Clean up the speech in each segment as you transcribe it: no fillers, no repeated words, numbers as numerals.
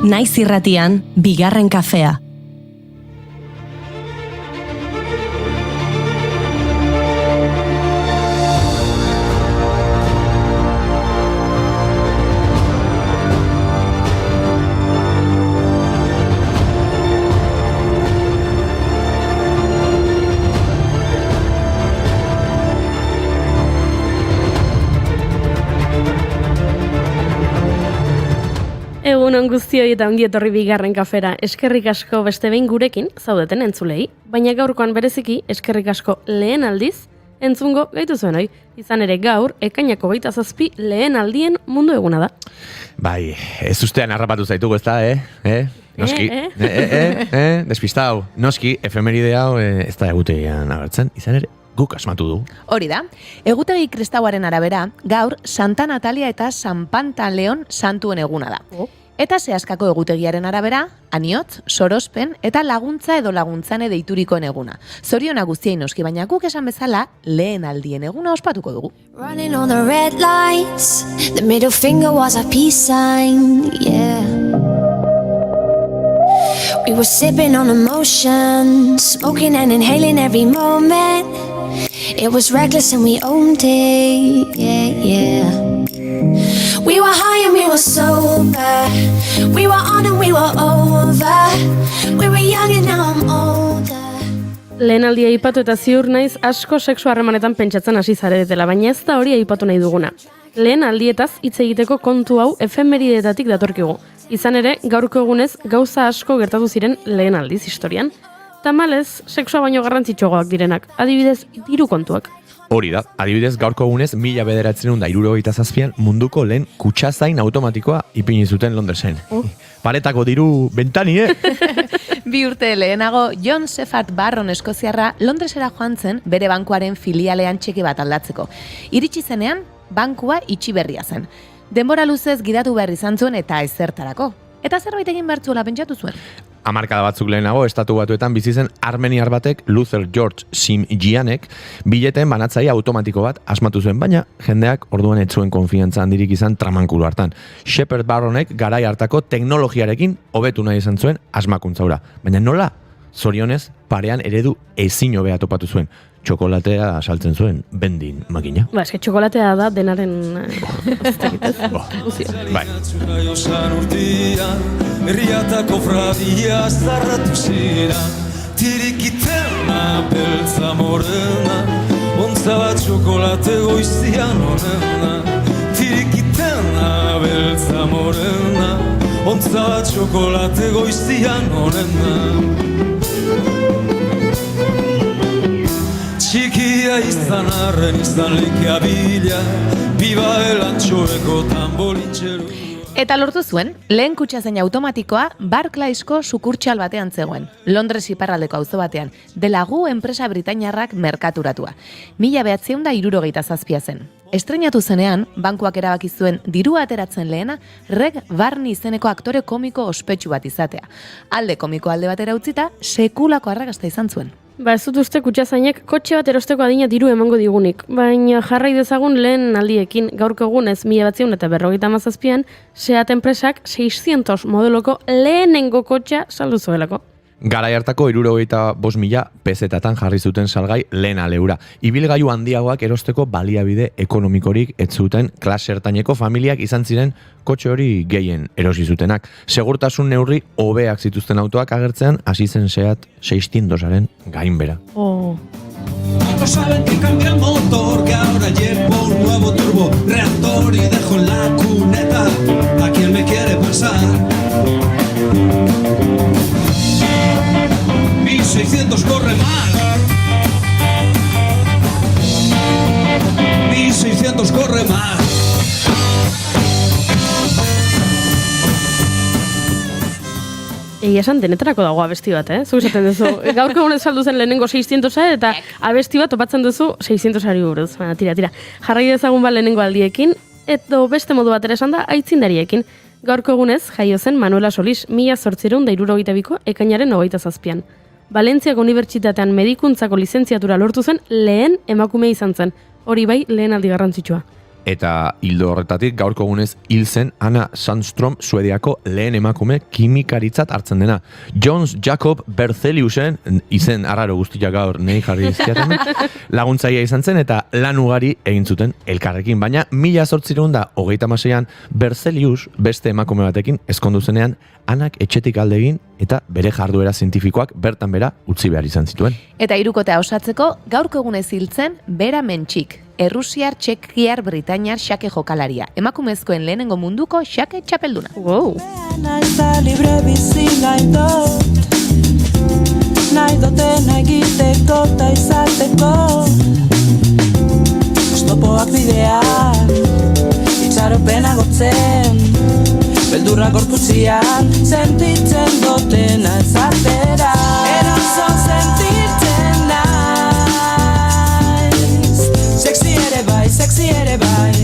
Naiz irratian, bigarren kafea. Egunon guztioi eta ongi etorri bigarren kafera. Eskerrik asko beste behin gurekin zaudeten entzulei, baina gaurkoan bereziki eskerrik asko lehen aldiz entzungo gaitu zuen hoi. Izan ere gaur, ekainako 27 lehen aldien mundu eguna da. Bai, ez ustean harrapatu zaitugu, ez da, Noski, despistau. Noski, efemeride hau ez da egutegian agertzen, izan ere guk asmatu du. Hori da, egutegi kristauaren arabera, gaur Santa Natalia eta San Pantaleon santuen eguna da. Eta zehaskako egutegiaren arabera, aniotz, sorospen eta laguntza edo laguntzane deiturikoen eguna. Zoriona guztiei noski, baina guk esan bezala lehen aldien eguna ospatuko dugu. Running on the red lights, the middle finger was a peace sign, yeah. We were sipping on emotion, smoking and inhaling every moment. It was reckless and we owned it, yeah. We were high and we were sober. We were on and we were over. We were young and now I'm older. Lehen aldia aipatu eta ziur naiz asko sexu harremanetan pentsatzen hasi zaretela, baina ez da hori aipatu nahi duguna. Lehen aldietaz hitz egiteko kontu hau efemeridetatik datorkigu. Izan ere, gaurko egunez gauza asko gertatu ziren lehen aldiz historian. Tamalez, sexua baino garrantzitsuagoak direnak, adibidez, diru kontuak. Hori da, adibidez gaurko egunez 1997 munduko lehen kutxazain automatikoa ipini zuten Londresen. Paretako diru bentani, Bi urte lehenago, John Seffard Barron eskoziarra Londresera joan zen bere bankuaren filialean txeki bat aldatzeko. Iritsi zenean, bankua itxi berria zen. Denbora luzez gidatu behar izan zuen eta ezertarako. Eta zerbait egin bertzuela pentsatu zuen. Hamarkada batzuk lehenago, estatu batuetan bizi zen armeniar batek, Luther George Simjianek, bileteen banatzaile automatiko bat asmatu zuen, baina jendeak orduan ez zuen konfiantza handirik izan tramankulu hartan. Shepard Barronek garai hartako teknologiarekin hobetu nahi izan zuen asmakuntzaura. Baina nola? Zorionez, parean eredu ezin hobea topatu zuen. Txokolatea saltzen zuen vending makina. Eske txokolatea da denaren... Bai. Herriatako fradia zarratu zira, tirikitena beltza morena, ontza bat txokolate goizian horrena. Tirikitena beltza morena, ontza bat txokolate goizian horrena. Txikia izan arren izan lekea bila, biba elantxoeko tambolintxeru. Eta lortu zuen, lehen kutxazain automatikoa Barclaysko sukurtxal batean zegoen, Londres iparraldeko auzo batean, Delagu enpresa britainiarrak merkaturatua. 1967 zen. Estrenatu zenean, bankuak erabaki zuen dirua ateratzen lehena, Reg Barney izeneko aktore komiko ospetsu bat izatea. Alde komiko alde batera utzita, sekulako arrakasta izan zuen. Ez dut uste kutxazainek kotxe bat erosteko adina diru emango digunik, baina jarrai dezagun lehen aldiekin gaurko egunez 1957an Seat enpresak 600 modeloko lehenengo kotxea saldu zuelako. Garai hartako 75.000 pezetatan jarri zuten salgai lehen aleura. Ibilgailu handiagoak erosteko baliabide ekonomikorik ez zuten klase ertaineko familiak izan ziren kotxe hori gehien erosi zutenak. Segurtasun neurri hobeak zituzten autoak agertzean hasi zen Seat 600aren gainbera. Oh. No saben que cambia el motor, que ahora llevo un nuevo turbo reactor y dejo en la cuneta a quien me quiere pasar. 1600 corre más. 1600 corre más. Egia esan denetarako dago abesti bat, Zuk esaten duzu, gaurko egunez saldu zen lehenengo 600a eta abesti bat topatzen duzu 600ari buruz. Tira. Jarrai dezagun lehenengo aldiekin, edo beste modu batera esan da aitzindariekin. Gaurko egunez jaio zen Manuela Solis 1872ko ekainaren 27an. Valentziako Unibertsitatean medikuntzako lizentziatura lortu zen lehen emakume izan zen. Hori bai, lehen aldi garrantzitsua. Eta hildo horretatik gaurko egunez hil zen Anna Sandström Suediako lehen emakume kimikaritzat hartzen dena. Jones Jacob Berzeliusen, izen arraro guztiak gaur nahi jarri izkiaten, laguntzaia izan zen eta lan ugari egin zuten elkarrekin. Baina 1836an Berzelius beste emakume batekin ezkondu zenean Anak etxetik alde egin eta bere jarduera zientifikoak bertan bera utzi behar izan zituen. Eta hirukotea osatzeko gaurko egunez hiltzen Bera Mentxik, Errusiar, Txekiar, Britainiar xake jokalaria. Emakumezkoen lehenengo munduko xake txapelduna. Wow. Naiza libre bizi nahi dotena egiteko eta izateko. Oztopoak bidean, itxaropena gotzen, beldurra gorputzian, sentitzen dotena ezatera. Eroso sentitzen naiz, sexy ere bai,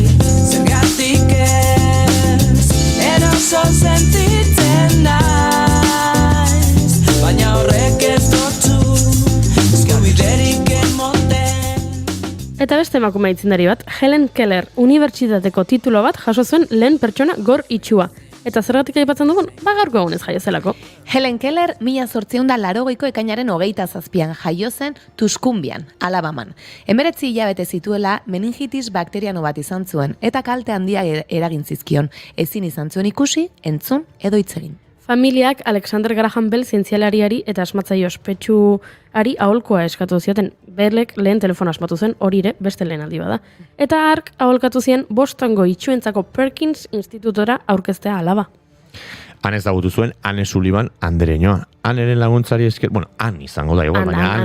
zergatik ez. Eroso sentitzen naiz, baina horrek ez dotzu, eskubiderik emoten. Eta beste emakume aitzindari bat, Helen Keller, unibertsitateko titulo bat jaso zuen lehen pertsona gor itxua. Eta zergatik aipatzen dugun, gaurko egunez jaio zelako. Helen Keller 1880ko ekainaren 27an jaio zen Tuscumbian, Alabaman. 19 hilabete zituela meningitis bakteriano bat izan zuen eta kalte handia eragin zizkion. Ezin izan zuen ikusi, entzun edo hitz egin. Familiak Alexander Graham Bell zientzialariari eta asmatzaile ospetsuari aholkoa eskatu zioten. Bellek lehen telefono asmatu zen, hori ere beste lehen aldi bada. Eta hark aholkatu zien Bostongo itxuentzako Perkins Institutora aurkeztea Alaba. Han ezagutu zuen Anne Sullivan andereñoa. Aneren laguntzari esker, bueno, han izango da igual, baina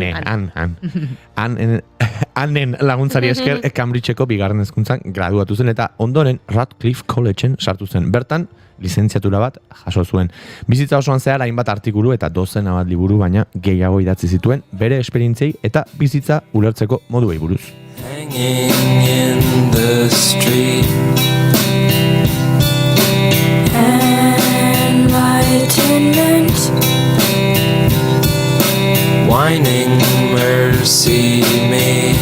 Annen laguntzari esker Cambridgeko bigarren hezkuntzan graduatu zen eta ondoren Radcliffe Collegeen sartu zen. Bertan, lizentziatura bat jaso zuen. Bizitza osoan zehar hainbat artikulu eta dozena bat liburu, baina gehiago idatzi zituen bere esperientziei eta bizitza ulertzeko moduei buruz. Hanging in the street, enlightenment, whining mercy me,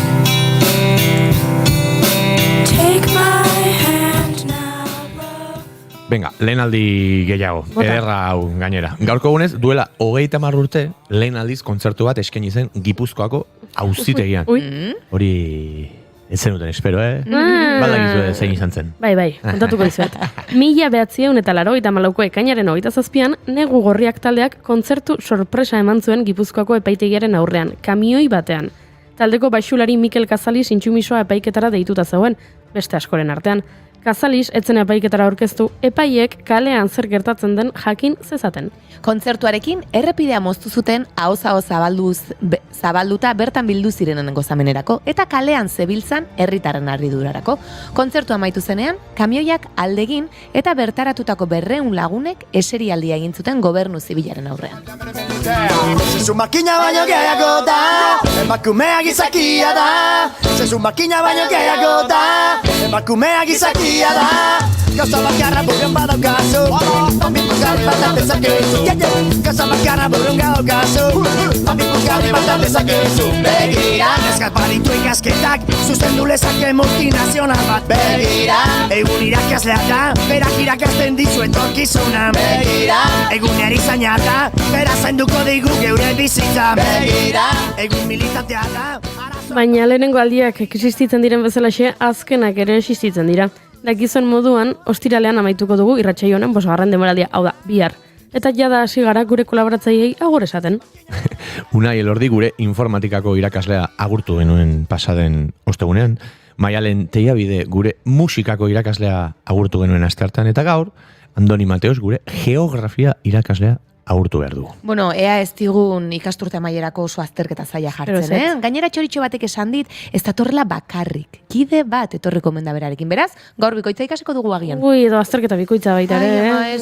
take my hand now. Venga, lehen aldi gehiago, ederra hau gainera. Gaurko egunez, duela 30 urte, lehen aldiz kontzertu bat eskaini zen Gipuzkoako auzitegian. Hori ez zenuten espero, Badakizu zein izan zen. Bai, kontatuko dizuet. 1984ko ekainaren 27an, Negu Gorriak taldeak kontzertu sorpresa eman zuen Gipuzkoako epaitegiaren aurrean, kamioi batean. Taldeko baixulari Mikel Kazalis intsumisoa epaiketara deituta zegoen, beste askoren artean. Kazalis etzen epaiketara aurkeztu, epaiek kalean zer gertatzen den jakin zezaten. Kontzertuarekin errepidea moztu zuten ahoz-ahoz zabalduta bertan bildu zirenen gozamenerako eta kalean zebiltzan herritarren harridurarako. Kontzertua amaitu zenean, kamioiak aldegin eta bertaratutako 200 lagunek eserialdia egin zuten gobernu zibilaren aurrean. Zezu makina baino gehiago da, emakumea gizakia da. Zezu makina baino gehiago da, emakumea gizakia da. Gauza bakarra burun badaukazu, amipuzgarri bat dezakezu. Gauza bakarra burun badaukazu, amipuzgarri bat dezakezu. Begira, eskaparitu ikasketak, zuzendu lezake multinazional bat. Begira, egun irakaslea da, berak irakasten dizu etorkizuna. Begira, egun erizaina da, bera zainduko digu geure bizitza. Begira, egun militantea da. Baina lehenengo aldiak existitzen diren bezalaxe, azkenak ere existitzen dira. Dakizuen moduan, ostiralean amaituko dugu irratsaio honen 5. denboraldia, hau da, bihar. Eta jada hasi gara gure kolaboratzaileei agur esaten. Unai Elordi gure informatikako irakaslea agurtu genuen pasaden ostegunean, Maialen Teiabide gure musikako irakaslea agurtu genuen asteartean, eta gaur, Andoni Mateos gure geografia irakaslea agurtu behar du. Bueno, ea ez digun ikasturte amaierako oso azterketa zaila jartzen, Gainera txoritxo batek esan dit, ez datorrela bakarrik. Kide bat etorriko mendaberarekin. Beraz, gaur bikoitza ikasiko dugu agian. Edo azterketa bikoitza baita ere,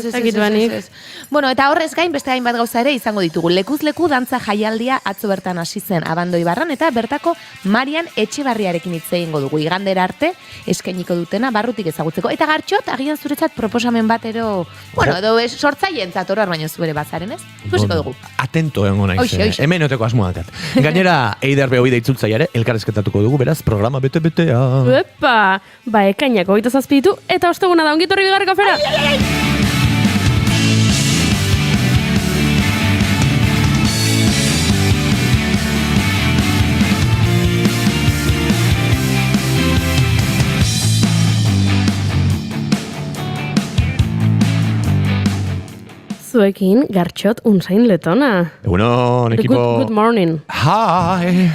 ez. Bueno, eta horrez gain beste hainbat gauza ere izango ditugu. Lekuz leku dantza jaialdia atzo bertan hasi zen Abando Ibarran eta bertako Marian Etxebarriarekin hitz egingo dugu. Igandera arte eskainiko dutena barrutik ezagutzeko. Eta Gartxot, agian zuretzat proposamen bat ero, bueno, edo sortzaileentzat orar baino zure bat zarenez, ikusiko dugu. Atento egongo naiz. Hoxe. Hemen oteko asmoa dakat. Gainera, Eider Beoi deitzultzaia ere, elkarrezketatuko dugu, beraz, programa bete-betea. Epa, ekainak 27 ditu, eta osteguna da, ongitorri bigarren kafera! Zuekin, Gartxot Unzain Letona. Egunon, ekipo... Good morning. Hi!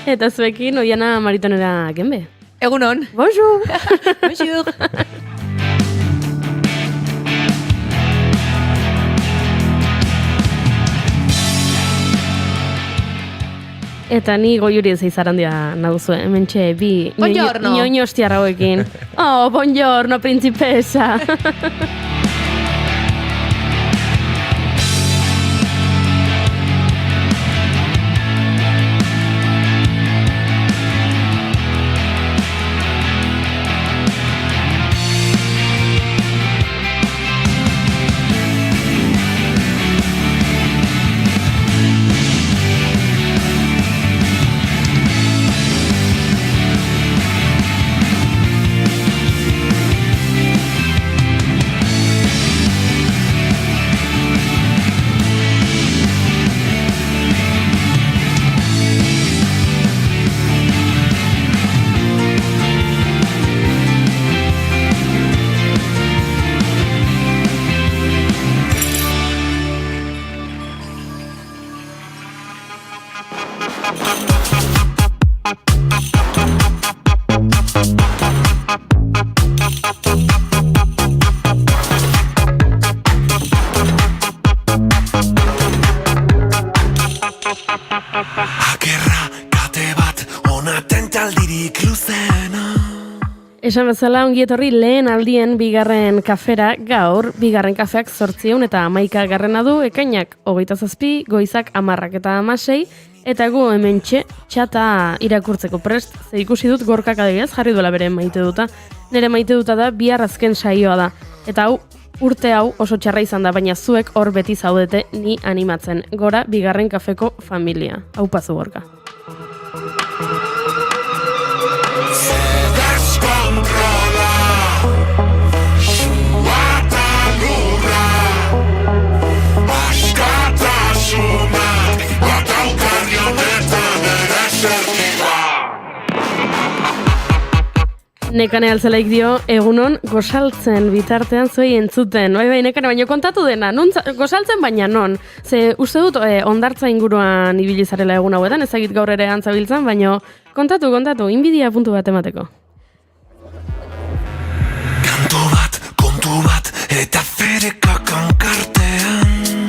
Eta zuekin, Oiana Maritonera Genbe. Egunon. Bonjour! Bonjour. Eta ni goiuri ez eizarandia naduzu, hementxe bi Buongiorno. Inoño hostiarra hoekin. Oh, buongiorno, principessa. Esan bezala ongi etorri lehen aldien bigarren kafera gaur, bigarren kafeak 811 du, ekainak 27, goizak 10 eta 16, eta gu hementxe txata irakurtzeko prest, ze ikusi dut Gorkak adibidez jarri duela bere maite duta. Nere maite duta da bihar azken saioa da, eta hau urte hau oso txarra izan da, baina zuek hor beti zaudete ni animatzen. Gora bigarren kafeko familia. Hau pazu Gorka. Nekane altzelaik dio, egunon gosaltzen bitartean zuei entzuten. Bai, nekane, baina kontatu dena, gosaltzen baina non. Ze uste dut ondartza inguruan ibili zarela egun hauetan, ezagit gaur ere antzabiltzen, baina kontatu, inbidia puntu bat emateko. Kontu bat, eta fereka kankartean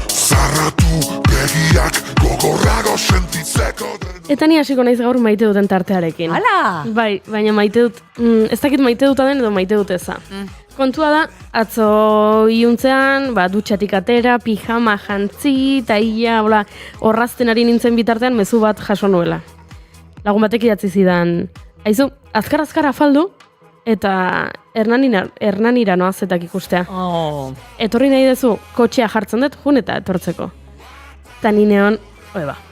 zarratu begiak gogorrago sentitzeko. Eta ni hasiko naiz gaur maite duten tartearekin. Hala! Bai, baina maite dut, ez dakit maite duta den edo maite dut eza. Kontua da, atzo iuntzean, dutxatik atera, pijama jantzi, eta ia, horrazten ari nintzen bitartean mezu bat jaso nuela. Lagun batek idatzi zidan, aizu, azkar afaldu, eta Hernanira noazetak ikustea. Oh. Etorri nahi dezu, kotxea jartzen dut, jun eta etortzeko. Eta nineon,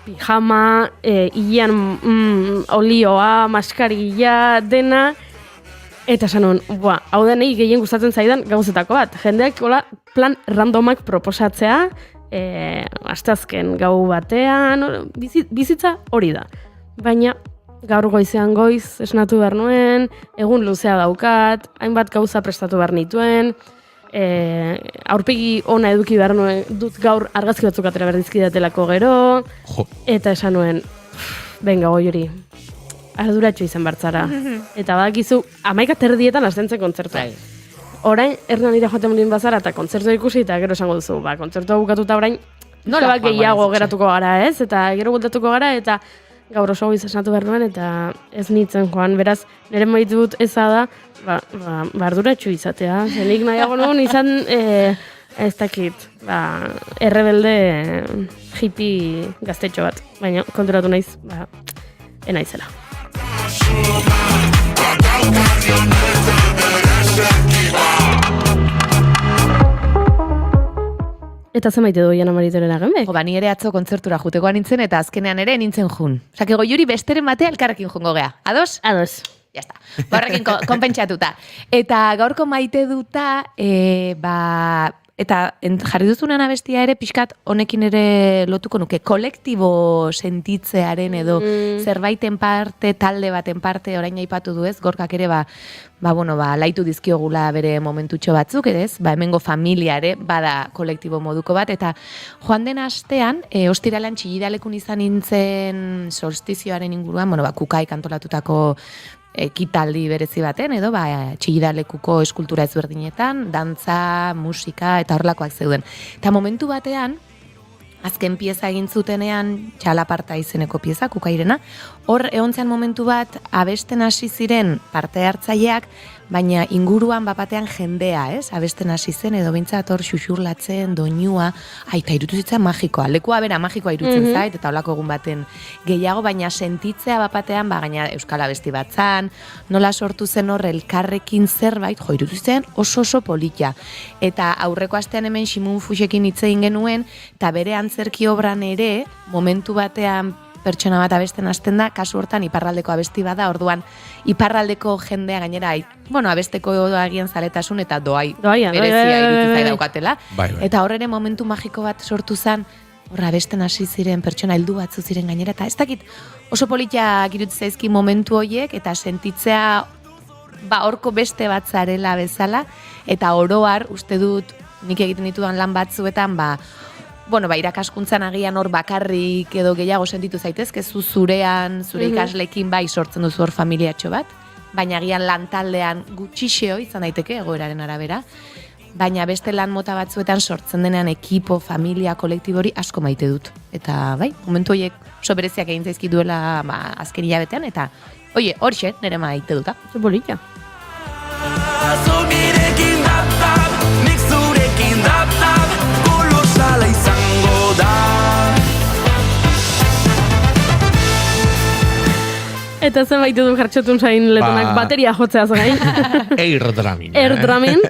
pijama, ian olioa, maskarilla, dena, eta sanon, hau da nahi gehien gustatzen zaidan gauzetako bat. Jendeak plan randomak proposatzea, asteazken gau batean, bizitza hori da. Baina, gaur goizean goiz, esnatu behar nuen, egun luzea daukat, hainbat gauza prestatu behar nituen, aurpegi ona eduki behar nuen, dut gaur argazki batzuk atera berdizkidatelako gero, eta esan nuen, benga goiuri, arduratxo izan bartzara. Eta badakizu, 11:30 hasten zen kontzertua. Orain, Hernanira joaten mundin bazara, eta kontzertua ikusi, eta gero esango duzu, kontzertua bukatuta orain, nola gehiago geratuko gara, ez? Eta gero bultatuko gara, eta gaur oso goiz esnatu behar nuen, eta ez nintzen joan, beraz, nire maitu dut eza da, arduratxo izatea. Zenik nahiago nuen izan, ez dakit, errebelde hippie gaztetxo bat. Baina, konturatu naiz, enaizela. Eta ze maite du Iana Maritoren agenbek? Jo, ni ere atzo kontzertura jutekoa nintzen eta azkenean ere nintzen jun. Osea, goiuri besteren batea elkarrekin jungo gea. Ados? Ados. Ya está. Horrekin konpentsatuta. Eta gaurko maite duta, eta jarri duzunan abestia ere pixkat honekin ere lotuko nuke kolektibo sentitzearen edo zerbaiten parte, talde baten parte orain aipatu du ez, Gorkak ere laitu dizkiogula bere momentutxo batzuk ere ez, hemengo familia ere bada kolektibo moduko bat, eta joan den astean, ostiralan Txillidalekun izan nintzen solstizioaren inguruan, Kukaik antolatutako ekitaldi berezi baten, edo Txillidalekuko eskultura ezberdinetan, dantza, musika, eta horrelakoak zeuden. Eta momentu batean, azken pieza egin zutenean, Txalaparta izeneko pieza, Kukairena, hor egontzean momentu bat, abesten hasi ziren parte hartzaileak, baina inguruan bapatean jendea, ez? Abesten hasi zen, edo bintzat hor xuxurlatzen, doinua, eta irutu zitzen magikoa. Lekua bera magikoa irutzen zait, eta holako egun baten gehiago, baina sentitzea bapatean, gaina euskal abesti bat zan, nola sortu zen hor elkarrekin zerbait, irutu zitzen oso polita. Eta aurreko astean hemen Simun Fuxekin hitz egin genuen, eta bere antzerki obran ere, momentu batean pertsona bat abesten hasten da, kasu hortan iparraldeko abesti bada, orduan iparraldeko jendea gainera, abesteko agian zaletasun eta doai berezia irutu zai daukatela. Eta hor ere momentu magiko bat sortu zen, hor abesten hasi ziren pertsona heldu batzu ziren gainera, eta ez dakit oso politak irutu zaizki momentu horiek, eta sentitzea horko beste bat zarela bezala, eta oroar uste dut nik egiten ditudan lan batzuetan, irakaskuntzan agian hor bakarrik edo gehiago sentitu zaitezke, zurean, zure ikaslekin sortzen duzu hor familiatxo bat, baina agian lantaldean gutxixeo izan daiteke egoeraren arabera, baina beste lan mota batzuetan sortzen denean ekipo, familia, kolektibori asko maite dut. Eta momentu horiek oso bereziak egin zaizki duela azken hilabetean, eta horxe nire maite duta. Oso polita. Zubirekin dap, nik zurekin dap, kolosala izango da. Eta zen baitu du jartxotun zain letonak bateria jotzeaz gain. Airdramin. Airdramin.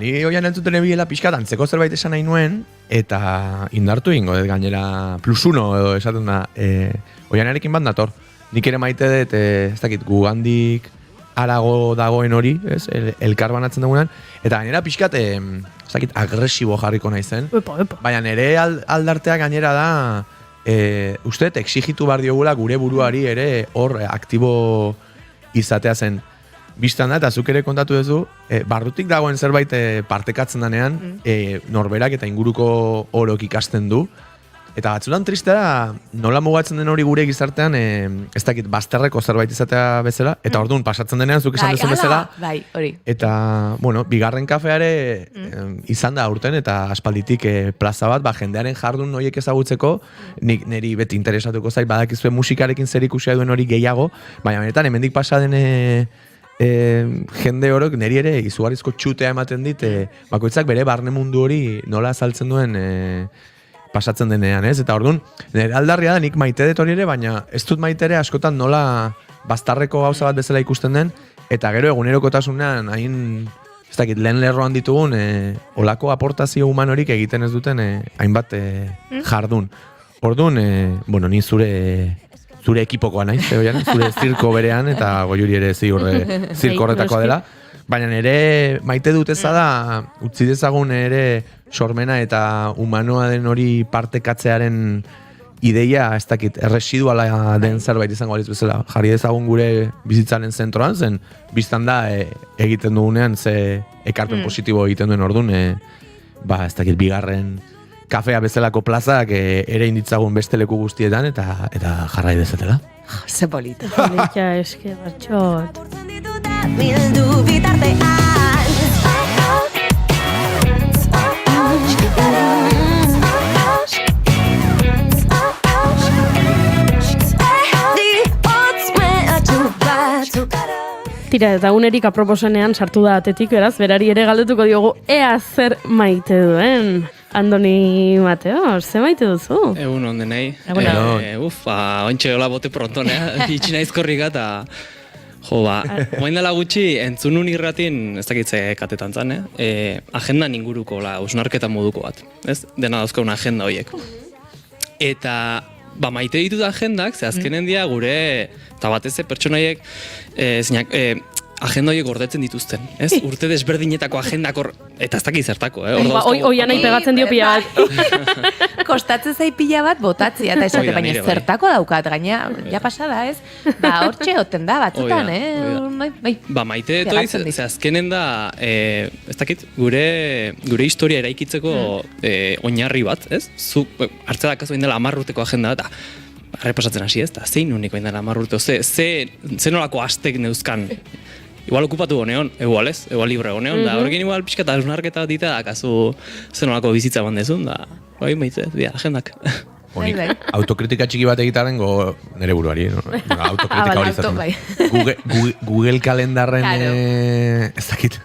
Ni oian entzuten ebiela pixkat antzeko zerbait esan nahi nuen, eta indartu ingo, gainera plus uno edo esaten da, oianarekin bat nator. Nik ere maite dut, ez dakit, gugandik arago dagoen hori, elkar banatzen dugunan, eta gainera pixkat, ez dakit, agresibo jarriko nahi zen. Baina nire aldartea gainera da, uste, exigitu behar diogula gure buruari ere hor aktibo izatea zen. Bistan da, eta zuk ere kontatu duzu, barrutik dagoen zerbait partekatzen danean, norberak eta inguruko orok ikasten du, eta batzutan tristea nola mugatzen den hori gure gizartean, ez dakit, bazterreko zerbait izatea bezala, eta orduan pasatzen denean zuk esan duzu bezala. Hori. Eta, bigarren kafeare izan da aurten, eta aspalditik plaza bat, jendearen jardun horiek ezagutzeko, niri beti interesatuko zait, badakizue musikarekin zer ikusia duen hori gehiago, baina benetan, hemendik pasa den jende horok niri ere izugarrizko txutea ematen dit, bakoitzak bere barne mundu hori nola azaltzen duen pasatzen denean, ez? Eta orduan, nire aldarria da nik maite dut hori ere, baina ez dut maite ere askotan nola baztarreko gauza bat bezala ikusten den, eta gero egunerokotasunean hain, ez dakit, lehen lerroan ditugun, olako aportazio humanorik egiten ez duten hainbat jardun. Orduan, ni zure ekipokoa naiz, zure zirko berean, eta goiuri ere zirko horretakoa dela. Baina nire maite dut eza da, utzi dezagun ere sormena eta humanoa den hori partekatzearen ideia, ez dakit, erresiduala den zerbait izango balitz bezala. Jarri dezagun gure bizitzaren zentroan, zen biztan da egiten dugunean ze ekarpen positibo egiten duen orduan, ez dakit, bigarren kafea bezalako plazak ere inditzagun beste leku guztietan eta jarrai dezatela. Ze polita. Polita eske, bartxot. Bildu bitartean Tira, eta unerik aproposenean sartu da atetik, beraz, berari ere galdetuko diogu ea zer maite duen. Andoni Mateo, ze maite duzu? Egun ondenei. Egun. Ointxe hola bote prontonea, itxina izkorrika eta... Jo, moin dela gutxi, entzunun irratin, ez dakitze katetan zan, agendan inguruko, usnarketa moduko bat, ez? Dena dauzko una agenda horiek. Eta, maite ditut agendak, ze azkenen dia gure, eta batez pertsonaiek, agenda horiek gordetzen dituzten, ez? Urte desberdinetako agendak eta ez dakit zertako, Oian nahi pegatzen dio pila bat. Kostatzen zai pila bat botatzia, eta esate, baina zertako daukat, gaina, ja pasada, ez? Hortxe oten da, batzutan, bai. Maite detoiz, ze azkenen da, ez dakit, gure historia eraikitzeko oinarri bat, ez? Zuk, hartze dakazu dela 10 urteko agenda, eta repasatzen hasi ez, eta zein unik bain dela 10 urte, ze nolako astek neuzkan. Igual okupatu honeon, igual ez, igual libre honeon, da horrekin igual pixka eta esnarketa dita, akazu zenolako bizitza bandezun, da, bai maitze, agendak. Autokritika txiki bat egitaren nire buruari, autokritika hori zaten. Google kalendarren, ez dakit,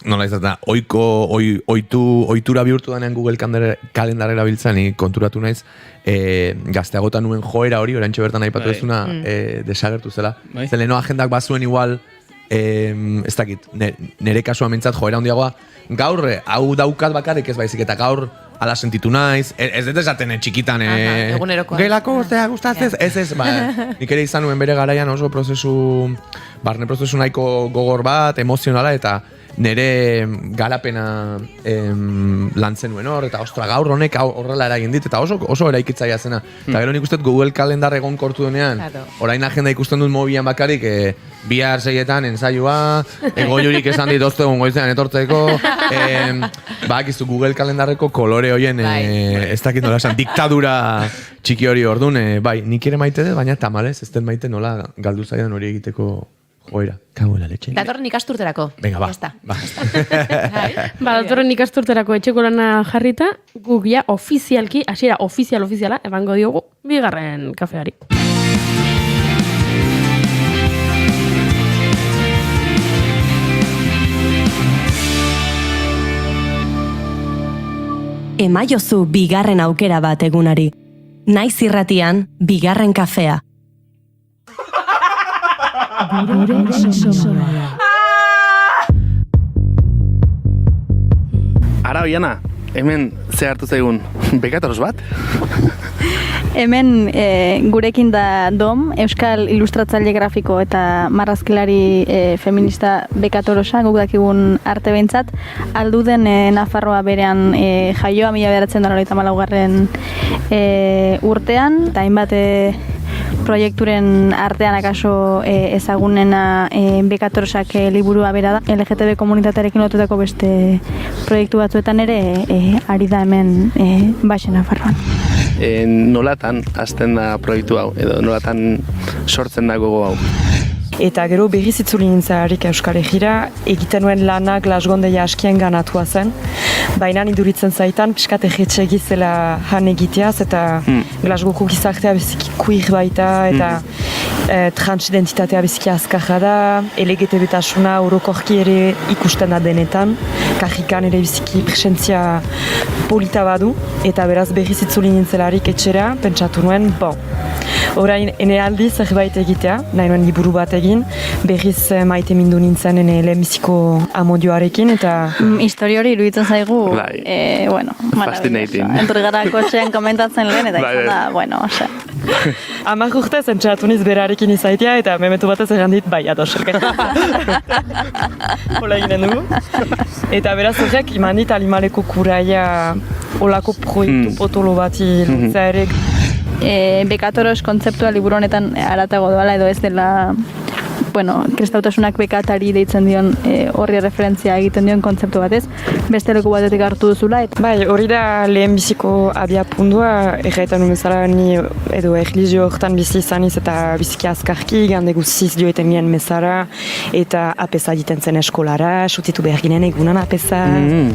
nola izaten, ohitura bihurtu denean Google kalendarrera biltzen, konturatu naiz, gazteagota nuen joera hori, orantxe bertan aipatu ezuna, desagertu zela. Zeleno agendak bazuen igual, ez dakit, nire kasua mentzat joera handiagoa, gaur, hau daukat bakarrik ez baizik, eta gaur ala sentitu naiz, ez dut esaten txikitan, gelako, gustatzez, ez, nik ere izan nuen bere garaian oso barne prozesu nahiko gogor bat, emozionala, eta nire garapena lantzen nuen hor, eta ostra gaur honek horrela eragin dit, eta oso eraikitzaia zena. Eta gero nik uste Google kalendar egon kortu denean, orain agenda ikusten dut mobian bakarrik, bihar 6etan ensaioa, goiurik esan dit ostegun goizean etortzeko, bakizu Google kalendarreko kolore horien, ez dakit nola esan, diktadura txiki hori orduan, bai, nik ere maite dut, baina tamalez, ez den maite nola galdu zaidan hori egiteko joera, kagoela letxe. Datorren ikasturterako. Venga, ba. Datorren ikasturterako etxeko lana jarrita, guk ja ofizialki, hasiera ofiziala, ebango diogu, bigarren kafeari. Emaiozu bigarren aukera bat egunari. Naiz irratian, bigarren kafea. Ara, Oiana, hemen ze hartu zaigun, bekatoros bat? Hemen gurekin da Dom, Euskal Ilustratzaile Grafiko eta marrazkilari feminista bekatorosa, guk dakigun arte behintzat, alduden Nafarroa berean jaioa 1994 urtean, eta hainbat proiekturen artean akaso ezagunena bekatorosak liburua bera da. LGTB komunitatearekin lotutako beste proiektu batzuetan ere ari da hemen Baxe Nafarroan. Nolatan hasten da proiektu hau, edo nolatan sortzen da gogo hau? Eta gero berriz itzuli nintzarik Euskal Herrira, egiten nuen lana Glasgondeia askien ganatua zen. Baina iduritzen zaitan, piskat egetxe egizela han egiteaz, eta Glasgoko gizartea biziki queer baita, eta transidentitatea biziki azkarra da, LGTB-tasuna orokorki ere ikusten da denetan, karrikan ere biziki presentzia polita badu, eta beraz berriz itzuli nintzelarik etxera, pentsatu nuen, orain ene aldi zerbait egitea, nahi nuen liburu bat egin, berriz maite mindu nintzen ene lehenbiziko amodioarekin, eta... Histori hori iruditzen zaigu, fascinating. Entregara kotxean komentatzen lehen, eta izan da, ose. 10 urtez entxatu niz berarekin izaitea, eta memetu batez errandit, bai, ados, hola eginen dugu. Eta beraz horrek, iman dit Alimaleko kuraia olako proiektu potolo bati lutzea ere. Bekatoros kontzeptua liburu honetan haratago doala edo ez dela kristautasunak bekatari deitzen dion horri referentzia egiten dion kontzeptu batez, beste leku batetik hartu duzula. Bai, hori da lehenbiziko abiapundua, erraitan umezala ni edo erlijio horretan bizi izaniz eta biziki azkarki, gande guziz dioeten nien mezara, eta apesa egiten zen eskolara, sutitu behar ginen egunan apesa,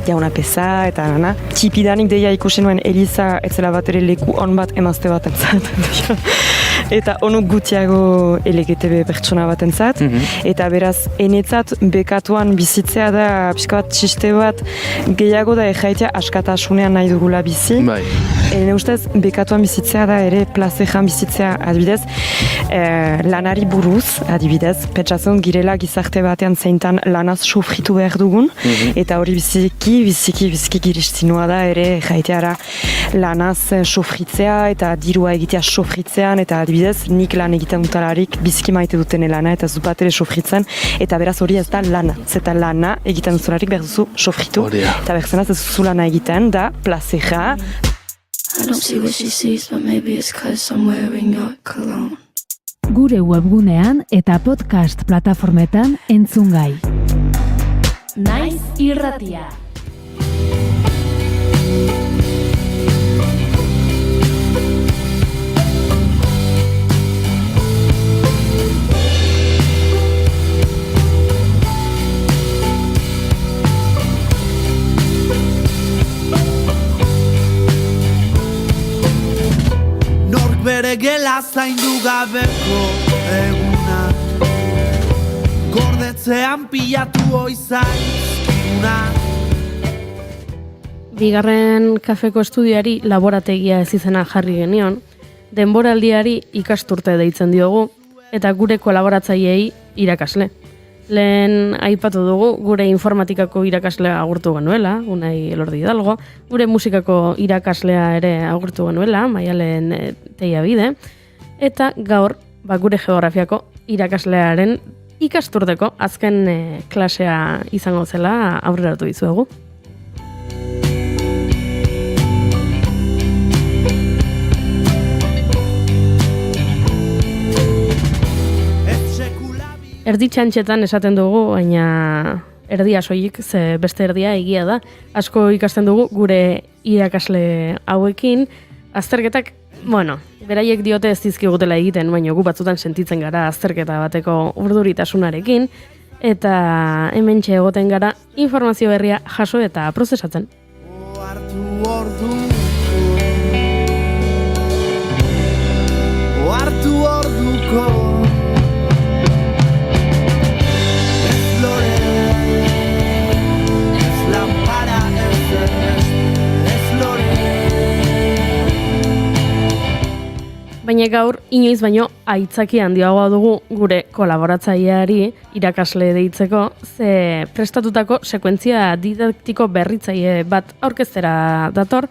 jaun apesa, eta nana. Txipidanik deia ikusi nuen Eliza, etzela bat ere leku on bat emazte bat entzat. eta onu gutiago LGTB pertsona batentzat, eta beraz, enetzat bekatuan bizitzea da, pixka bat txiste bat, gehiago da ejaitea askatasunean nahi dugula bizi. Bai. Ene ustez, bekatuan bizitzea da ere plazejan bizitzea adibidez, lanari buruz adibidez, pentsatzen girela gizarte batean zeintan lanaz sufritu behar dugun, eta hori biziki giristinua da ere jaiteara lanaz sofritzea eta dirua egitea sofritzean, eta adibidez nik lan egiten dutalarik biziki maite duten lana eta zupatere sofritzen, eta beraz hori ez da lana, zeta lana egiten dutalarik behar duzu sofritu, eta behar ez duzu lana egiten da plazeja. I don't see what she sees, but maybe it's 'cause I'm wearing your cologne. Gure webgunean eta podcast plataformetan entzungai. Naiz irratia. Nork bere gela zaindu gabeko eguna, gordetzean pilatu oizaizkuna. Bigarren kafeko estudioari laborategia ez izena jarri genion, denboraldiari ikasturte deitzen diogu, eta gure kolaboratzaileei irakasle. Lehen aipatu dugu gure informatikako irakaslea agurtu genuela, Unai Elordi Hidalgo, gure musikako irakaslea ere agurtu genuela, Maialen Teiabide, eta gaur gure geografiako irakaslearen ikasturteko azken klasea izango zela aurreratu dizuegu. Erdi txantxetan esaten dugu, baina erdia soilik, ze beste erdia egia da. Asko ikasten dugu gure irakasle hauekin. Azterketak, beraiek diote ez dizkigutela egiten, baina gu batzutan sentitzen gara azterketa bateko urduritasunarekin. Eta hementxe egoten gara informazio berria jaso eta prozesatzen. Oartu orduko Baina gaur, inoiz baino, aitzaki handiagoa dugu gure kolaboratzaileari irakasle deitzeko, ze prestatutako sekuentzia didaktiko berritzaile bat aurkeztera dator.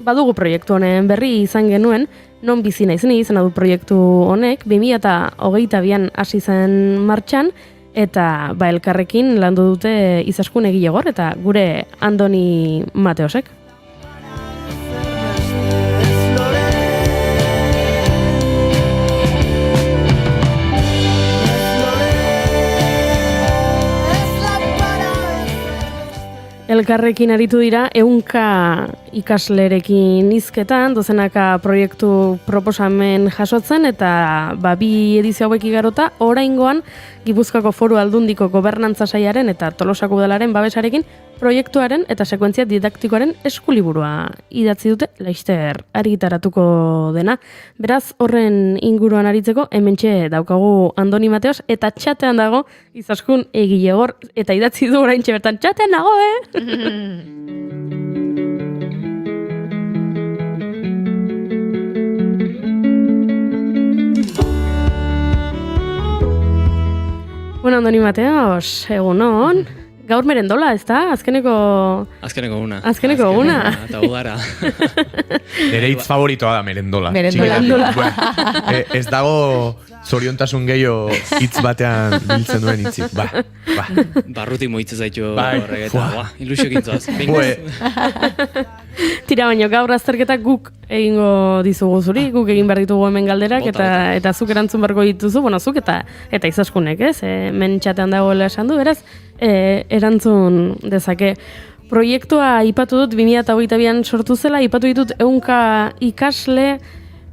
Badugu proiektu honen berri izan genuen, non bizi naiz ni izena du proiektu honek, 2022an hasi zen martxan, eta elkarrekin landu dute Izaskun Egilegor eta gure Andoni Mateosek. Elkarrekin aritu dira 100 ikaslerekin hizketan, dozenaka proiektu proposamen jasotzen, eta 2 edizio hauek igarota, oraingoan Gipuzkoako Foru Aldundiko Gobernantza Sailaren eta Tolosako Udalaren babesarekin proiektuaren eta sekuentzia didaktikoaren eskuliburua idatzi dute laster argitaratuko dena. Beraz, horren inguruan aritzeko hementxe daukagu Andoni Mateos, eta txatean dago Izaskun Egilegor, eta idatzi du oraintxe bertan, txatean nago, Andoni Mateos, egun on. Gaur merendola, ez da? Azkeneko una. Eta ugara. Nere hitz favoritoa da merendola. Merendola. Ez dago zoriontasun gehiago hitz batean biltzen duen hitzik. Barruti moitze zaitu horrek eta ilusio gintzoaz. Tira, baino gaur azterketak guk egingo dizugu zuri, guk egin behar ditugu hemen galderak, eta zuk erantzun beharko dituzu, zuk eta Izaskunek, ez? Men txatean dagoela esan du, beraz, erantzun dezake. Proiektua aipatu dut 2022an sortu zela, aipatu ditut 100 ikasle,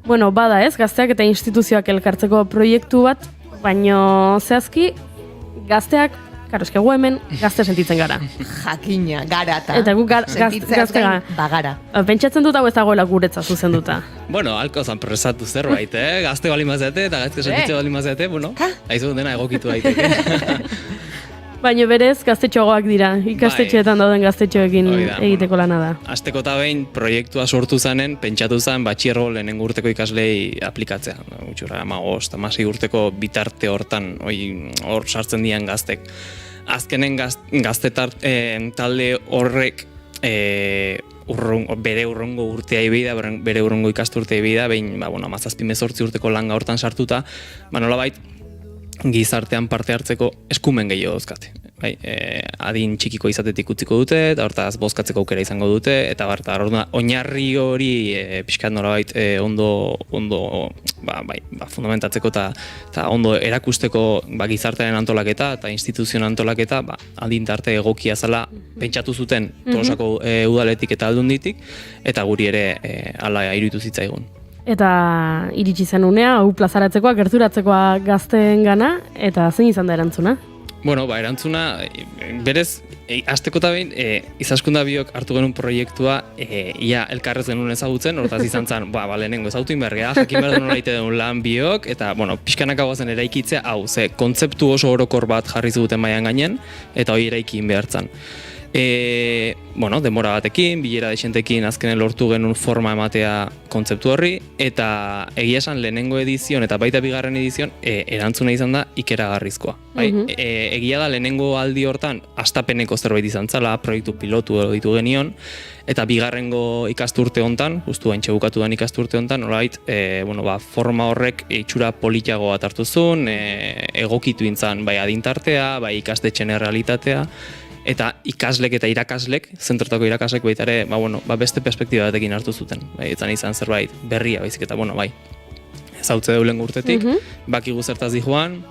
bada ez, gazteak eta instituzioak elkartzeko proiektu bat, baino zehazki, gazteak Karo, eske gu hemen gazte sentitzen gara. Jakina, gara Eta gu gazte gara. Bagara. Pentsatzen dut hau ez dagoela guretza zuzenduta. Bueno, alko zanpresatu zerbait, Gazte bali mazete eta gazte sentitze bali mazete, bueno, aizu dena egokitu daiteke. Baina berez, gaztetxoagoak dira, ikastetxeetan dauden gaztetxoekin egiteko lana da. Azteko eta behin proiektua sortu zanen, pentsatu zen batxiergo lehenengo urteko ikaslei aplikatzea. Gutxura, 15-16 urteko bitarte hortan, hor sartzen dian gaztek. Azkenen gazte talde horrek bere urrongo urtea ibida, bere urrongo ikasturtea ibida, behin 17-18 urteko langa hortan sartuta, nolabait gizartean parte hartzeko eskumen gehiago dauzkate. Adin txikiko izatetik utziko dute, eta hortaz bozkatzeko aukera izango dute, eta oinarri hori pixkat nolabait ondo fundamentatzeko eta ondo erakusteko gizartearen antolaketa eta instituzioen antolaketa adin tarte egokia zela pentsatu zuten Tolosako udaletik eta aldunditik, eta guri ere hala iruditu zitzaigun. Eta iritsi zen unea, hau plazaratzekoa, gerturatzekoa gazteen gana, eta zein izan da erantzuna? Bueno, erantzuna, berez, azteko eta behin, izaskunda biok hartu genuen proiektua, ia elkarrez genuen ezagutzen, hortaz izan zen, lehenengo ezagutu inbergea, jakin behar denun laite denun lan biok, eta, pixkanak hau zen eraikitzea, ze kontzeptu oso orokor bat jarri zuten maian gainen, eta hori eraikin behar zen. Demora batekin, bilera desentekin azkenen lortu genuen forma ematea kontzeptu horri, eta egia esan lehenengo edizion eta baita bigarren edizion erantzuna izan da ikeragarrizkoa. Egia da lehenengo aldi hortan astapeneko zerbait izan zala, proiektu pilotu ditu genion, eta bigarrengo ikasturte hontan, justu haintxe bukatu den ikasturte hontan, nolabait, forma horrek itxura politiago bat hartu zuen, egokitu intzan bai adintartea, bai ikastetxen errealitatea, eta ikaslek eta irakaslek, zentrotako irakaslek baita ere, beste perspektiba batekin hartu zuten. Izan zerbait berria, baizik eta, ezautze deulen urtetik, bakigu zertaz di joan,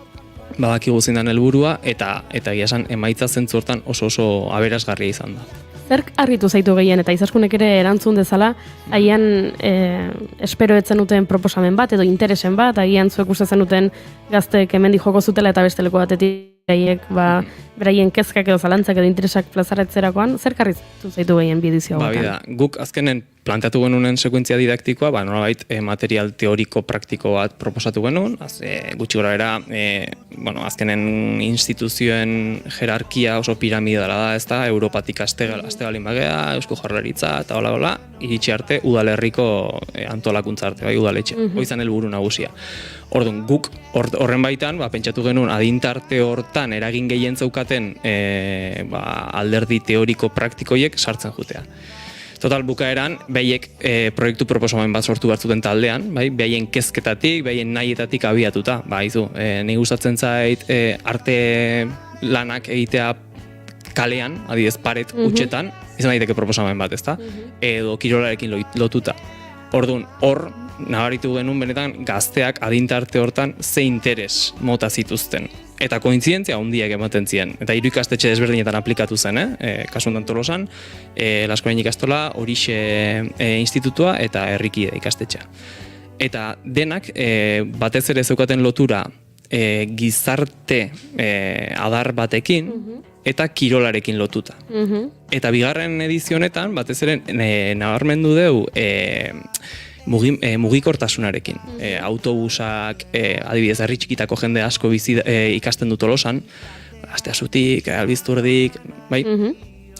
bakigu zindan helburua, eta egia esan emaitza zentzu hortan oso aberasgarria izan da. Zerk harritu zaitu gehien, eta izaskunek ere erantzun dezala, agian espero etzen duten proposamen bat, edo interesen bat, agian zuek uste zenuten gazteek hemendi joko zutela eta besteleko batetik beraien kezkak edo zalantzak edo interesak plazaratzerakoan, zer karritu zaitu gehien bidizio hauetan? Guk azkenen planteatu genunen sekuentzia didaktikoa, nolabait material teoriko praktiko bat proposatu genuen, gutxi gora era, azkenen instituzioen jerarkia oso piramidala da, ez da, Europatik aste balin bagea, Eusko Jaurlaritza, eta hola, iritsi arte udalerriko antolakuntza arte, udaletxe, hoizan helburu nagusia. Orduan, guk horren baitan, pentsatu genuen adintarte hortan eragin gehien zeukaten alderdi teoriko praktikoiek sartzen jutea. Total bukaeran, behiek proiektu proposamen bat sortu batzuten taldean, behien kezketatik, behien nahietatik abiatuta. Ni gustatzen zait arte lanak egitea kalean, adibidez paret hutsetan, izan daiteke proposamen bat, ezta? Edo kirolarekin lotuta. Orduan, hor, nabaritu genuen benetan gazteak adintarte hortan ze interes mota zituzten. Eta kointzidentzia handiak ematen ziren. Eta 3 ikastetxe desberdinetan aplikatu zen, kasu honetan Tolosan, Laskorain ikastola, Horixe institutua eta Herrikide ikastetxea. Eta denak batez ere zeukaten lotura gizarte adar batekin eta kirolarekin lotuta. Eta bigarren edizio honetan, batez ere nabarmendu deu mugikortasunarekin. Autobusak, adibidez, herri txikitako jende asko ikasten du Tolosan, Asteasutik, Albizturdik, bai?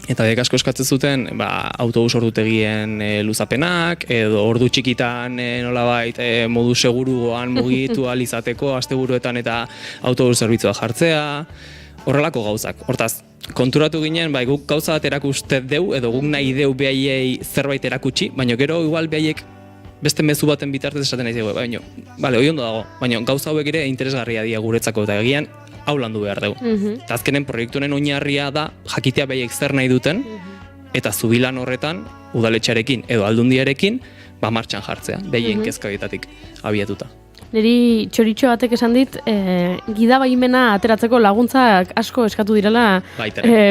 Eta biek asko eskatzen zuten autobus ordutegien luzapenak, edo ordu txikitan nolabait modu seguruan mugitu ahal izateko asteburuetan eta autobus zerbitzua jartzea, horrelako gauzak. Hortaz, konturatu ginen, guk gauza bat erakuste deu, edo guk nahi deu behaiei zerbait erakutsi, baina gero igual behaiek beste mezu baten bitartez esaten nahi zego, hori ondo dago, baina gauza hauek ere interesgarria dira guretzako eta egian hau landu behar dugu. Eta azkenen proiektuaren oinarria da jakitea behaiek zer nahi duten, eta zubilan horretan, udaletxearekin edo aldundiarekin, martxan jartzea, behien kezkabietatik abiatuta. Niri txoritxo batek esan dit, gidabaimena ateratzeko laguntzak asko eskatu direla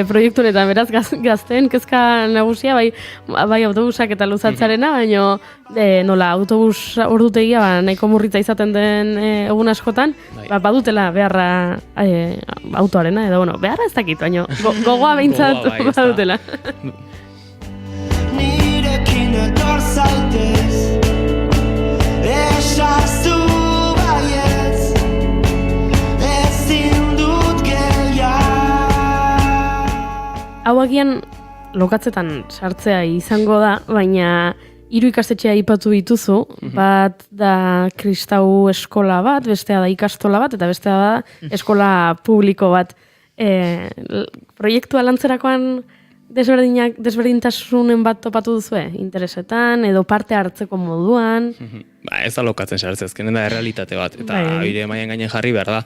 proiektu honetan, beraz gazteen kezka nagusia, bai autobusak eta luzatzarena, baino nola autobus ordutegia nahiko murritza izaten den egun askotan, badutela beharra autoarena, edo beharra ez dakit, baino gogoa behintzat badutela. Nirekin etor zaitez, esaztu baietz, ezin dut Hau agian lokatzetan sartzea izango da, baina 3 ikastetxea aipatu dituzu, bat da kristau eskola bat, bestea da ikastola bat, eta bestea da eskola publiko bat. Proiektua lantzerakoan desberdintasunen bat topatu duzue, interesetan, edo parte hartzeko moduan? Ez da lokatzen sartzea, ezkenen da errealitate bat, eta bire maian gainen jarri behar da.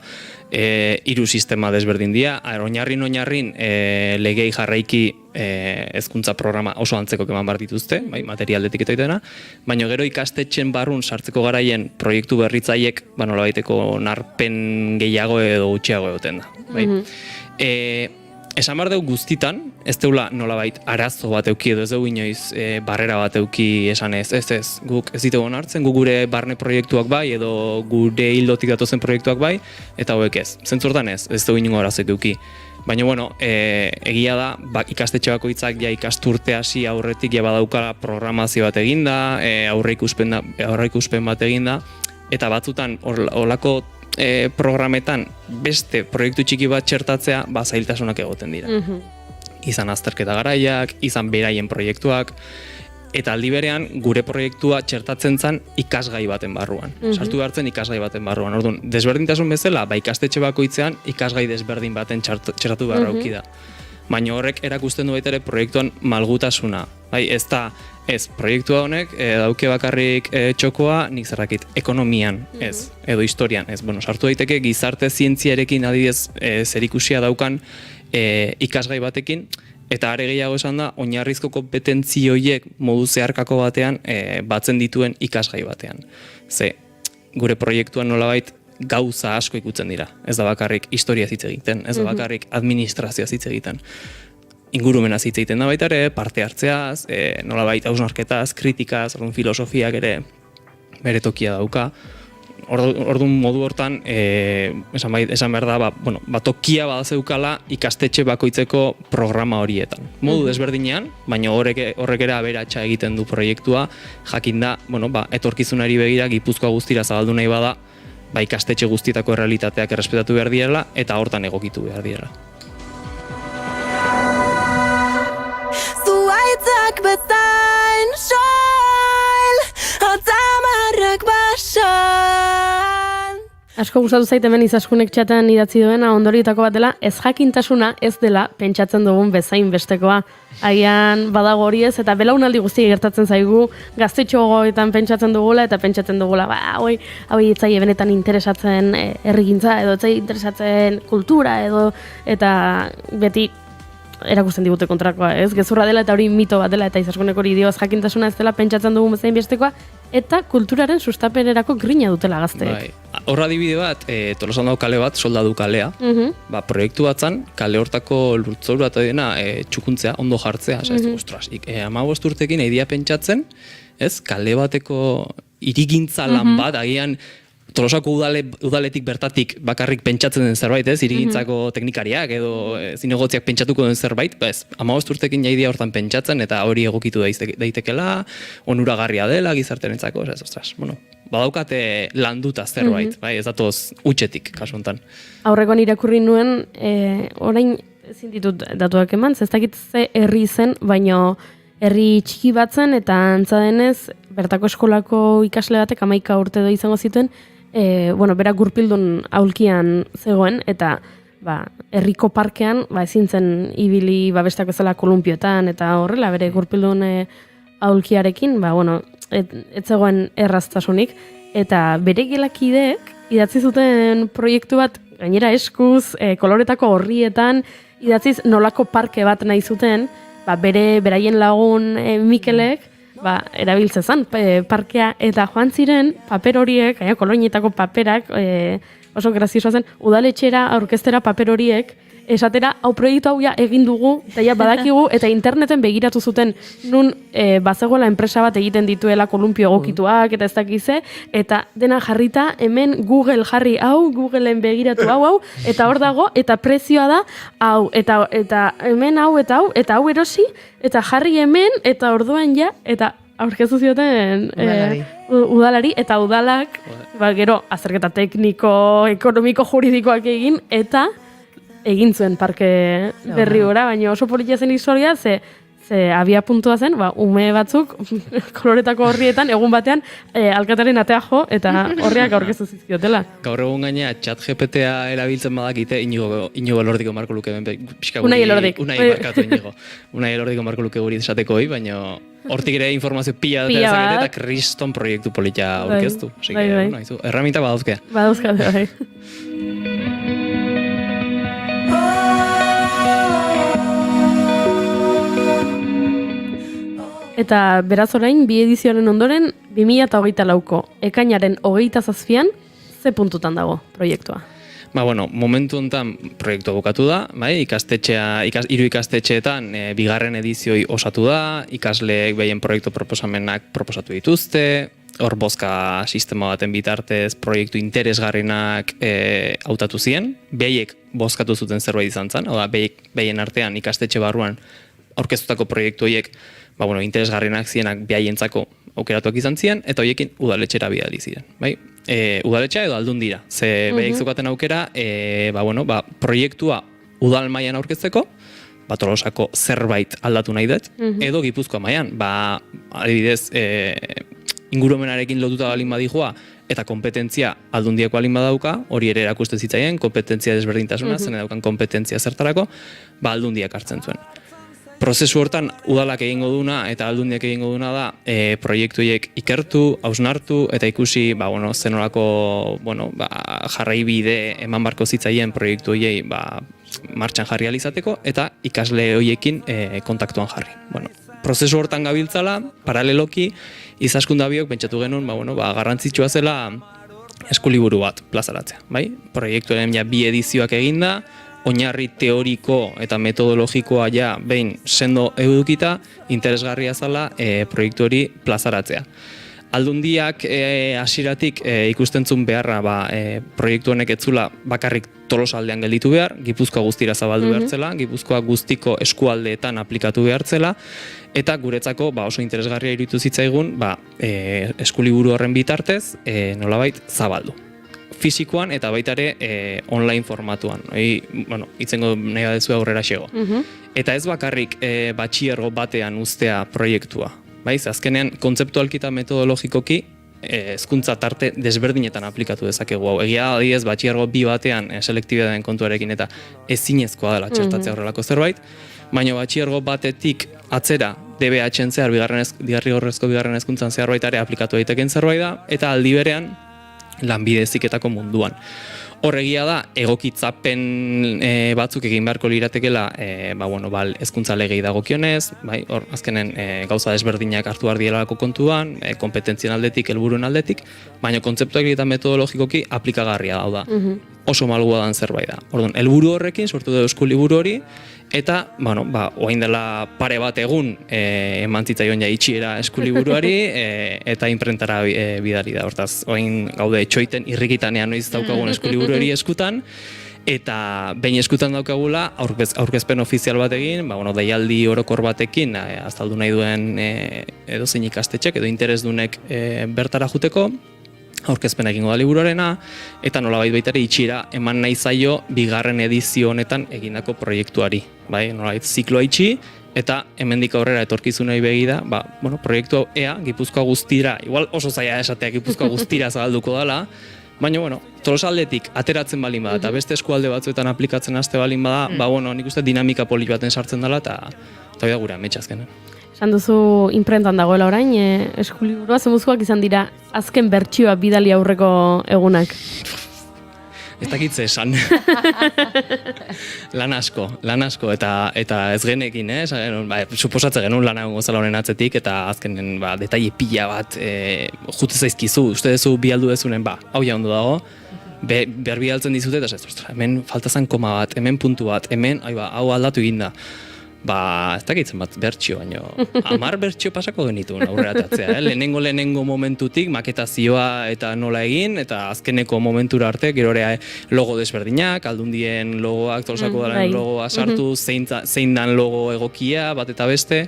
3 sistema desberdin dira, oinarrin legei jarraiki hezkuntza programa oso antzeko eman behar dituzte, materialdetik eta itena, baina gero ikastetxen barrun sartzeko garaien proiektu berritzaiek, nolabaiteko narpen gehiago edo gutxiago egoten da. Esan behar dugu guztitan, ez deula nolabait arazo bat euki edo ez dugu inoiz barrera bat euki esan ez, guk ez ditugu hartzen, guk gure barne proiektuak bai edo gure hildotik datozen proiektuak bai, eta hauek ez. Zentzortan ez dugu inungo arazoek euki. Baina, egia da, ikastetxe bakoitzak ja ikasturte hasi aurretik ja badaukala programazio bat eginda, aurreikuspen bat eginda, eta batzutan olako programetan beste proiektu txiki bat txertatzea, zailtasunak egoten dira. Izan azterketa garaiak, izan beraien proiektuak, eta aldi berean gure proiektua txertatzen zen ikasgai baten barruan. Sartu behartzen ikasgai baten barruan. Orduan, desberdintasun bezala, ikastetxe bakoitzean ikasgai desberdin baten txertatu beharra auki da. Baina horrek erakusten du baita ere proiektuan malgutasuna. Ez, proiektua honek dauke bakarrik txokoa, nik zerrakit, ekonomian, ez, edo historian, ez. Sartu daiteke gizarte zientziarekin adidez zerikusia daukan ikasgai batekin, eta are gehiago esan da, oinarrizko kompetentzio horiek modu zeharkako batean batzen dituen ikasgai batean. Gure proiektuan nolabait gauza asko ikutzen dira. Ez da bakarrik historia hitz egiten, ez da bakarrik administrazioa hitz egiten. Ingurumena hitz egiten da baita ere, parte hartzeaz, nolabait hausnarketaz, kritikaz, filosofiak ere bere tokia dauka. Orduan modu hortan, esan behar da, tokia badazeukala ikastetxe bakoitzeko programa horietan. Modu desberdinean, baina horrek ere aberatsa egiten du proiektua, jakin da, etorkizunari begira Gipuzkoa guztira zabaldu nahi bada, ikastetxe guztietako errealitateak errespetatu behar direla, eta hortan egokitu behar direla. Zuaitzak bezain soil, otzamarrak basan. Asko gustatu zait hemen Izaskunek txatan idatzi duena ondorietako bat dela, ez jakintasuna ez dela pentsatzen dugun bezain bestekoa. Agian badago hori ez, eta belaunaldi guztiak gertatzen zaigu, gaztetxoetan pentsatzen dugula, eta pentsatzen dugula, hau etzai benetan interesatzen herrigintza, edo etzai interesatzen kultura, eta beti erakusten digute kontrakoa, ez? Gezurra dela eta hori mito bat dela, eta Izaskunek hori dio, ez jakintasuna ez dela pentsatzen dugun bezain bestekoa, eta kulturaren sustapenerako grina dutela gazteek. Horra adibide bat, Tolosan dago kale bat, Soldadu kalea, proiektu batzan, kale hortako lurtzoru bat dena txukuntzea, ondo jartzea, ostras, 15 urtekin eidia pentsatzen, ez, kale bateko hirigintza lan bat, agian Tolosako udaletik bertatik bakarrik pentsatzen den zerbait, ez, hirigintzako teknikariak edo zinegotziak pentsatuko den zerbait, ez, 15 urtekin jaidia hortan pentsatzen eta hori egokitu daitekela, onuragarria dela gizartearentzako, ez, ostras, badaukate landuta zerbait, ez datoz utxetik, kasu honetan. Aurrekoan irakurri nuen, orain ezin ditut datuak eman, ez dakit ze herri zen, baino herri txiki batzen eta antza denez, bertako eskolako ikasle batek 11 urte edo izango zituen, bera gurpildun aulkian zegoen, eta herriko parkean ezin zen ibili besteak bezala kolumpioetan, eta horrela bere gurpildun aulkiarekin, ez zegoen erraztasunik, eta bere gelakideek idatzi zuten proiektu bat, gainera eskuz, koloretako horrietan, idatziz nolako parke bat nahi zuten, beraien lagun Mikelek, erabiltzezan parkea, eta joan ziren paper horiek, koloinetako paperak, oso graziosoa zen, udaletxera aurkeztera paper horiek, esatera, hau proiektu hau egin dugu, eta ja badakigu, eta interneten begiratu zuten, nun bazegoela enpresa bat egiten dituela kolumpio egokituak, eta ez dakize, eta dena jarrita, hemen Google jarri hau, Googleen begiratu hau, eta hor dago, eta prezioa da, hau, eta hemen hau, eta hau erosi, eta jarri hemen, eta orduan ja, eta aurkeztu zioten udalari, eta udalak, gero, azterketa tekniko, ekonomiko, juridikoak egin, eta egin zuen parke berri gora, baina oso politia zen historia, ze abia puntua zen, ume batzuk koloretako horrietan, egun batean alkataren atea jo, eta horriak aurkeztu zizkiotela. Gaur egun gaina, chat GPT-a erabiltzen badakite, Inigo Elordiko marko luke, Unai Elordik. Unai markatu Inigo. Unai Elordiko marko luke guri esateko hoi, baina hortik ere informazio pila dezakete, eta kriston proiektu politia aurkeztu. Erraminta badauzkea. Badauzkea, bai. Eta beraz orain, bi edizioaren ondoren, 2024ko ekainaren 27an, ze puntutan dago proiektua? Momentu honetan proiektua bukatu da, hiru ikastetxeetan bigarren edizioi osatu da, ikasleek behien proiektu proposamenak proposatu dituzte, hor bozka sistema baten bitartez proiektu interesgarrinak hautatu ziren, behaiek bozkatu zuten zerbait izan zen, behien artean ikastetxe barruan aurkeztutako proiektu horiek interesgarrinak zienak behaientzako aukeratuak izan ziren, eta horiekin udaletxera bidali ziren. Udaletxea edo aldundira, ze behaiek zukaten aukera, proiektua udal mailan aurkezteko, Tolosako zerbait aldatu nahi dut, edo Gipuzkoa mailan, adibidez, ingurumenarekin lotuta balin badijua, eta kompetentzia aldundiako balin badauka, hori ere erakusten zitzaien, kompetentzia desberdintasuna, zen daukan kompetentzia zertarako, aldundiak hartzen zuen. Prozesu hortan udalak egingo duna eta aldundiak egingo duna da proiektuiek ikertu, hausnartu eta ikusi zenolako jarraibide eman barko zitzaien proiektu horiei martxan jarri alizateko eta ikasle horiekin kontaktuan jarri. Prozesu hortan gabiltzala, paraleloki, izaskunda biok pentsatu genuen garrantzitsua zela eskuliburu bat plazaratzea. Proiektuaren bi edizioak eginda, oinarri teoriko eta metodologikoa behin sendo edukita, interesgarria zala proiektu hori plazaratzea. Aldundiak hasieratik ikusten zuen beharra proiektu honek etzula bakarrik Tolosaldean gelditu behar, Gipuzkoa guztira zabaldu behartzela, Gipuzkoa guztiko eskualdeetan aplikatu behartzela, eta guretzako oso interesgarria iruditu zitzaigun eskuliburu horren bitartez nolabait zabaldu. Fisikoan eta baita ere online formatuan. Itzengo nahi badezu aurrera xego. Eta ez bakarrik batxiergo batean uztea proiektua. Azkenean, kontzeptualki eta metodologikoki hezkuntza tarte desberdinetan aplikatu dezakegu hau. Egia adibidez batxiergo bi batean selektibitatearen kontuarekin eta ezinezkoa dela txertatzea horrelako zerbait, baina batxiergo batetik atzera DBH-en zehar derrigorrezko bigarren hezkuntzan zehar baita ere aplikatu daiteken zerbait da, eta aldi berean lanbide heziketako munduan. Horregia da, egokitzapen batzuk egin beharko liratekela hezkuntza legei dagokionez, azkenen gauza desberdinak hartu behar dielako kontuan, kompetentzien aldetik, helburuen aldetik, baina kontzeptuak eta metodologikoki aplikagarria da. Oso malgua dan zerbait da. Orduan, helburu horrekin sortu da eskuliburu hori, eta, oain dela pare bat egun eman zitzaion itxiera eskuliburuari eta imprentara bidali da. Hortaz, oain gaude txoiten irrikitanean noiz daukagun eskuliburu hori eskutan, eta behin eskutan daukagula aurkezpen ofizial bat egin, deialdi orokor batekin azaldu nahi duen edozein ikastetxek edo interesdunek bertara juteko, aurkezpena egingo da liburuarena, eta nolabait baita ere itxiera eman nahi zaio bigarren edizio honetan egindako proiektuari. Nolabait zikloa itxi, eta hemendik aurrera etorkizunei begida, proiektu ea Gipuzkoa guztira, igual oso zaila esatea Gipuzkoa guztira zabalduko dela, baina, Tolosaldetik ateratzen balin bada, eta beste eskualde batzuetan aplikatzen haste balin bada, nik uste dinamika polit baten sartzen dela, eta hori da gure ametxazkenen. Esan duzu imprentan dagoela orain, eskuliburua zemuzkoak izan dira azken bertsioa bidali aurreko egunak. ez dakit ze esan. lan asko, eta ez genekin, suposatze genuen lan egongo zela honen atzetik, eta azkenen detaile pila bat jute zaizkizu, uste duzu bi aldu dezunen, hau ja ondo dago, behar bidaltzen dizute, eta hemen faltazan koma bat, hemen puntu bat, hemen, hau aldatu eginda. Ez dakitzen bat bertxio, baino 10 bertxio pasako genituen aurreratatzea. Lehenengo momentutik maketazioa eta nola egin, eta azkeneko momentura arte, gero ere logo desberdinak, aldundien logoak, Tolosako daren logoa sartu, zein dan logo egokia, bat eta beste.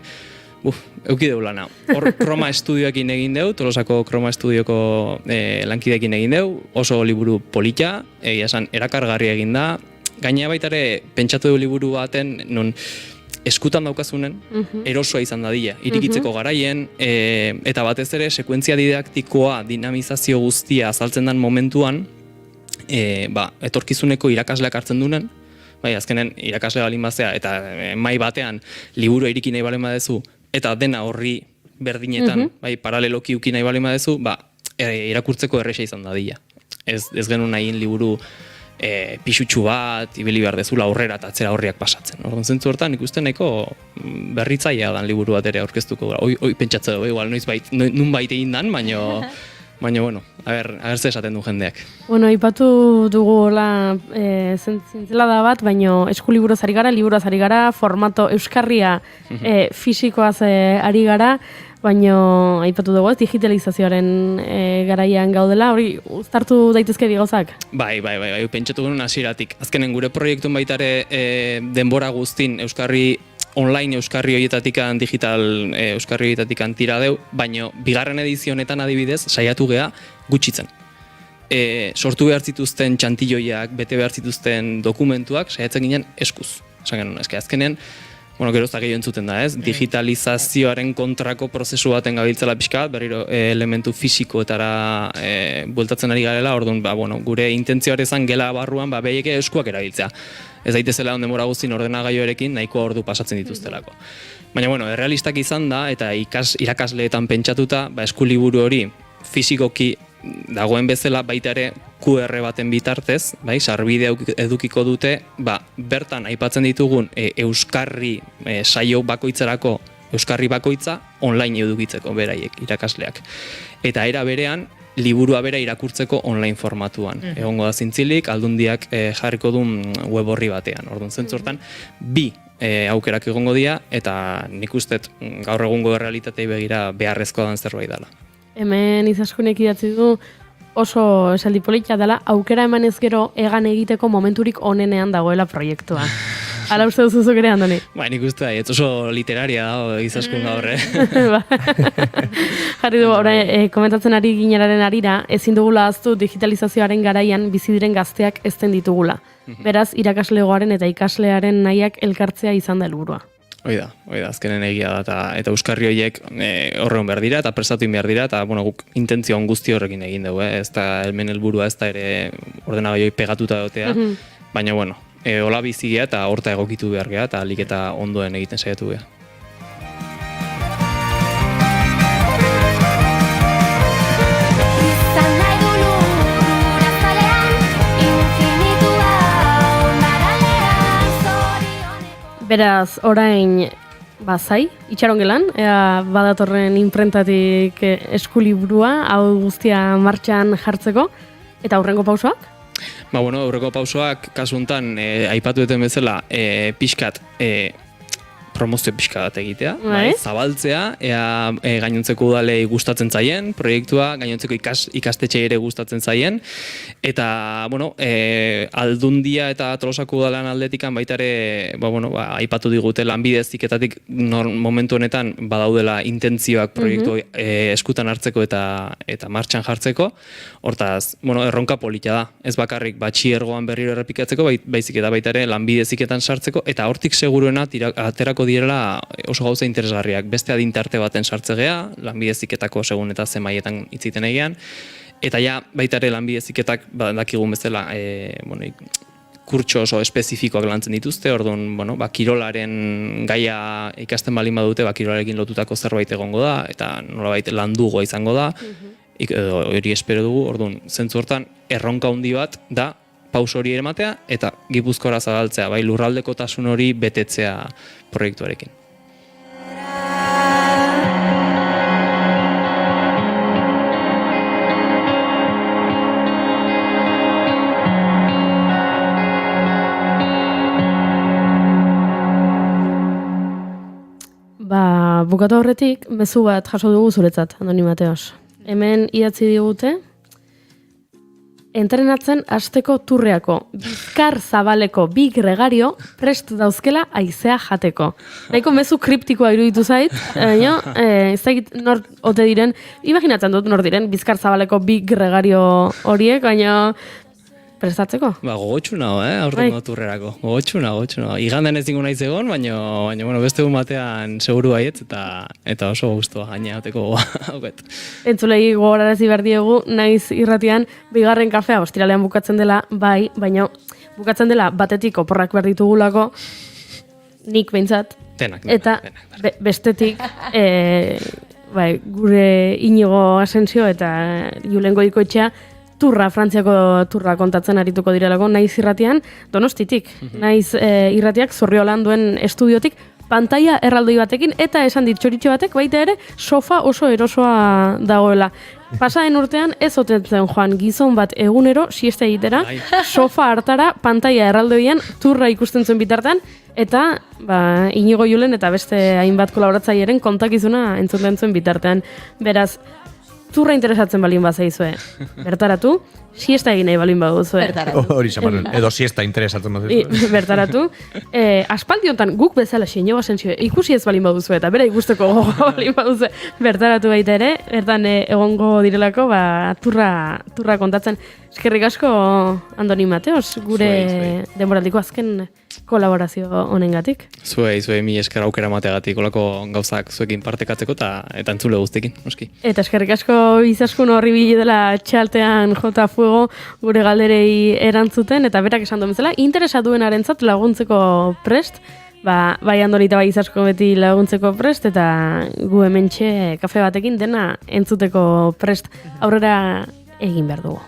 Euki deu lana. Hor Kroma Estudioekin egin deu, Tolosako Kroma Estudioko lankideekin egin deu, oso liburu polita, egia esan erakargarri egin da. Gainea baitare pentsatu du liburu baten, non eskutan daukazunen, erosoa izan dadila, irikitzeko garaien, eta batez ere, sekuentzia didaktikoa, dinamizazio guztia azaltzen den momentuan, etorkizuneko irakasleak hartzen dunen, azkenen irakasle balin bazea, eta mai batean liburu iriki nahi balin badezu, eta dena horri berdinetan, paraleloki uki nahi balin badezu, irakurtzeko erresa izan dadila. Ez genuen nahin liburu pixutxu bat, ibili behar dezula aurrera eta atzera horriak pasatzen. Orduan zentzu hortan ikusten nahiko berritzailea dan liburu bat ere aurkeztuko gara. Hoi pentsatze dugu, igual nun bait egin dan, baina, bueno, a ber ze esaten du jendeak. Bueno, aipatu dugu hola zintzelada bat, baina eskuliburuaz ari gara, liburuaz ari gara, formato euskarria fisikoaz ari gara, baina aipatu dugu digitalizazioaren garaian gaudela, hori uztartu daitezke bi gauzak? Bai, pentsatu genuen hasieratik. Azkenen gure proiektuen baitare denbora guztin online euskarri horietatikan, digital euskarri horietatikan tira deu, baina bigarren edizionetan adibidez saiatu gea gutxitzen. Sortu behar zituzten txantilloiak, bete behar zituzten dokumentuak saiatzen ginen eskuz. Azkenen, gero ez da gehiago entzuten da, ez? Digitalizazioaren kontrako prozesu baten gabiltzela pixka, berriro elementu fisikoetara bueltatzen ari garela, orduan, gure intentzioa izan gela barruan, behieke eskuak erabiltzea. Ez daitezela ondemora guztin ordenagailoarekin nahiko ordu pasatzen dituztelako. Baina, errealistak izan da, eta irakasleetan pentsatuta, eskuliburu hori fisikoki dagoen bezala baita ere QR baten bitartez, sarbide edukiko dute, bertan aipatzen ditugun euskarri saio bakoitzarako euskarri bakoitza online edukitzeko beraiek irakasleak. Eta era berean liburua bera irakurtzeko online formatuan. Egongo da zintzilik, aldundiak jarriko duen web horri batean. Orduan zentzortan, bi aukerak egongo dira, eta nik uste gaur egungo errealitatei begira beharrezkoa dan zerbait dela. Hemen Izaskunek idatzi du oso esaldi polita dela, aukera emanez gero egan egiteko momenturik onenean dagoela proiektua. Hala uste duzuzuk ere, Andoni? Nik uste da, oso literaria da, Izaskun gaur, Jarri du, komentatzen ari gineraren arira, ezin dugula ahaztu digitalizazioaren garaian bizi diren gazteak ezten ditugula. Beraz, irakaslegoaren eta ikaslearen nahiak elkartzea izan da helburua. Hoi da, azkenen egia da, eta euskarri horiek horregon behar dira, eta prestatu behar dira, eta guk intentzio on guzti horrekin egin dugu, ez da helmen helburua, ez da ere ordenagaioi pegatuta dotea, baina, hola bizi gea eta horta egokitu behar gea, eta alik eta ondoen egiten saiatu gea. Beraz, orain zai, itxarongelan, badatorren imprentatik eskuliburua, hau guztia martxan jartzeko, eta aurrengo pausoak? Aurreko pausoak, kasu honetan, aipatu duten bezala, pixkat, promozio pixka bat egitea, zabaltzea, gainontzeko udalei gustatzen zaien, proiektua, gainontzeko ikastetxe ere gustatzen zaien, eta, aldundia eta Tolosako udalan aldetikan baitare, aipatu digute lanbide heziketatik momentu honetan badaudela intentzioak proiektu eskutan hartzeko eta martxan jartzeko, hortaz, erronka polita da, ez bakarrik batxiergoan berriro errepikatzeko, baizik eta baitare lanbide heziketan sartzeko, eta hortik seguruena aterako direla oso gauza interesgarriak. Beste adintarte baten sartze gea, lanbide heziketako segun eta zemaietan itziten egean, eta baita ere lanbide heziketak dakigun bezala kurtso oso espezifikoak lantzen dituzte, orduan, kirolaren gaia ikasten balin badute, kirolarekin lotutako zerbait egongo da, eta nolabait landugoa izango da, hori espero dugu, orduan, zentzu hortan, erronka handi bat da pauso hori ematea eta Gipuzkoara zabaltzea, bai lurraldekotasun hori betetzea proiektuarekin. Bukatu horretik, mezu bat jaso dugu zuretzat, Andoni Mateos. Hemen idatzi digute, entrenatzen asteko turreako bizkar zabaleko bi gregario prest dauzkela haizea jateko. Nahiko mezu kriptikoa iruditu zait, ez dakit nor ote diren, imaginatzen dut nor diren bizkar zabaleko bi gregario horiek, baina prestatzeko? Gogotxu nago, aurtengo turrerako. Gogotxu. Igandean ez dingo naiz egon, baina bueno, beste egun batean seguru baietz eta oso gustoa gaina ateko hauket. Entzulei gogorarazi behar diegu, naiz irratian bigarren kafea ostiralean bukatzen dela, bai, baina bukatzen dela batetik oporrak behar ditugulako, nik behintzat. Denak. Eta bestetik, gure Inigo Asensio eta Julen Goikoetxea Frantziako turra kontatzen arituko direlako, naiz irratian, Donostitik, naiz irratiak Zurriolan duen estudiotik, pantaila erraldoi batekin, eta esan dit txoritxo batek, baita ere, sofa oso erosoa dagoela. Pasaden urtean ez otetzen joan gizon bat egunero, siesta egitera, sofa hartara, pantaila erraldoian, turra ikusten zuen bitartean, eta Inigo Julen eta beste hainbat kolaboratzaileren kontakizuna entzuten zuen bitartean. Beraz, turra interesatzen balin bazaizue. Bertaratu, siesta egin nahi balin baduzue. Hori zamarren, edo siesta interesatzen bazaizue. Bertaratu. Aspaldi hontan guk bezala Inigo Asensio ikusi ez balin baduzue eta bera ikusteko gogo balin baduzue. Bertaratu baita ere, bertan egongo direlako turra kontatzen. Eskerrik asko Andoni Mateos, gure denboraldiko azken kolaborazio honengatik. Zuei mi esker aukera mateagatik olako gauzak zuekin partekatzeko eta entzule guztekin, noski. Eta eskerrik asko Izaskun Horribili dela txaltean jota fuego gure galderei erantzuten, eta berak esan duen bezala, interesatuenarentzat laguntzeko prest, bai Andoni eta bai Izaskun beti laguntzeko prest, eta gu hementxe kafe batekin dena entzuteko prest aurrera egin behar dugu.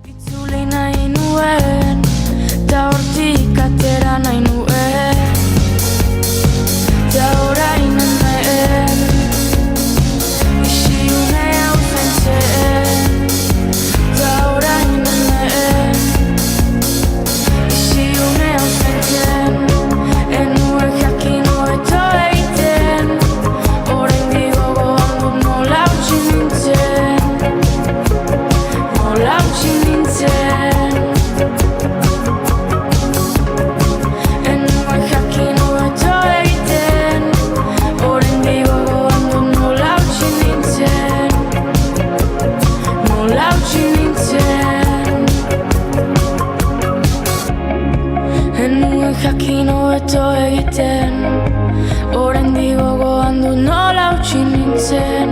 Itzuli nahi nuen, ta hortik atera nahi nuen, ta orain hemen, isiune hau zen, ta orain hemen, isiune hau zen, enuen jakin hobeto egiten, orain digogoan dut nola utzi nintzen, nola utzi nintzen. Jakin hobeto egiten, orain digogoan dut nola utzi nintzen, nola utzi nintzen. Enuen jakin hobeto egiten, orain digogoan dut nola utzi nintzen,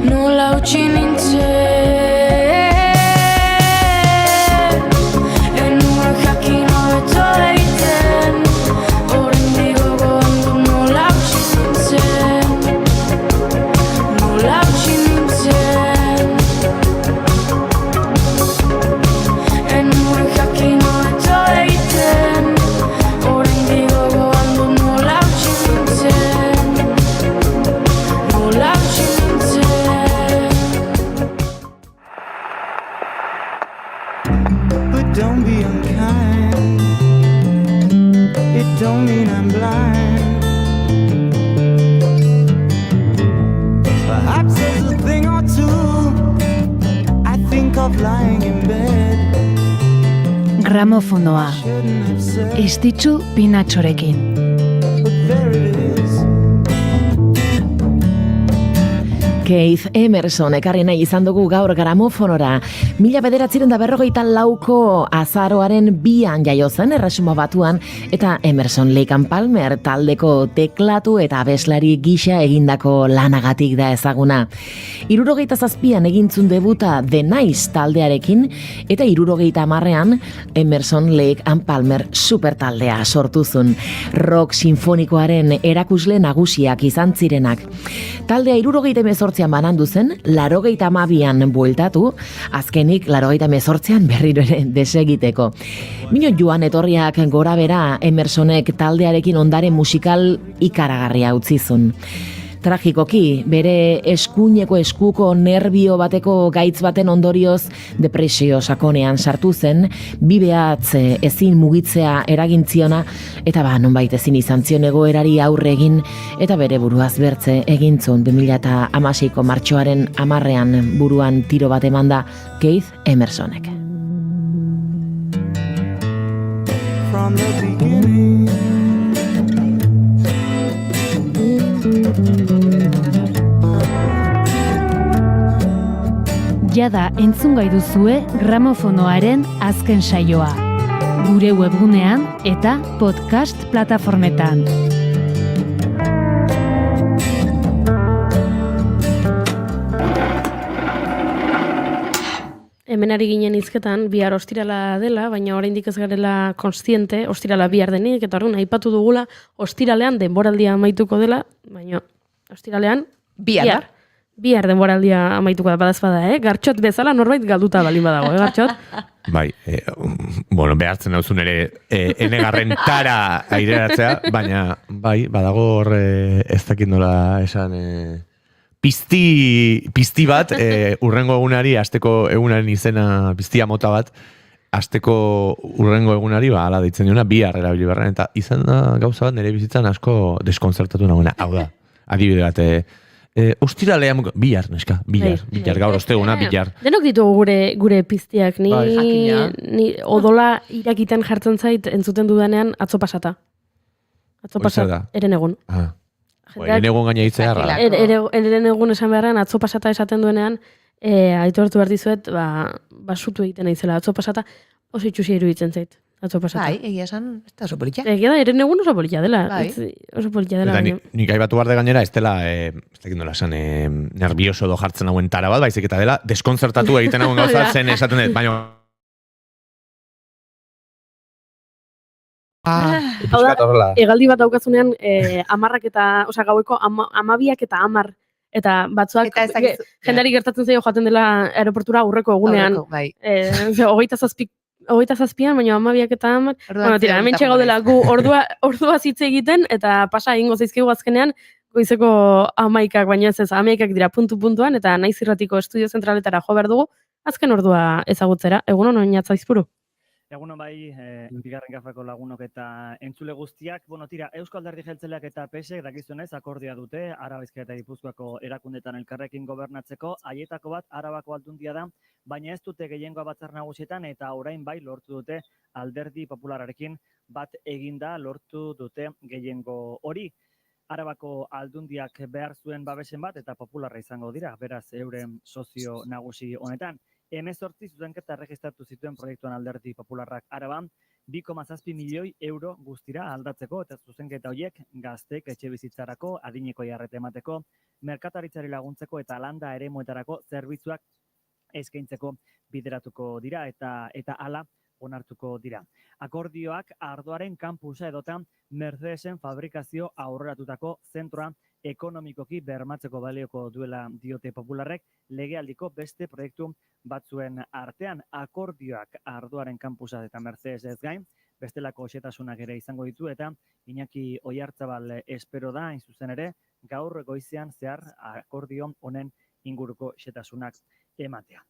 nola utzi nintzen. Enuen jakin hobeto egiten, orain digogoan dut nola utzi nintzen, nola utzi nintzen. But don't be unkind, it don't mean I'm blind. Perhaps there's a thing or two I think of lying in bed. Gramofonoa, Estitxu Pinatxorekin. But there it is. Keith Emerson ekarri nahi izan dugu gaur gramofonora. 1954ko azaroaren 2an jaio zen Erresuma Batuan, eta Emerson Lake and Palmer taldeko teklatu eta abeslari gisa egindako lanagatik da ezaguna. 77an egintzun debuta The Nice taldearekin, eta 70an Emerson Lake and Palmer supertaldea sortuzun. Rock sinfonikoaren erakusle nagusiak izan zirenak. Taldea 78 2008an banandu zen, 82an bueltatu, azkenik 88an berriro ere desegiteko. Mino joan etorriak gora bera Emersonek taldearekin ondare musikal ikaragarria utzizun. Tragikoki, bere eskuko nerbio bateko gaitz baten ondorioz depresio sakonean sartu zen, bibeatz ezin mugitzea eragintziona, eta nonbait ezin izan zion egoerari aurre egin, eta bere buruaz bertze egintzun 2016ko martxoaren 10ean buruan tiro bat emanda Keith Emersonek. From the beginning Jada entzungai duzue gramofonoaren azken saioa. Gure webgunean eta podcast plataformetan. Hemen ari ginen hizketan bihar ostirala dela, baina oraindik ez garela kontziente, ostirala bihar denik, eta orduan aipatu dugula ostiralean denboraldia amaituko dela, baina ostiralean Bihar. Bihar denboraldia amaituko da badazpada, Gartxot bezala norbait galduta balin badago, Gartxot? Bai, behartzen dauzun ere enegarren tara aireratzea, baina bai, badago hor ez dakit nola esan pizti bat, urrengo egunari, asteko egunaren izena piztia mota bat, asteko urrengo egunari, ala deitzen diona, bihar erabili berren, eta izan da gauza bat nire bizitzan asko deskonzertatu nagoena, hau da, adibide bat, ostiralean, bihar, neska, bihar, gaur osteguna, bihar. Denok ditugu gure piztiak, ni odola irakiten jartzen zait entzuten dudanean atzo pasata. Atzo pasata, eren egun. Eren egun gaina hitzea erra. Eren egun esan beharrean, atzo pasata esaten duenean, aitortu behar dizuet, basutu egiten naizela, atzo pasata oso itxusia iruditzen zait. Atzo pasata. Bai, egia esan, ez da oso politia. Egia da, eren egun oso politia dela. Oso politia dela. Eta nik aibatu behar de gainera, ez dela, ez dakit nola esan, nervioso do jartzen hauen tara bat, baizik eta dela, deskonzertatu egiten hauen gauza, zen esaten dut, baina... Egaldi bat daukazunean, amarrak eta, gaueko amabiak eta amar, eta batzuak, jendari gertatzen zaio joaten dela aeroportura aurreko egunean. Hogeita zazpian, baina amabiak eta amar. Hemen gaudela gu ordua zitze egiten, eta pasa egingo zaizkigu azkenean, goizeko amaikak, baina ez amaikak dira puntuan, eta naiz irratiko estudio zentraletara jo behar dugu, azken ordua ezagutzera. Egun hono Inatzaizpuru? Egunon bai, bigarren gafako lagunok eta entzule guztiak. Tira, Eusko Alderdi Jeltzaleak eta PSek dakizunez akordioa dute Araba Bizkaia eta Gipuzkoako erakundetan elkarrekin gobernatzeko, haietako bat Arabako Aldundia da, baina ez dute gehiengoa Batzar Nagusietan eta orain bai lortu dute Alderdi Populararekin bat eginda lortu dute gehiengo hori. Arabako Aldundiak behar zuen babesen bat eta popularra izango dira, beraz euren sozio nagusi honetan. 18 zuzenketa erregistratu zituen proiektuan Alderdi Popularrak Araban, 2,7 milioi euro guztira aldatzeko eta zuzenketa horiek gaztek etxe bizitzarako, adineko jarrete emateko, merkataritzari laguntzeko eta landa eremuetarako zerbitzuak eskaintzeko bideratuko dira eta hala onartuko dira. Akordioak ardoaren kampusa edota Mercedesen fabrikazio aurreratutako zentroa ekonomikoki bermatzeko balioko duela diote popularrek, legealdiko beste proiektu batzuen artean akordioak ardoaren kampusa eta Mercedes ez gain, bestelako xetasunak ere izango ditu eta Iñaki Oiartzabal espero da, hain zuzen ere, gaur goizean zehar akordio honen inguruko xetasunak ematea.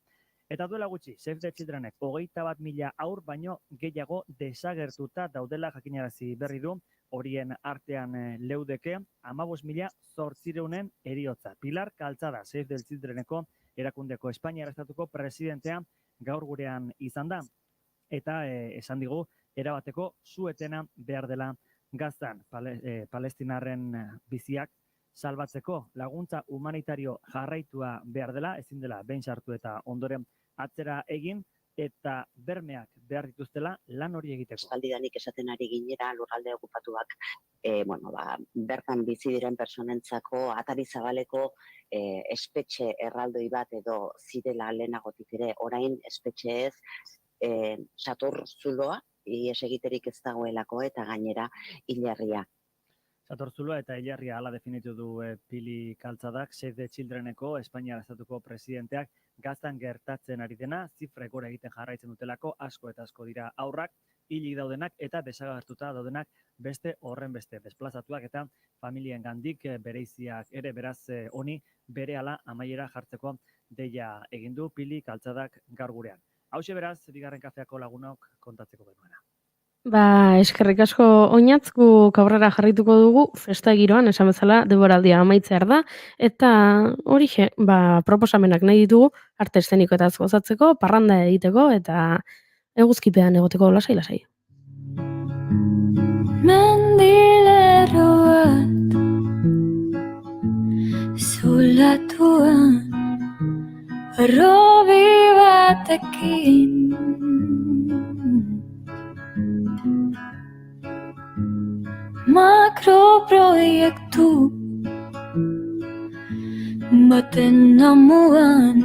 Eta duela gutxi, Save the Childrenek 21.000 haur baino gehiago desagertuta daudela jakinarazi berri du, horien artean leudeke 15.800 eriotza. Pilar Kaltzada, Save the Childreneko erakundeko Espainiar Estatuko presidentea gaur gurean izan da. Eta esan digu, erabateko suetena behar dela Gazan, palestinarren biziak salbatzeko laguntza humanitario jarraitua behar dela, ezin dela behin sartu eta ondoren atzera egin, eta bermeak behar dituztela lan hori egiteko. Eskaldidanik esaten ari ginera lurralde okupatuak bertan bizi diren personentzako atari zabaleko espetxe erraldoi bat edo zirela lehenagotik ere orain espetxe ez sator zuloa, ies egiterik ez dagoelako eta gainera hilarria. Satorzulo eta Ilarria hala definitu du Pili Kaltzadak, Save the Childreneko Espainiar estatuko presidenteak gaztan gertatzen ari dena, zifrek gora egiten jarraitzen dutelako, asko eta asko dira haurrak, hilik daudenak eta desagertuta daudenak beste horren beste desplazatuak eta familien gandik bereiziak ere beraz honi berehala amaiera jartzeko deia egin du Pili Kaltzadak gaur gurean. Hauxe beraz, bigarren kafeako lagunok kontatzeko genuena. Eskerrik asko oinatzku aurrera jarrituko dugu, festa giroan, esan bezala, denboraldia amaitzear da, eta hori proposamenak nahi ditugu, arte eszenikoetaz gozatzeko, parranda egiteko, eta eguzkipean egoteko lasai-lasai. Mendilero bat zulatuan Robi batekin makroproiektu baten amuan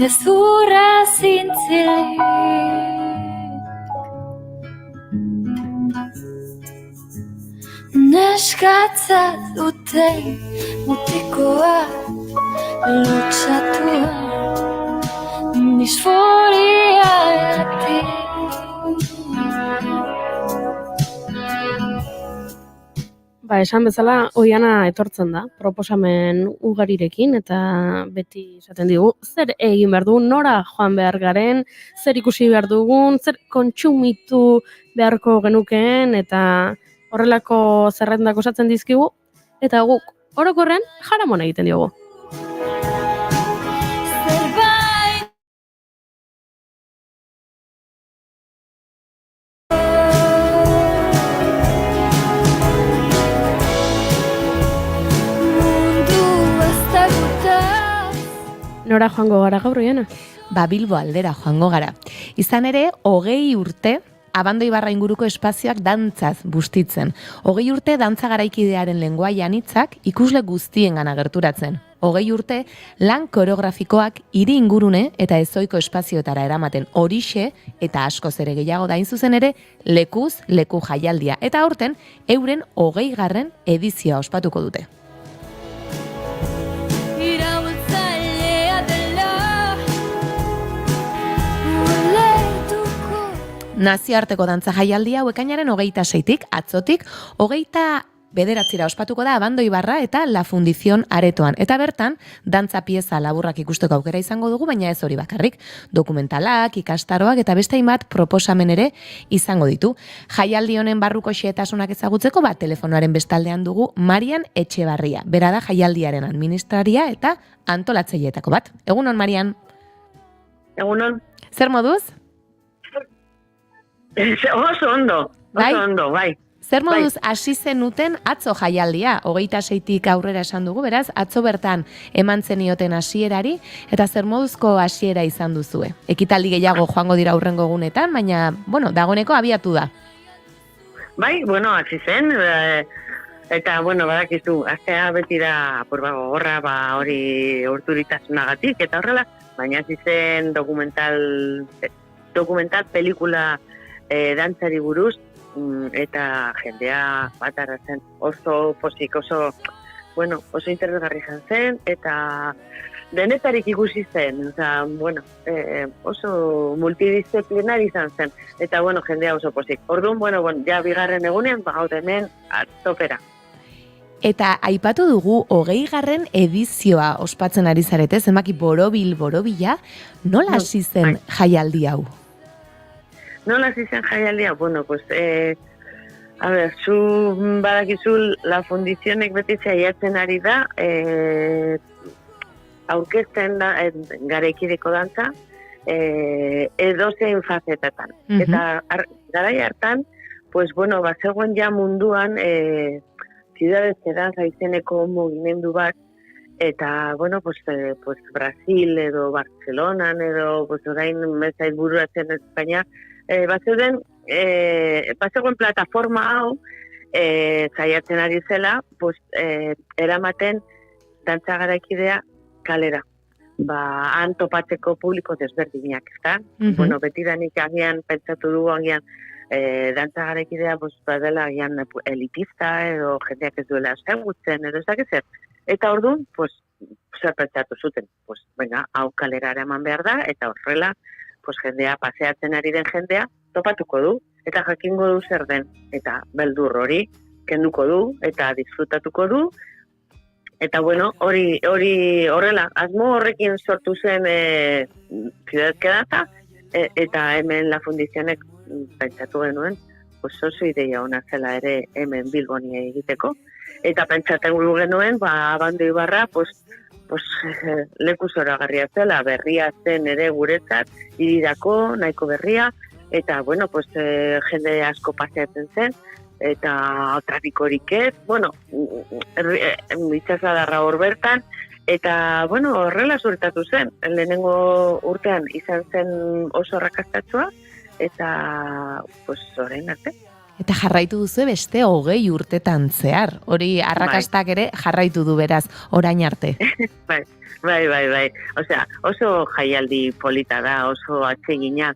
gezurra zintzilik neskatza dute mutikoa lotxatua disforia Esan bezala, oiana etortzen da, proposamen ugarirekin, eta beti esaten digu, zer egin behar dugun, nora joan behar garen, zer ikusi behar dugun, zer kontsumitu beharko genukeen, eta horrelako zerrendak osatzen dizkigu, eta guk orokorren jaramon egiten diogu. Nora joango gara gaur, Oiana? Bilbo aldera joango gara. Izan ere, 20 urte Abando Ibarra inguruko espazioak dantzaz bustitzen. 20 urte dantza garaikidearen lengoai anitzak ikusle guztiengan gerturatzen. 20 urte lan koreografikoak hiri ingurune eta ezoiko espazioetara eramaten horixe eta askoz ere gehiago da zuzen ere lekuz leku jaialdia. Eta aurten euren 20. edizioa ospatuko dute. Nazioarteko dantza jaialdia ekainaren 26tik, atzotik, 29 ospatuko da Abando Ibarra eta La Fundición aretoan. Eta bertan, dantza pieza laburrak ikusteko aukera izango dugu, baina ez hori bakarrik. Dokumentalak, ikastaroak eta beste hainbat proposamen ere izango ditu. Jaialdi honen barruko xehetasunak ezagutzeko, telefonoaren bestaldean dugu Marian Etxebarria. Bera da jaialdiaren administraria eta antolatzaileetako bat. Egunon, Marian? Egunon. Zer moduz? Oso ondo, bai. Zer moduz hasi zenuten atzo jaialdia, 26tik aurrera esan dugu, beraz, atzo bertan eman zenioten hasierari eta zer moduzko hasiera izan duzue. Ekitaldi gehiago joango dira aurrengo egunetan, baina, dagoeneko abiatu da. Bai, hasi zen, eta, badakizu, astea beti da, gogorra, hori urturitasunagatik, eta horrela, baina hasi zen dokumental pelikula dantzari buruz, eta jendea bat arrazen oso posik, oso interesgarri zen, eta denetarik ikusi zen, oso multidisciplinari izan zen, eta jendea oso posik. Orduan, ja bigarren egunean, gaut hemen atzopera. Eta aipatu dugu 20. edizioa ospatzen ari zarete, zenbaki borobila, nola hasi zen jaialdi hau? Nola hasi zen jaialdia? Zu badakizu La Fundizionek beti saiatzen ari da, aurkezten da garaikideko dantza, edozein fazetetan. Eta garai hartan, zegoen ja munduan, Ciudades de Danza izeneko mugimendu bat, eta, Brasil edo Barcelonan edo, orain mezait buruatzen Espainia, bazeuden plataforma hau zaiatzen ari zela, eramaten dantza garaikidea kalera. Han topatzeko publiko desberdinak, ezta? Betidanik agian pentsatu dugu agian dantza garaikidea badela gian elitista edo jendeak ez duela ezagutzen edo ez dakit zer. Eta orduan, zer pentsatu zuten, venga, hau kalera eraman behar da, eta horrela, jendea, paseatzen ari den jendea, topatuko du, eta jakingo du zer den, eta beldur hori kenduko du, eta disfrutatuko du, eta bueno, hori horrela, asmo horrekin sortu zen Ciudad Quedata, eta hemen La Fundizionek pentsatu genuen, oso ideia ona zela ere hemen Bilboni egiteko, eta pentsatu genuen, Abando Ibarra, leku zoragarria zela, berria zen ere guretzat, irirako, nahiko berria, eta, bueno, jende asko paseatzen zen, eta trafikorik ez, bueno, itxasadarra hor bertan, eta, bueno, horrela zuretatu zen, lehenengo urtean izan zen oso arrakastatsua, eta, orain arte. Eta jarraitu duzu beste 20 urtetan zehar. Hori arrakastak ere jarraitu du beraz, orain arte. Bai. Osea, oso jaialdi polita da, oso atsegina,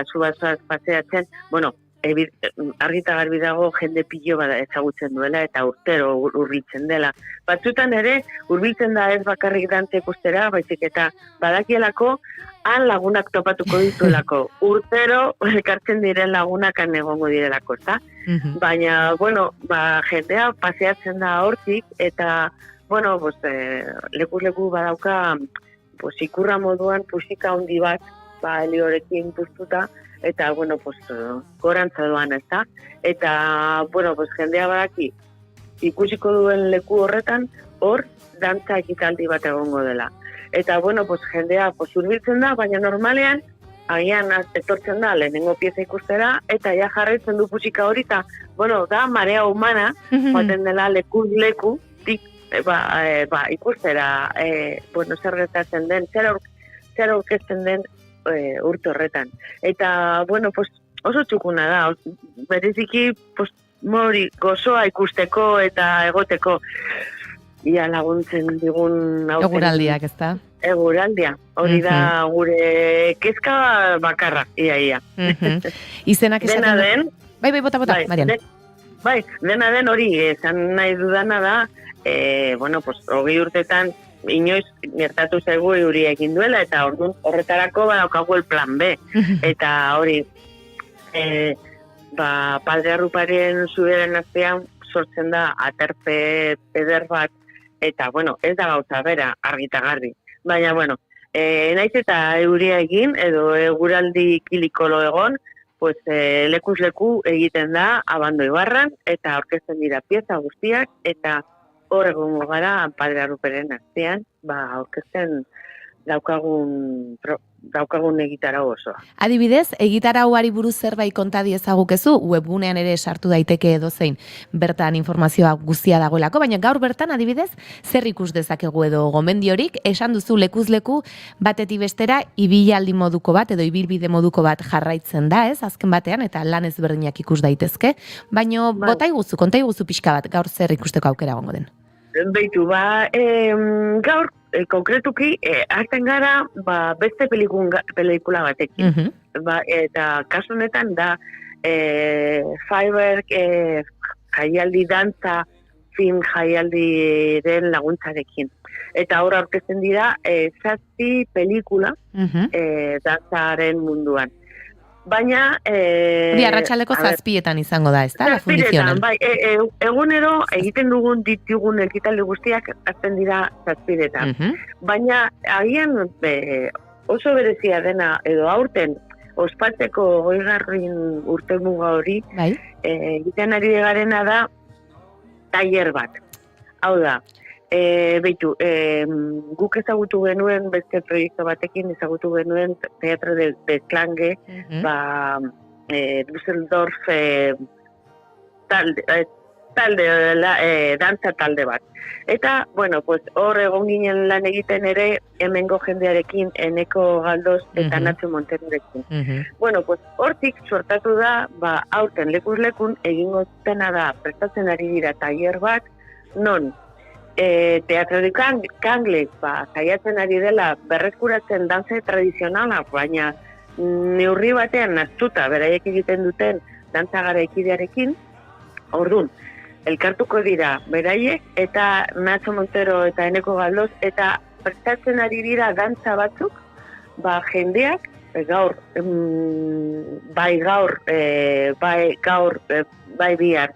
zu batzuaz paseatzen, bueno, argita garbi dago jende pilo bada ezagutzen duela eta urtero urbiltzen dela. Batzutan ere, urbiltzen da ez bakarrik dantza ikustera, baizik eta badakielako han lagunak topatuko dituelako. Urtero elkartzen diren lagunak han egongo direlako, eta? Baina, bueno, jendea paseatzen da hortik, eta, bueno, leku badauka, ikurra moduan pusika handi bat, heliorekin puztuta, eta, bueno, gorantza doan, ez da? Eta, bueno, jendea badaki, ikusiko duen leku horretan, hor, dantza ekitaldi bat egongo dela. Eta, bueno, jendea urbiltzen da, baina normalean, agian etortzen da lehenengo pieza ikustera, eta ja jarraitzen du pusika hori, eta, bueno, da marea humana, baten dela leku, ikustera, bueno, zer gertatzen den, zer aurkezten den urte horretan. Eta, bueno, oso txukuna da, bereziki, mori gozoa ikusteko eta egoteko, ia laguntzen digun... Eguraldiak, ez da? Eguraldia, hori da gure kezka bakarra, ia. Izenak esaten... Dena den... Bai, bota, Marian. Bai, dena den hori, esan nahi dudana da, bueno, 20 urtetan inoiz gertatu zaigu euri egin duela, eta horretarako badaukagu el plan B. Eta hori, Padre Arruparen zuberen aztean sortzen da aterpe eder bat, eta, bueno, ez da gauza bera, argita garbi. Baina, bueno, naiz eta euria egin, edo eguraldi kilikolo egon, lekuz leku egiten da Abando Ibarran, eta aurkezten dira pieza guztiak, eta hor egongo gara Padre Arruperen aztean, aurkezten daukagun egitarau osoa. Adibidez, egitarauari buruz zerbait konta diezagukezu, webgunean ere sartu daiteke edozein bertan informazioa guztia dagoelako, baina gaur bertan adibidez, zer ikus dezakegu edo gomendiorik, esan duzu lekuz leku batetik bestera ibilaldi moduko bat edo ibilbide moduko bat jarraitzen da, ez, azken batean, eta lan ezberdinak ikus daitezke, baina konta iguzu pixka bat, gaur zer ikusteko aukera gongo den. Beitu, gaur, konkretuki, hartzen gara beste pelikula batekin. Eta kasu honetan da Fiverr jaialdi dantza film jaialdiren laguntzarekin. Eta hor aurkezten dira 7 pelikula dantzaren munduan. Baina... arratsaldeko 7etan izango da, ez da? La Fundizionen. Bai, egunero egiten dugun ditugun ekitaldi guztiak azten dira 7etan. Baina agian oso berezia dena edo aurten ospatzeko 20. urte muga hori egiten ari garena da tailer bat. Hau da, guk ezagutu genuen beste proiektu batekin, ezagutu genuen Teatro de Klange, Düsseldorf dantza talde bat. Eta, bueno, hor egon ginen lan egiten ere, hemengo jendearekin, Eneko Galdoz eta Nacho Monterorekin. Bueno, hortik sortatu da, aurten lekuz lekun, egingo zena da, prestatzen ari dira tailer bat, non, Teatro de Klange, saiatzen ari dela berreskuratzen dantza tradizionala, baina neurri batean naztuta, beraiek egiten duten dantza garaikidearekin, ordun, elkartuko dira beraiek, eta Nacho Montero eta Eneko Galdoz, eta prestatzen ari dira dantza batzuk, jendeak, bai bihar,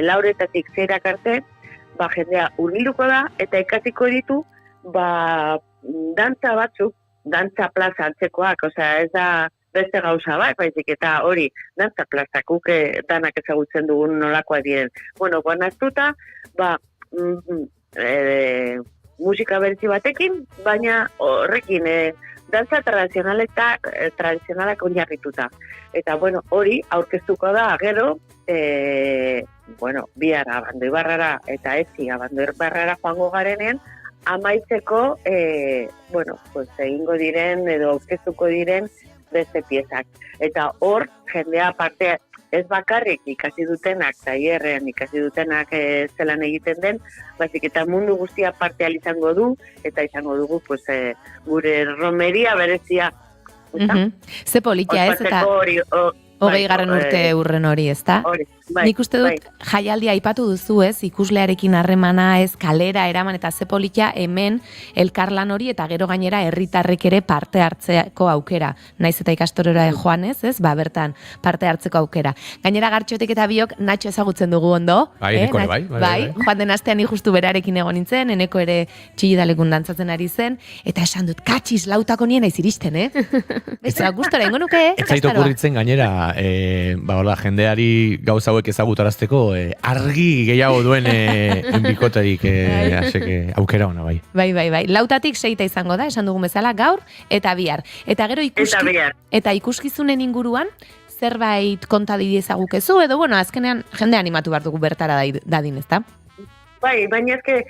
lauretatik zeirak arte, jendea urbilduko da, eta ikasiko ditu, dantza batzuk, dantza plaza antzekoak, ez da beste gauza bat, baizik eta hori, dantza plazak, danak ezagutzen dugun nolakoa diren. Bueno, guanaztuta, musika berezi batekin, baina horrekin, dantza tradizionalak oinarrituta. Eta, hori aurkeztuko da, gero, bihar Abando Ibarrara eta etzi Abando Ibarrara joango garenean, amaitzeko, egingo diren edo aurkeztuko diren beste piezak. Eta hor, jendea parte, ez bakarrik ikasi dutenak, tailerrean ikasi dutenak zelan egiten den, baizik eta mundu guztia parte izango du, eta izango dugu gure romeria berezia. Ze politia ez, eta 20. urte urren hori, ezta? Nik uste dut jaialdia aipatu duzu ez, ikuslearekin harremana ez, kalera eraman eta ze politia hemen elkarlan hori eta gero gainera herritarrek ere parte hartzeko aukera. Naiz eta ikastorora joan ez, bertan parte hartzeko aukera. Gainera Gartxotek eta biok Nacho ezagutzen dugu ondo. Bai, joan den astean justu berarekin egon nintzen, Eneko ere txillidalekun dantzatzen ari zen, eta esan dut, katxiz, lautako nien aiz iristen, Beste, gustora ingo nuke, Ez zaitu okurritzen gainera, jendeari gauza hauek ezagutarazteko argi gehiago duen bikoterik aukera ona, bai. Bai. Lautatik 6 izango da, esan dugun bezala, gaur eta bihar. Eta gero ikuskizunen inguruan, zerbait konta diezagukezu, edo, azkenean jende animatu behar dugu bertara dadin, ezta? Bai, baina ezke,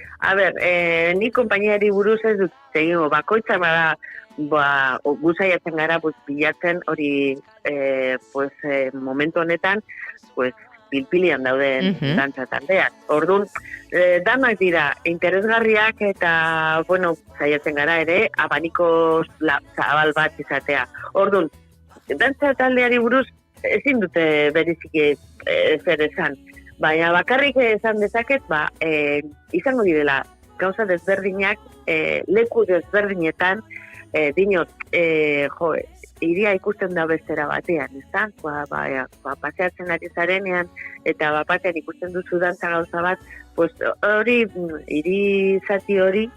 ni konpainiari buruz ez dut zegimo, bakoitza bada, guzaiatzen gara bilatzen hori momentu honetan pilpilian dauden dantza taldeak. Orduan, danak dira interesgarriak eta, saiatzen gara ere, abaniko zabal bat izatea. Orduan, dantza taldeari buruz ezin dute beriziki zer esan. Baina bakarrik esan dezaket, izango direla gauza desberdinak, leku desberdinetan, dinot, iria ikusten da bestera batean, ezta? Paseatzen ari zarenean, eta batean ikusten duzu dantza gauza bat, hori, hiri zati hori,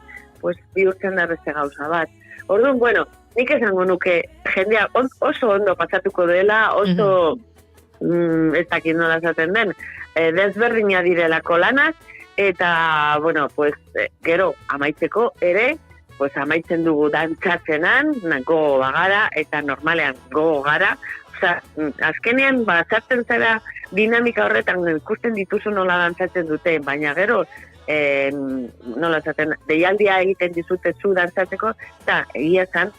bihurtzen da beste gauza bat. Orduan, nik esango nuke, jendea oso ondo pasatuko dela, oso, ez dakit nola zaten den, desberdina direlako lanaz, eta, gero, amaitzeko ere, amaitzen dugu dantzatzenan, gogo bagara, eta normalean gogo gara. Azkenean, sartzen zara dinamika horretan, ikusten dituzu nola dantzatzen dute, baina gero, nola zaten, deialdia egiten dizute zu dantzatzeko, eta egia zan,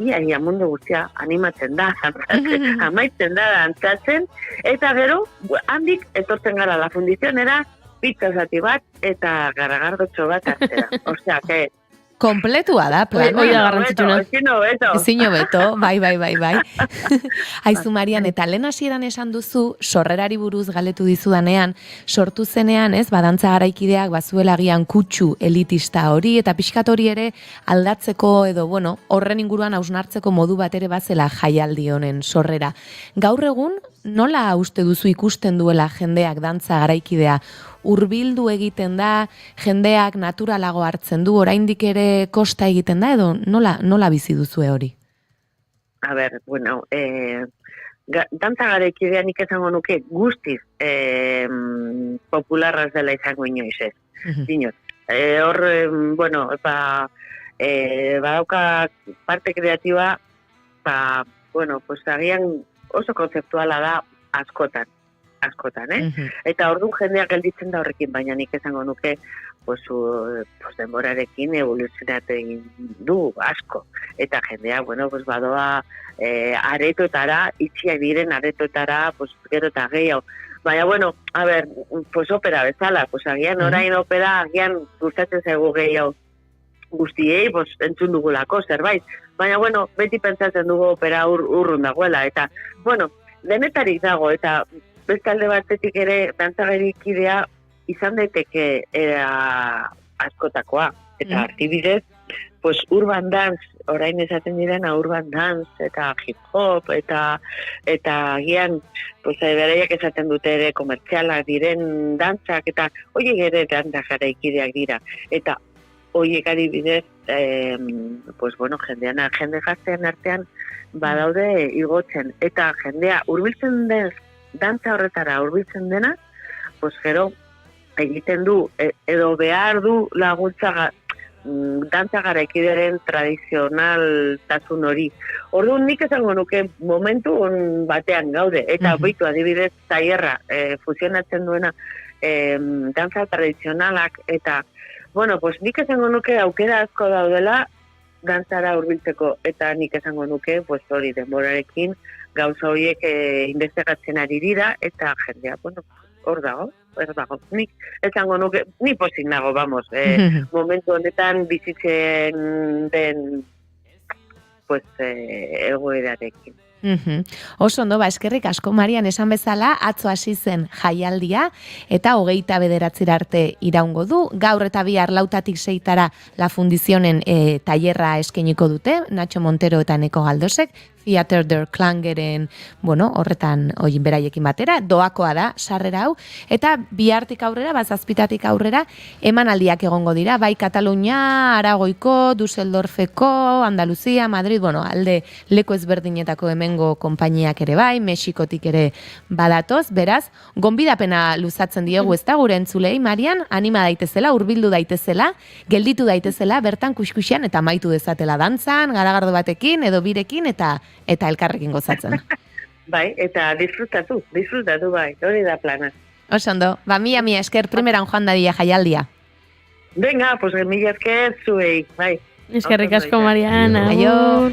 ia mundu guztia animatzen da, amaitzen da dantzatzen, eta gero, handik etortzen gara la fundizionera, pizza zati bat, eta garagardotxo bat hartzera. Osea, kompletua da, plan. Hoi da garrantzitsuna. Ezin hobeto, bai. Aizu Marian, eta lehen hasieran esan duzu, sorrerari buruz galetu dizudanean, sortu zenean, dantza garaikideak bazuela agian kutsu elitista hori, eta pixkat hori ere aldatzeko edo, horren inguruan hausnartzeko modu bat ere bazela jaialdi honen sorrera. Gaur egun, nola uste duzu ikusten duela jendeak dantza garaikidea? Hurbildu egiten da, jendeak naturalago hartzen du, oraindik ere kosta egiten da, edo nola bizi duzue hori? A ber, dantza garaikidea nik esango nuke guztiz popularraz dela izango inoiz ez. Dinot. Hor, badauka parte kreatiba, agian oso konzeptuala da askotan, Eta orduan jendeak gelditzen da horrekin, baina nik esango nuke denborarekin evoluzionatu egin du asko. Eta jendea, badoa aretoetara, itxiak diren aretoetara, gero eta gehiago. Baina, opera bezala, agian orain opera, agian gustatzen zaigu gehiago guztiei, entzun dugulako zerbait. Baina, beti pentsatzen dugu opera urrun dagoela, eta, denetarik dago, eta beste alde batetik ere dantzagerikidea izan daiteke era askotakoa. Eta adibidez, pues urban dance, orain esaten direna urban dance, eta hip hop, eta agian, pues beraiek esaten dute ere komertzialak diren dantzak, eta horiek ere dantzageraikideak dira. Eta horiek adibidez, pues bueno, jende gaztean artean badaude igotzen. Eta jendea hurbiltzen den, dantza horretara hurbiltzen dena, pues gero egiten du, edo behar du laguntza dantza garaikideren tradizionaltasun hori. Orduan nik esango nuke momentu on batean gaude, eta boitu adibidez tailerra fusionatzen duena dantza tradizionalak, eta bueno, pues nik esango nuke aukera asko daudela dantzara hurbiltzeko, eta nik esango nuke, pues hori denborarekin gauza horiek investigatzen ari dira, eta jendea, bueno, hor dago. Nik esango nuke, ni pozik nago, vamos, momentu honetan bizitzen den pues, egoerarekin. Oso ondo, eskerrik asko, Marian, esan bezala, atzo hasi zen jaialdia, eta 29 arte iraungo du, gaur eta bihar 4-tik 6 La Fundizionen tailerra eskainiko dute, Nacho Montero eta Neko Galdosek, Theater der Klangeren, bueno, horretan oin beraiekin batera, doakoa da, sarrera hau, eta bihartik aurrera, 7 aurrera, emanaldiak egongo dira, bai Katalunia, Aragoiko, Düsseldorfeko, Andaluzia, Madrid, bueno, alde leku ezberdinetako hemengo konpainiak ere bai, Mexikotik ere badatoz, beraz, gonbidapena luzatzen diegu ezta gure entzulei, Marian, anima daitezela, hurbildu daitezela, gelditu daitezela, bertan kuskusian eta amaitu dezatela dantzan, garagardo batekin, edo birekin, eta elkarrekin gozatzen. Bai, eta disfrutatu bai, hori da plana. Oso ondo, mila esker primeran joan dadia jaialdia. Venga, pues mila esker zuei, bai. Eskerrik asko, Mariana. Aio.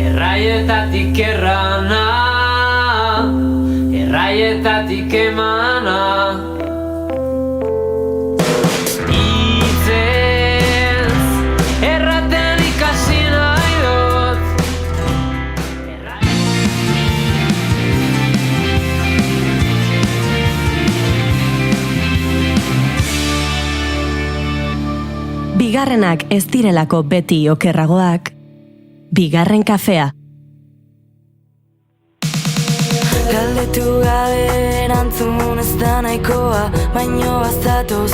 Erraietatik errana, erraietatik emana, itzez, erraten ikasi nahi dut. Bigarrenak ez direlako beti okerragoak, bigarren kafea. Galdetu gabe erantzun ez da nahikoa, baino bazatoz.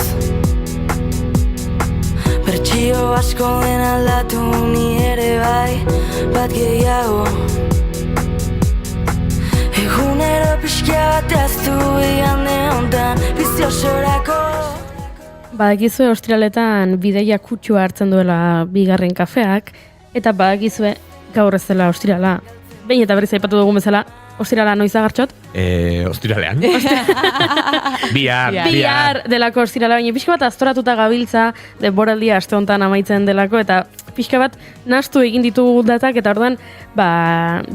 Bertsio asko den aldatu ni ere bai, bat gehiago. Egunero pixka bat aztu igande hontan, biziosorako. Badakizue Australetan bideia kutsua hartzen duela bigarren kafeak, eta badakizue gaur ez dela ostirala. Behin eta berriz aipatu dugun bezala, ostirala noiz agartxot? Ostiralean. Bihar delako ostirala, baina pixka bat aztoratuta gabiltza, denboraldia aste honetan amaitzen delako, eta pixka bat nahastu egin ditugu datak, eta orduan,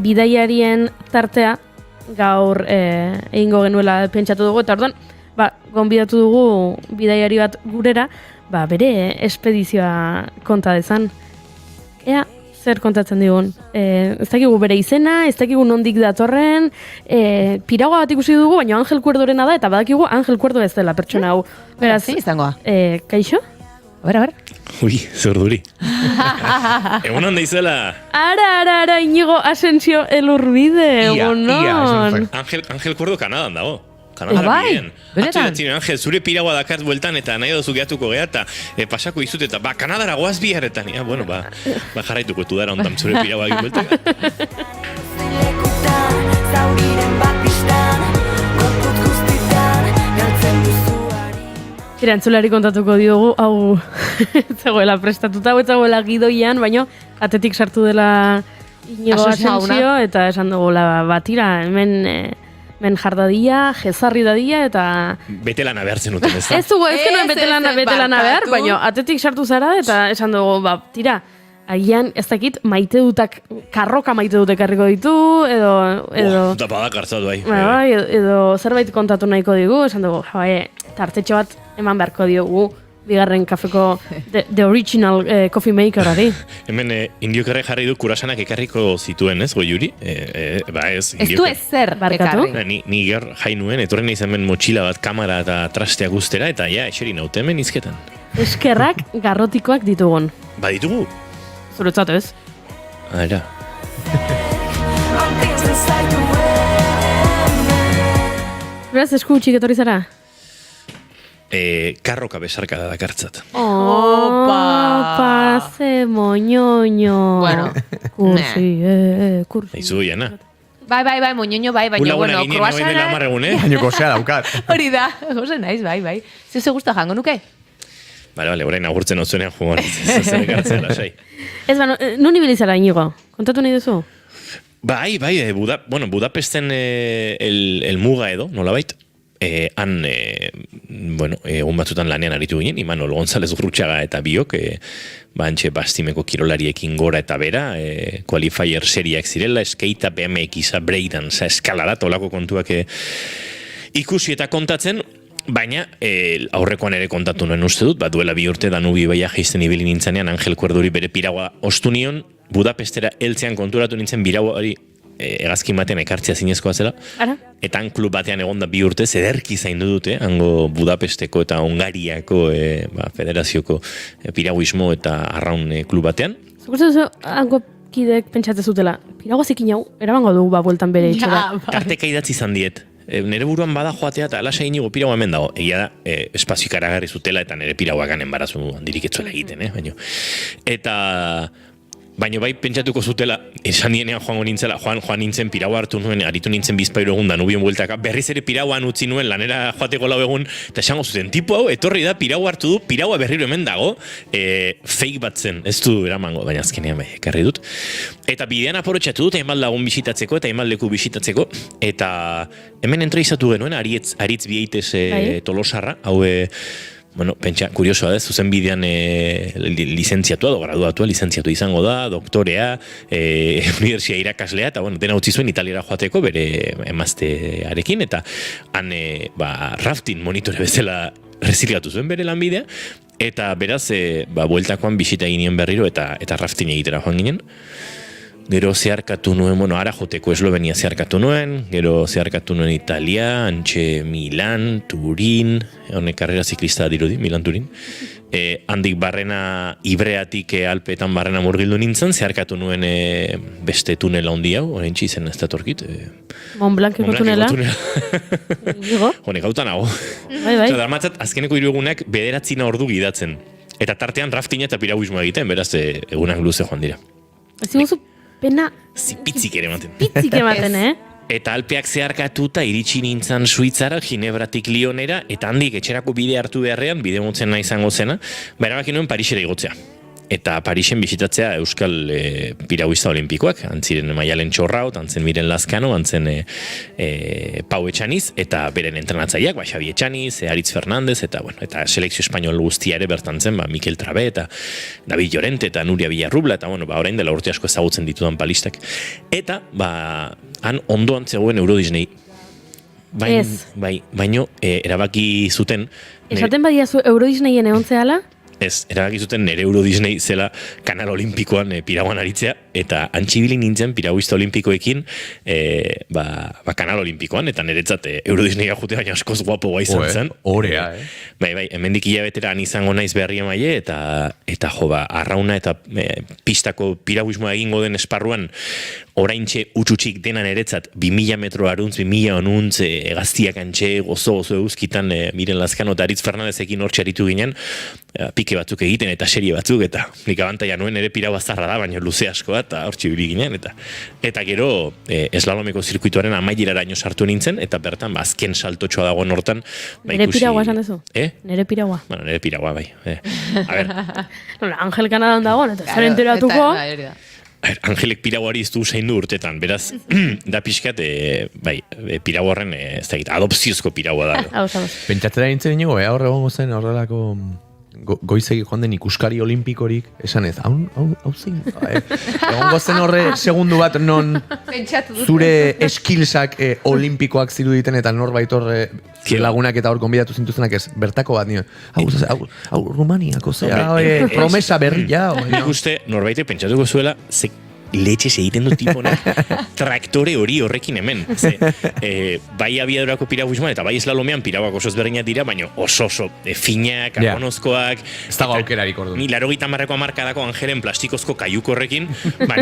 bidaiarien tartea gaur egingo genuela pentsatu dugu, eta orduan, gonbidatu dugu bidaiari bat gurera, bere espedizioa konta dezan. Ea, zer kontatzen digun. Ez dakigu bere izena, ez dakigu nondik datorren, piragoa bat ikusi dugu, baina Angel Kuerdorena da, eta badakigu Angel Kuerdo ez dela pertsona hau. Beraz, izangoa. Kaixo? A ver. Ui, zorduri. Egun handa izela. Ara, Inigo Asensio Elurbide, egunon. Angel Kuerdo Kanadan dago. Kanadan bien. Atzu Angel, zure piragoa dakart bueltan eta nahi dozu gehatuko geha eta pasako izut eta Kanadara goaz biharretan. Bueno, jarraituko tu dara ondan zure piragoa egin bueltan. Entzulari kontatuko diogu, hau zegoela prestatuta, hau zegoela gidoian, baina atetik sartu dela Inigo Asensio, eta esan dugu batira, hemen jardadia, jezarri dadia, eta... Betelana behartzen duten, ez da? Ez dugu, ez genuen betelana behar, baina atetik sartu zara, eta esan dugu, tira, agian, ez dakit, karroka maite dut ekarriko ditu, edo... Da badak hartzat bai. Edo zerbait kontatu nahiko digu, esan dugu, tartetxo bat eman beharko diogu, bigarren kafeko the original coffee makerari. Hemen indiokarre jarri du kurasanak ekarriko zituen, ez, Goiuri? Ba ez, ez du ezer ekarri. Ni ger jai nuen, etorren izan ben motxila bat, kamera eta trastea guztera, eta eseri naute hemen izketan. Eskerrak garrotikoak ditugun. Ba ditugu? Zuretzat ez? Ara. Beraz, esku utxik etorri zara? Karroka besarka da dakartzat. Opa, ze moñoño. Bueno, kursi. Aizu, Jana. Bai, moñoño, bai, baina, bueno, kroasanak... Baina gozea daukat. Hori da, goze naiz, bai. Ze gusta jango nuke? Bale, orain agurtzen otzuenean jugon. Zer ekartzen lasai. Ez, nun ibilizara, Inigo? Kontatu nahi duzu? Bai, Budapesten el muga edo, nolabait. Han, egun batzutan lanean aritu ginen, Imanol González Urrutxaga eta biok, bantxe bastimeko kirolariekin gora eta bera, qualifier seriak zirela, skatea, BMX-a, breakdance, eskalara, tolako kontuak ikusi eta kontatzen, baina aurrekoan ere kontatu nuen uste dut, duela 2 urte Danubi baia jaisten ibili nintzanean, Angel Kuerduri bere piraua ostu nion, Budapestera heltzean konturatu nintzen birauari egazkin batean ekartzea zinezkoa zela. Ara? Eta han klub batean egonda 2 urte, zederki zaindu dute, hango Budapesteko eta Hungariako federazioko piragüismo eta arraun klub batean. Zukurtzu hango kideek pentsatzen zutela, piragua zikin hau, erabango dugu bueltan bere itxera. Tarteka idatzi izan diet. Nere buruan bada joatea eta alasa inigo piragua hemen dago. Egia da, espazio ikaragarri zutela eta nere piraguakan enbarazu handirik etzuela egiten, baina. Baina bai pentsatuko zutela, esan nienean joango nintzela, joan nintzen piraua hartu nuen, aritu nintzen bizpairu egun Danubion bueltaka, berriz ere pirauan utzi nuen lanera joateko lau egun, eta esango zuten, tipo hau, etorri da, piraua hartu du, piraua berriro hemen dago, fake bat zen, ez du eramango, baina azkenean bai, ekarri dut. Eta bidean aprobetxatu dut, hainbat lagun bisitatzeko, eta hainbat leku bisitatzeko, eta hemen entrevistatu genuen, Aritz Bieites Tolosarra, hau... Bueno, pentsa, kuriosoa da, zuzen bidean lizentziatua, graduatua lizentziatu izango da, doktorea, universia irakaslea, eta bueno, dena utzi zuen Italiara joateko bere emaztearekin, eta han rafting monitore bezala reziliatu zuen bere lanbidea, eta beraz, bueltakoan bisita ginen berriro, eta rafting egitera joan ginen. Gero zeharkatu nuen, ara joteko Eslovenia zeharkatu nuen, gero zeharkatu nuen Italia, antxe Milan, Turin, honek karrera ziklista dirudi, Milan-Turin. Handik barrena Ibreatik Alpeetan barrena murgildu nintzen, zeharkatu nuen beste tunela handi hau, horrentxe izen ez da torkit. Mont Blanceko tunela. Honek hautan hau. Darmatzat, azkeneko 3 egunak 9 ordu gidatzen. Eta tartean raftina eta piragüismoa egiten, beraz egunak luze joan dira. Ez pena... Pitzik ere ematen. Pitzik ematen, Eta Alpeak zeharkatuta iritsi nintzen Suitzara, Ginebratik Lyonera, eta handik etxerako bide hartu beharrean, bide motzen nahi izango zena, erabaki nuen Parisera igotzea. Eta Parisen bisitatzea Euskal Piraguista Olimpikoak, antziren Maialen Txorraut, antzen Miren Lazkano, antzen Pau Etxaniz, eta beren entrenatzaileak, Xabi Etxaniz, Aritz Fernandez, eta selekzio espainol guztia ere bertan zen, Mikel Trabe, eta David Llorente, eta Nuria Villarrubla, eta orain dela urte asko ezagutzen ditudan palistak. Eta, han ondoan zegoen Euro Disney. Baino, erabaki zuten... Esaten badia zu Euro Disneyen egon zehala? Ez, erabaki zuten nire Euro Disney zela kanal olimpikoan piraguan aritzea, eta antxibili nintzen piraguista olimpikoekin kanal olimpikoan, eta niretzat Euro Disneya jute baina askoz guapo guai izan zen. Horea, Bai, hemendik hilabetera izango naiz berri emaile, eta arrauna eta pistako piraguismoa egingo den esparruan, oraintxe utxutxik denan eretzat 2000 metro aruntz, 2000 onuntz, egaztiak antxe, gozo euskitan Miren Lazkano eta Aritz Fernandezekin hortxe aritu ginen, pike batzuk egiten eta serie batzuk, eta nik abantaia nuen ere piraua zarra da, baina luze askoa, eta hortxe bili ginen, eta gero eslalomeko zirkuituaren amaileraino sartu nintzen, eta bertan azken saltotxoa dagoen hortan. Nere piraua esan dezu? Nere piraua? Bueno, nere piraua, bai. A ber. Angel Kanadan dagoen, eta zer enteratuko? Angelek pirauari iztu zaindu urtetan, beraz, da pixkat, pirau horren, ez da, adopziozko piraua da. Pentsatzera nintzen inigo, horre gongo zen horrelako goizegi joan den ikuskari olimpikorik, esan ez, hau zein, egongo zen horre segundu bat non zure skillsak olimpikoak ziruditen eta norbait horre lagunak eta hor konbidatu zintuzenak ez, bertako bat nio, hau Rumaniako, promesa berria. Nik uste norbaitek pentsatuko zuela, letxez egiten du tiponak traktore hori horrekin hemen. Bai abiadurako piraguismoan eta bai eslalomean piraguak oso ezberdinak dira, baina oso finak, karbonozkoak. Ez dago aukerarik ordu. Ni 80 markadako Angelen plastikozko kaiuko horrekin,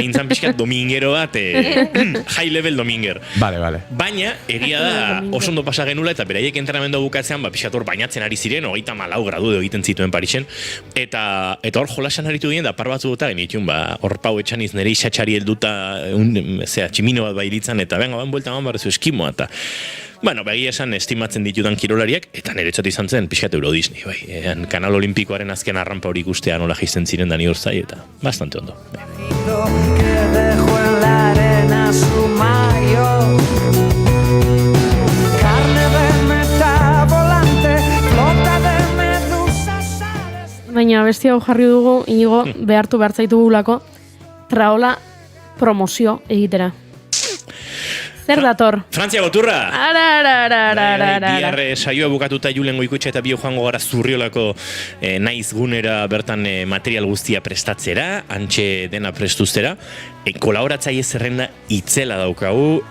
nintzen pixkat domingero bat, high level dominger. Vale. Baina, egia da, oso ondo pasa genula eta beraiek entrenamendu bukatzean, pixkat hor bainatzen ari ziren, 34 gradu egiten zituen Parisen, eta hor jolasan aritu dien, da par batzu duta genitun, hor pau etxaniz nire isatxari helduta, tximino bat bailitzan, eta benga, buelta barrezu eskimoa, eta bueno, begia esan estimatzen ditudan kirolariak, eta niretzat izan zen, pixkat Euro Disney, bai. Kanal Olimpikoaren azken arrampa hori ikustea nola jaisten ziren da ni horzai, eta bastante ondo. Baina abesti hau jarri dugu, inigo, behartu behartzaitugulako, traola promozio egitera. Zer dator? Frantzia boturra! Ara. Bihar saioa bukatuta Julen Goikoetxe eta bio joango gara Zurriolako naiz gunera bertan material guztia prestatzera, antxe dena prestuztera. Kolaboratzaile zerrenda itzela daukagu,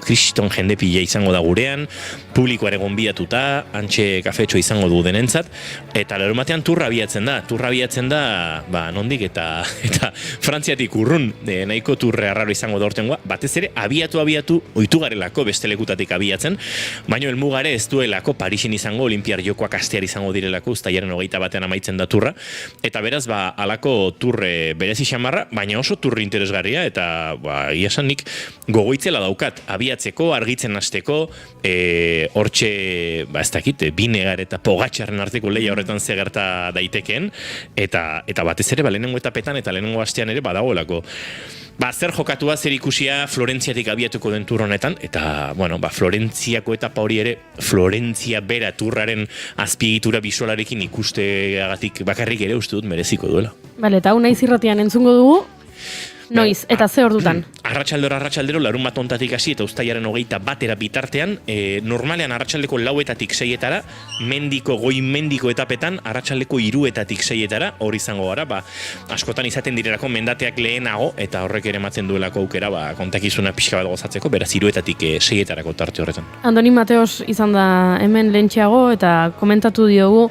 kriston jende pila izango da gurean, publikoare gonbidatuta, antxe kafetxo izango du denentzat, eta larunbatean turra abiatzen da, nondik eta Frantziatik urrun, nahiko turre arraro izango da ortengoa, batez ere, abiatu, oitu garelako beste lekutatik abiatzen, baina helmugare ez duelako Parisen izango, Olimpiar Jokoak astear izango direlako, uztailaren 21 amaitzen da turra, eta beraz, alako turre berezi xamarra, baina oso turri interesgarria, eta iasan nik gogoitzela daukat, abiatzeko, argitzen hasteko, hortxe, ez dakit, binegar eta pogatxarren arteko lehia horretan zegerta daitekeen, eta batez ere, lehenengo etapetan eta lehenengo astean ere badagoelako. Zer jokatua, zer ikusia Florentziatik abiatuko den tur honetan, eta, Florentziako etapa hori ere, Florentzia bera turraren azpiegitura bisualarekin ikusteagatik bakarrik ere uste dut mereziko duela. Bale, eta hau naiz irratian entzungo dugu, noiz, eta ze ordutan? Arratsaldero, larun bat ontatik hasi eta uztailaren 21 bitartean, normalean arratsaldeko 4etatik 6etara, goi mendiko etapetan, arratsaldeko 3etatik 6etara, hori izango gara, askotan izaten direlako mendateak lehenago, eta horrek ere ematen duelako aukera, kontakizuna pixka bat gozatzeko, beraz 3etatik 6etarako tarte horretan. Andoni Mateos izan da hemen lehentxeago, eta komentatu diogu,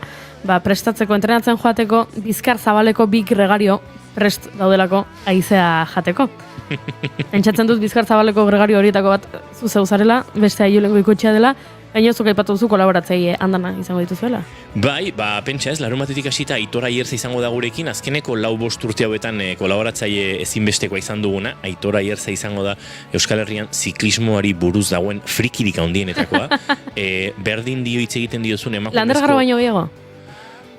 prestatzeko, entrenatzen joateko, Bizkar Zabaleko bi gregario prest daudelako aizea jateko. Pentsatzen dut Bizkar Zabaleko gregario horietako bat zuzeu zarela, beste Julen Goikoetxea dela, gainozuk aipatu duzu kolaboratzaile andana izango dituzuela. Bai, pentsa ez, larunbatetik hasita Aitor Aierza izango da gurekin, azkeneko 4-5 urte hauetan kolaboratzaile ezinbestekoa izan duguna, Aitor Aierza izango da Euskal Herrian ziklismoari buruz dagoen frikirik handienetakoa. Berdin dio hitz egiten diozun emakumezko... Lander Garro baino gehiago?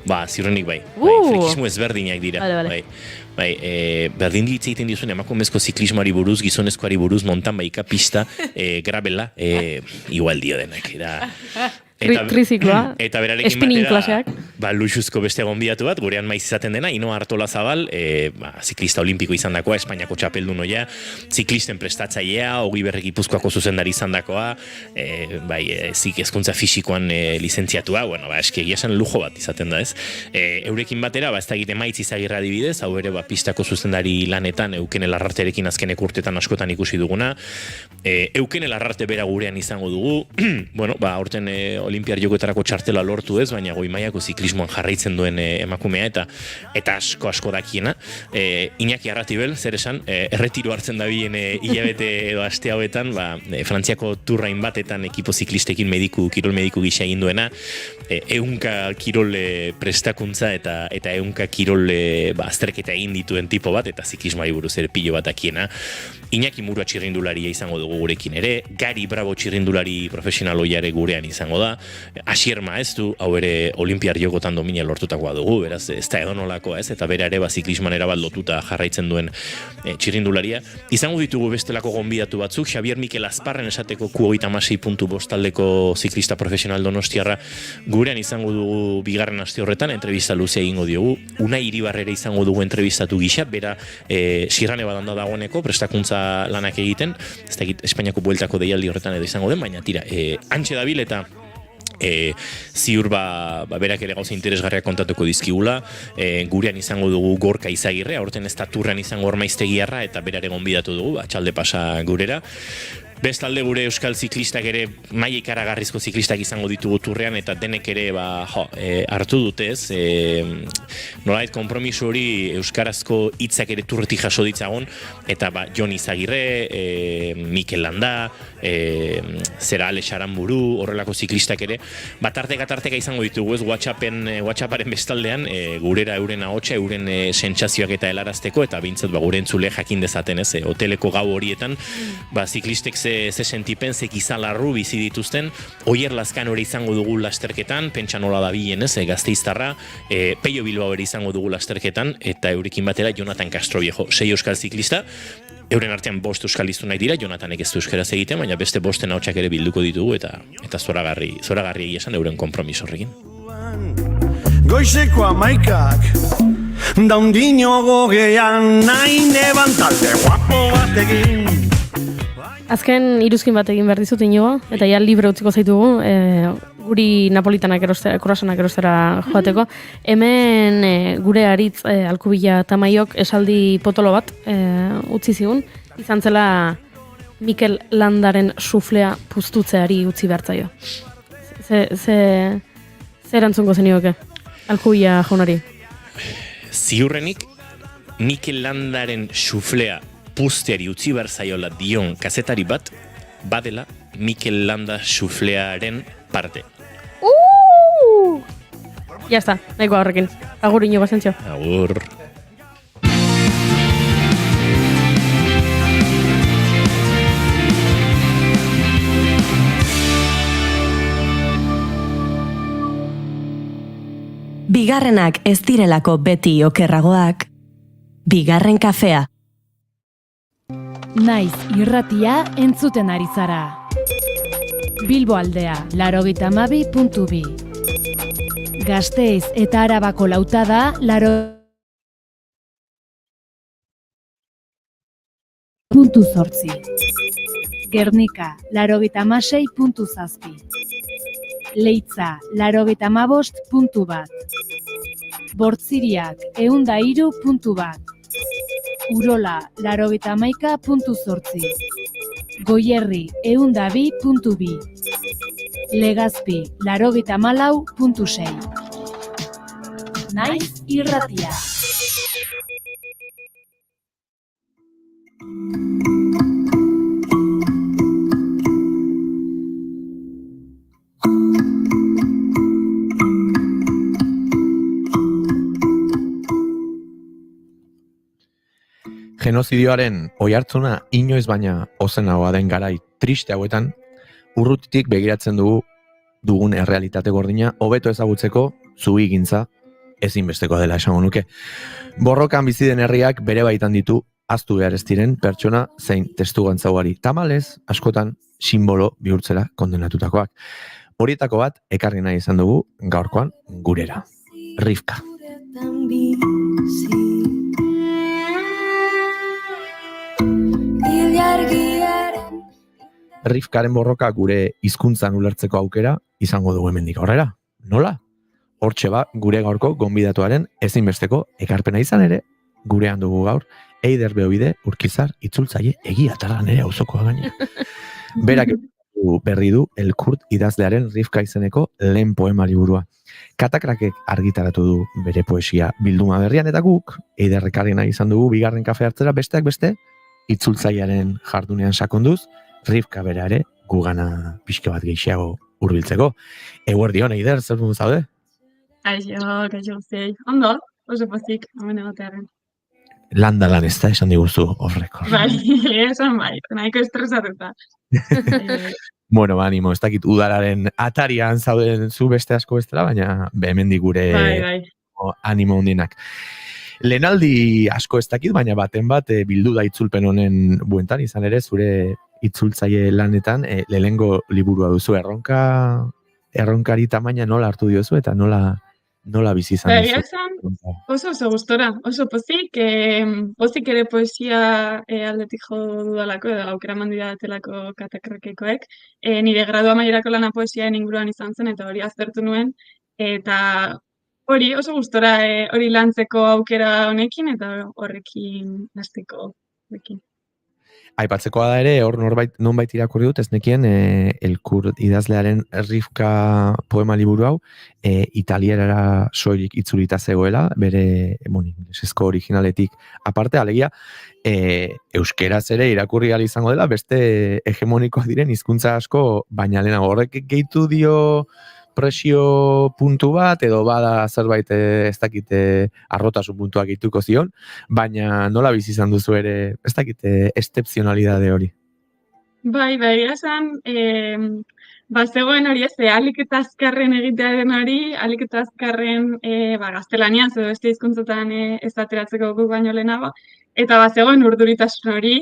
Ziurrenik bai. Frikismo ezberdinak dira. Berdin hitz egiten dizuen emakumezko ziklismoari buruz, gizonezkoari buruz, mountain bike pista, grabela, igual dio denak. Trizikloa, eta berarekin spinning klaseak. Luxuzko beste gonbidatu bat, gurean maiz izaten dena, Ino Artolazabal, ziklista olimpiko izan dakoa, Espainiako txapeldun oia, ziklisten prestatzailea, Ogi Berri Gipuzkoako zuzendari izan dakoa, hezkuntza fisikoan lizentziatua, eski egia esan lujo bat izaten da ez. Eurekin batera, ez da egite Maitz Izagirra adibidez, hau ere pistako zuzendari lanetan, Euken Elarrarterekin azkenek urtetan askotan ikusi duguna, Euken Elarrarte bera gurean izango dugu, horten Olimpiar Jokoetarako txartela lortu ez, baina goi mailako ziklismoan jarraitzen duen emakumea eta asko dakiena. Iñaki Arratibel, zer esan, erretiro hartzen da bien hilabete edo aste hauetan, Frantziako turrain batetan ekipo ziklistekin kirol mediku gisa egin duena, 100 kirol prestakuntza eta 100 kirol azterketa egin dituen tipo bat, eta ziklismoari buruz ere pilo bat dakiena. Iñaki Murua txirrindularia izango dugu gurekin ere, Gari Bravo txirrindulari profesional oiare gurean izango da, Asier Maeztu, hau ere Olimpiar jokotan domina lortutakoa dugu, beraz, ez da edonolakoa ez, eta bera ere ziklisman erabat lotuta jarraitzen duen txirrindularia. Izango ditugu bestelako gonbidatu batzuk, Xabier Mikel Azparren esateko Q36.5 taldeko ziklista profesional donostiarra gurean izango dugu bigarren aste horretan, entrevista luze egingo diogu, Unai Iribarrere izango dugu entrevistatu gisa, bera Sirrane badanda dagoeneko, prestakuntza lanak egiten, ez da Espainiako bueltako deialdi horretan edo izango den, baina tira, antxe dabil eta ziur berak ere gauza interesgarriak kontatuko dizkigula, gurean izango dugu Gorka Izagirre, aurten ez da Turran izango Ormaiztegiarra eta berare gonbidatu dugu, txalde pasa gurera. Bestalde gure euskal ziklistak ere maila ikaragarrizko ziklistak izango ditugu Turrean eta denek ere hartu dute ez, nolait konpromiso hori euskarazko hitzak ere Turretik jaso ditzagon eta Jon Izagirre, Mikel Landa, zera Ale Xaranburu, horrelako ziklistak ere, tarteka izango ditugu ez, WhatsApparen bestaldean, gurera euren ahotsa, euren sentsazioak eta helarazteko, eta bintzat gure entzule jakin dezaten ez, hoteleko gau horietan, ziklistek ze sentipen, ze gizalarru bizi dituzten, Oier Lazkano ere izango dugu lasterketan, pentsa nola da bilen ez, Gasteiztarra, Peio Bilbao ere izango dugu lasterketan, eta eurekin batera Jonathan Castroviejo, 6 euskal ziklista, euren artean 5 euskal nahi dira, Jonathanek ez du euskaraz egiten, baina beste 5 ahotsak ere bilduko ditugu, eta zoragarri egia esan euren konpromiso horrekin. Goizeko 11:00 daundino gogean nahi neban talde guapo batekin. Azken iruzkin bat egin behar dizut Inigo, eta ja libre utziko zaitugu, guri napolitanak erostera, kurasanak erostera joateko. Hemen gure aritz Alkubila Tamaiok esaldi potolo bat utzi zigun, izan zela Mikel Landaren suflea puztutzeari utzi behartzaio. Ze erantzungo zenioke Alkubila jaunari? Ziurrenik, Mikel Landaren suflea puzteari utzi behar zaiola dion kazetari bat, badela Mikel Landa suflearen parte. Ya está, nahikoa horrekin. Agur Inigo Asentzio. Agur. Bigarrenak ez direlako beti okerragoak, bigarren kafea. Naiz irratia entzuten ari zara. Bilbo aldea, 92.2. Gasteiz eta Arabako lautada, 80.8. Gernika, 96.7. Leitza, 95.1. Bortziriak, 103.1. Urola, 91.8. Goierri, 102.2. Legazpi, 94.6. Naiz irratia. Genozidioaren oihartzuna inoiz baina ozenagoa den garai triste hauetan, urrutitik begiratzen dugun errealitate gordina hobeto ezagutzeko zuhigintza ezinbesteko dela esango nuke. Borrokan bizi den herriak bere baitan ditu ahaztu behar ez diren pertsona zein testigantza ugari. Tamalez, askotan simbolo bihurtzera kondenatutakoak. Horietako bat ekarri nahi izan dugu gaurkoan gurera. Rivka. Rivkaren borroka gure hizkuntzan ulertzeko aukera izango dugu hemendik aurrera. Nola? Hortxe gure gaurko gonbidatuaren ezinbesteko ekarpena izan ere, gurean dugu gaur, Eider Beobide Urkizar itzultzaile egia tarda nere auzokoa gaina. Berak berri du El Kurt idazlearen Rivka izeneko lehen poema liburua. Katakrakek argitaratu du bere poesia bilduma berrian eta guk, Eider ekarri nahi izan dugu bigarren kafe hartzera besteak beste, itzultzailearen jardunean sakonduz, Rivka bera ere gugana pixka bat gehiago hurbiltzeko. Eguerdion, Eider, zer dugu zaude? Kaixo guztiei. Ondo, oso pozik, hemen egotearen. landa lan ez da esan diguzu horreko. Bai, esan bai, nahiko estresatuta. Bueno, animo, ez dakit udalaren atarian zauden zu beste asko bestela, baina hemendik gure Bai. animo handienak. Lehenaldi asko ez dakit, baina baten bat bildu da itzulpen honen buentan, izan ere zure itzultzaile lanetan lehenengo liburua duzu, erronkari tamaina nola hartu diozu eta nola bizi izan duzu. Esan, oso gustora, oso pozik ere poesia aldetik jo dudalako, edo aukera mandidatelako katakrakekoek. Nire gradua amaierako lana poesiaen inguruan izan zen, eta hori aztertu nuen, eta hori oso gustora hori lantzeko aukera honekin, eta horrekin hasteko honekin. Aipatzekoa da ere, hor nonbait irakurri dut, ez nekien Elkur idazlearen Rivka poema liburu hau, italierara soilik itzulita zegoela, bere inglesezko originaletik aparte, alegia, euskeraz ere irakurri ahal izango dela, beste hegemonikoak diren hizkuntza asko, baina lehenago horrek gehitu dio presio puntu bat, edo bada zerbait ez dakite arrotasun puntuak gehituko zion, baina nola bizi izan duzu ere, ez dakite excepzionalidade hori? Bai, esan, zegoen hori ez, alik eta azkarren egitearen hori, alik eta azkarren gaztelaniaz edo beste hizkuntzetan ez ateratzeko guk baino lehenago, eta zegoen urduritasun hori,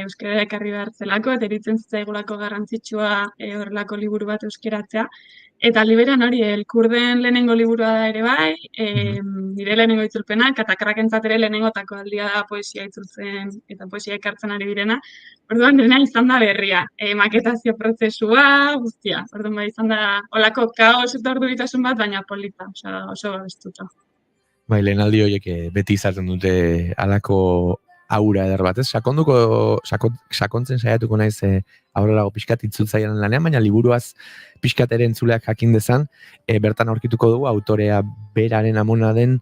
euskara ekarri behar zelako, eta eritzen zitzaigulako garrantzitsua horrelako liburu bat euskeratzea. Eta liberan hori, Elkurden lehenengo liburua da ere bai, nire lehenengo itzulpena, katakrakentzat ere lehenengotako aldia da poesia itzultzen eta poesia ekartzen ari direna. Orduan, dena izan da berria, maketazio prozesua, guztia. Orduan, izan da olako kaos eta urduritasun bat, baina polita, oso bestuta. Bai, lehenaldi horiek beti izaten dute alako aura eder bat, ez? Sakontzen saiatuko naiz aurrelago pixkat itzultzailean lanean, baina liburuaz pixkat ere entzuleak jakin dezan, bertan aurkituko dugu autorea beraren amona den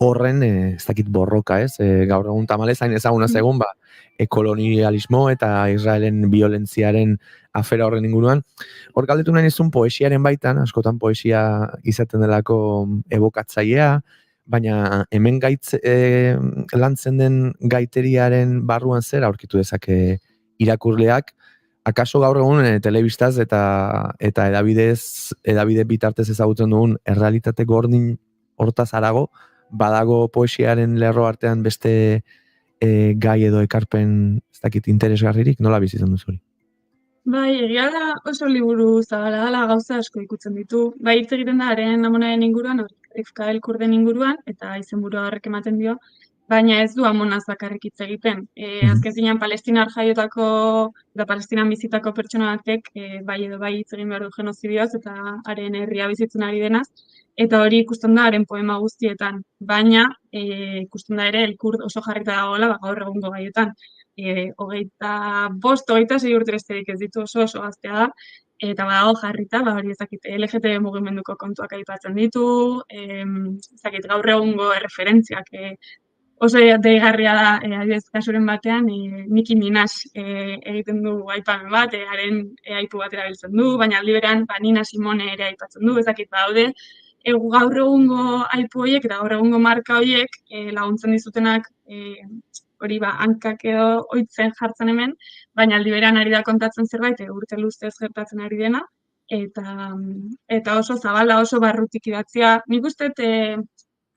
horren, ez dakit borroka, ez? Gaur egun tamalez hain ezaguna zegoen, kolonialismo eta Israelen violentziaren afera horren inguruan. Hor galdetu nahi nizun poesiaren baitan, askotan poesia izaten delako ebokatzailea, baina hemen lantzen den gaiteriaren barruan zer aurkitu dezake irakurleak, akaso gaur egun telebistaz eta edabide bitartez ezagutzen dugun errealitate gordin hortaz harago, badago poesiaren lerro artean beste gai edo ekarpen ez dakit interesgarririk, nola bizi izan duzu hori? Bai, egia da oso liburu zabala dela, gauza asko ikutzen ditu. Bai, hitz egiten da haren amonaren inguruan, Rivka Elkurden inguruan, eta izenburua horrek ematen dio, baina ez du amonaz bakarrik hitz egiten. Azken zinean Palestinar jaiotako eta Palestinan bizitako pertsona batek bai edo bai hitz egin behar du genozidioaz eta haren herria bizitzen ari denaz, eta hori ikusten da haren poema guztietan, baina ikusten da ere Elkurd oso jarrita dagoela gaur egungo gaietan. 25-26 urte besterik ez ditu oso gaztea da, eta badago jarrita, hori ezakit LGTB mugimenduko kontuak aipatzen ditu, ezakit gaur egungo erreferentziak oso deigarria da, adibidez kasuren batean, Nicki Minaj egiten du aipamen bat, haren aipu bat erabiltzen du, baina aldi berean Nina Simone ere aipatzen du, ezakit badaude, gaur egungo aipu horiek eta gaur egungo marka horiek laguntzen dizutenak hori hankak edo ohitzen jartzen hemen, baina aldi berean ari da kontatzen zerbait, urte luzez gertatzen ari dena, eta oso zabala, oso barrutik idatzia. Nik uste,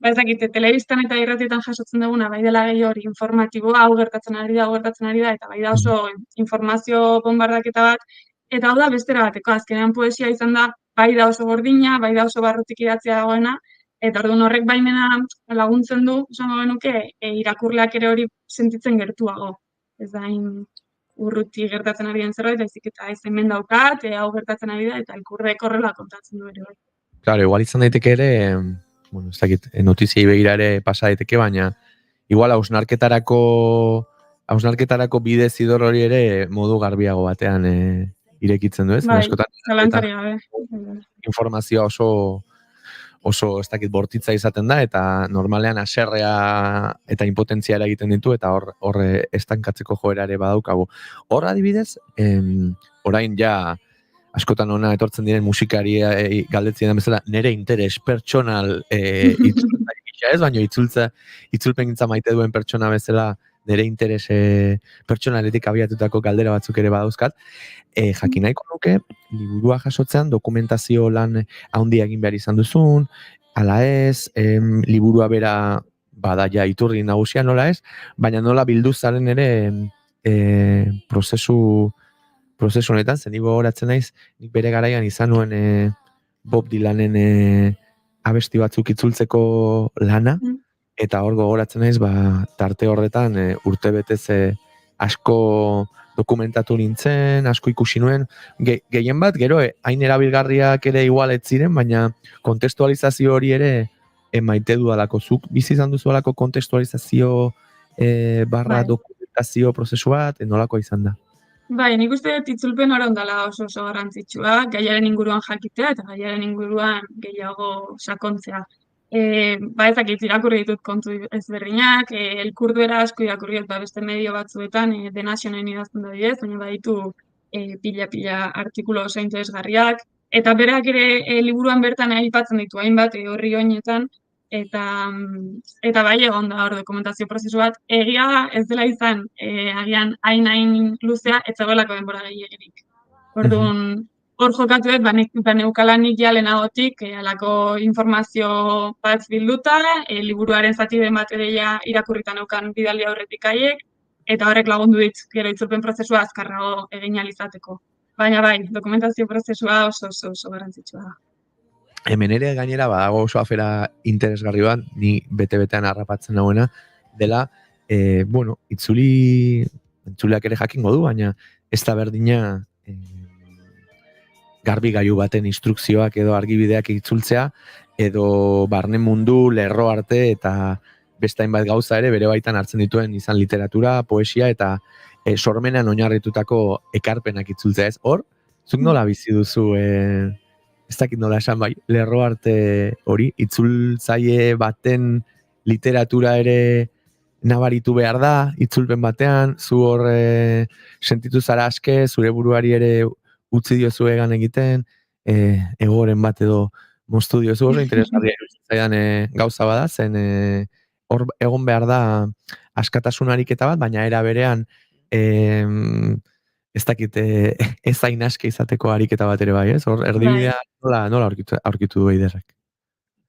ezakite, telebistan eta irratietan jasotzen duguna, bai dela gehi hori informatiboa, hau gertatzen ari da, eta bai da oso informazio bombardaketa bat, eta hau da bestera bateko, azkenean poesia izan da, bai da oso gordina, bai da oso barrutik idatzia dagoena, eta orduan horrek baimena laguntzen du, esango genuke, irakurleak ere hori sentitzen gertuago. Ez da, urruti gertatzen ari den zerbait, baizik eta ez hemen daukat, hau gertatzen ari da, eta Elkurrek horrela kontatzen du ere. Claro, igual izan daiteke ere, ez dakit, notiziei begira ere pasa daiteke, baina igual hausnarketarako bide zidor hori ere modu garbiago batean irekitzen du, ez? Bai, zalantzari gabe. Informazioa oso ez dakit bortitza izaten da, eta normalean haserrea eta impotentzia egiten ditu, eta hor estankatzeko joera ere badaukagu. Hor adibidez, orain ja askotan ona etortzen diren musikari galdetzen den bezala, nire interes pertsonal ez, baina itzulpen gintza maite duen pertsona bezala nire interes pertsonaletik abiatutako galdera batzuk ere badauzkat. Jakin nahiko nuke, liburua jasotzean dokumentazio lan handia egin behar izan duzun, ala ez, liburua bera bada ja iturri nagusia nola ez, baina nola bildu zaren ere prozesu honetan, zen nigo horatzen naiz, nik bere garaian izan nuen Bob Dylanen abesti batzuk itzultzeko lana, eta hor gogoratzen naiz, tarte horretan urte betez asko dokumentatu nintzen, asko ikusi nuen, gehien bat, gero, hain erabilgarriak ere igual ez ziren, baina kontestualizazio hori ere maite dudalako. Zuk bizi izan duzualako kontestualizazio barra dokumentazio prozesu bat, nolako izan da? Bai, nik uste dut itzulpen hori ondala oso garrantzitsua, gaiaren inguruan jakitea eta gaiaren inguruan gehiago sakontzea. Ezakit irakurri ditut kontu ezberdinak, El Kurduera asko irakurri dut beste medio batzuetan, The Nationen idazten da bidez, baina baditu pila artikulu oso interesgarriak, eta berak ere liburuan bertan aipatzen ditu hainbat horri hoinetan, eta bai egon da hor dokumentazio prozesu bat, egia da ez dela izan agian hain luzea, ez zegoelako denbora gehiegirik. Orduan, hor jokatu dut, baneukalanik ja lehenagotik, alako informazio bat bilduta, liburuaren zati den bat ere ja irakurritan eukan bidaldi aurretik haiek, eta horrek lagundu dit, gero itzulpen prozesua azkarrago egin alizateko. Baina bai, dokumentazio prozesua oso garrantzitsua da. Hemen ere gainera badago oso afera interesgarri bat, ni bete-betean harrapatzen nagoena, dela, itzuleak ere jakingo du, baina ez da berdina garbi gailu baten instrukzioak edo argibideak itzultzea, edo barne mundu, lerro arte eta beste hainbat gauza ere bere baitan hartzen dituen izan literatura, poesia eta sormenean oinarritutako ekarpenak itzultzea ez. Hor, zuk nola bizi duzu, ez dakit nola esan bai, lerro arte hori, itzultzaile baten literatura ere nabaritu behar da, itzulpen batean, zu hor sentitu zara aske, zure buruari ere utzi diozu egan egiten, egoren bat edo moztu diozu, oso interesgarria zaidan gauza bada, zen hor egon behar da askatasun ariketa bat, baina era berean ez dakit ez hain aske izateko ariketa bat ere bai, ez? Hor erdibidea nola aurkitu du Eiderrek?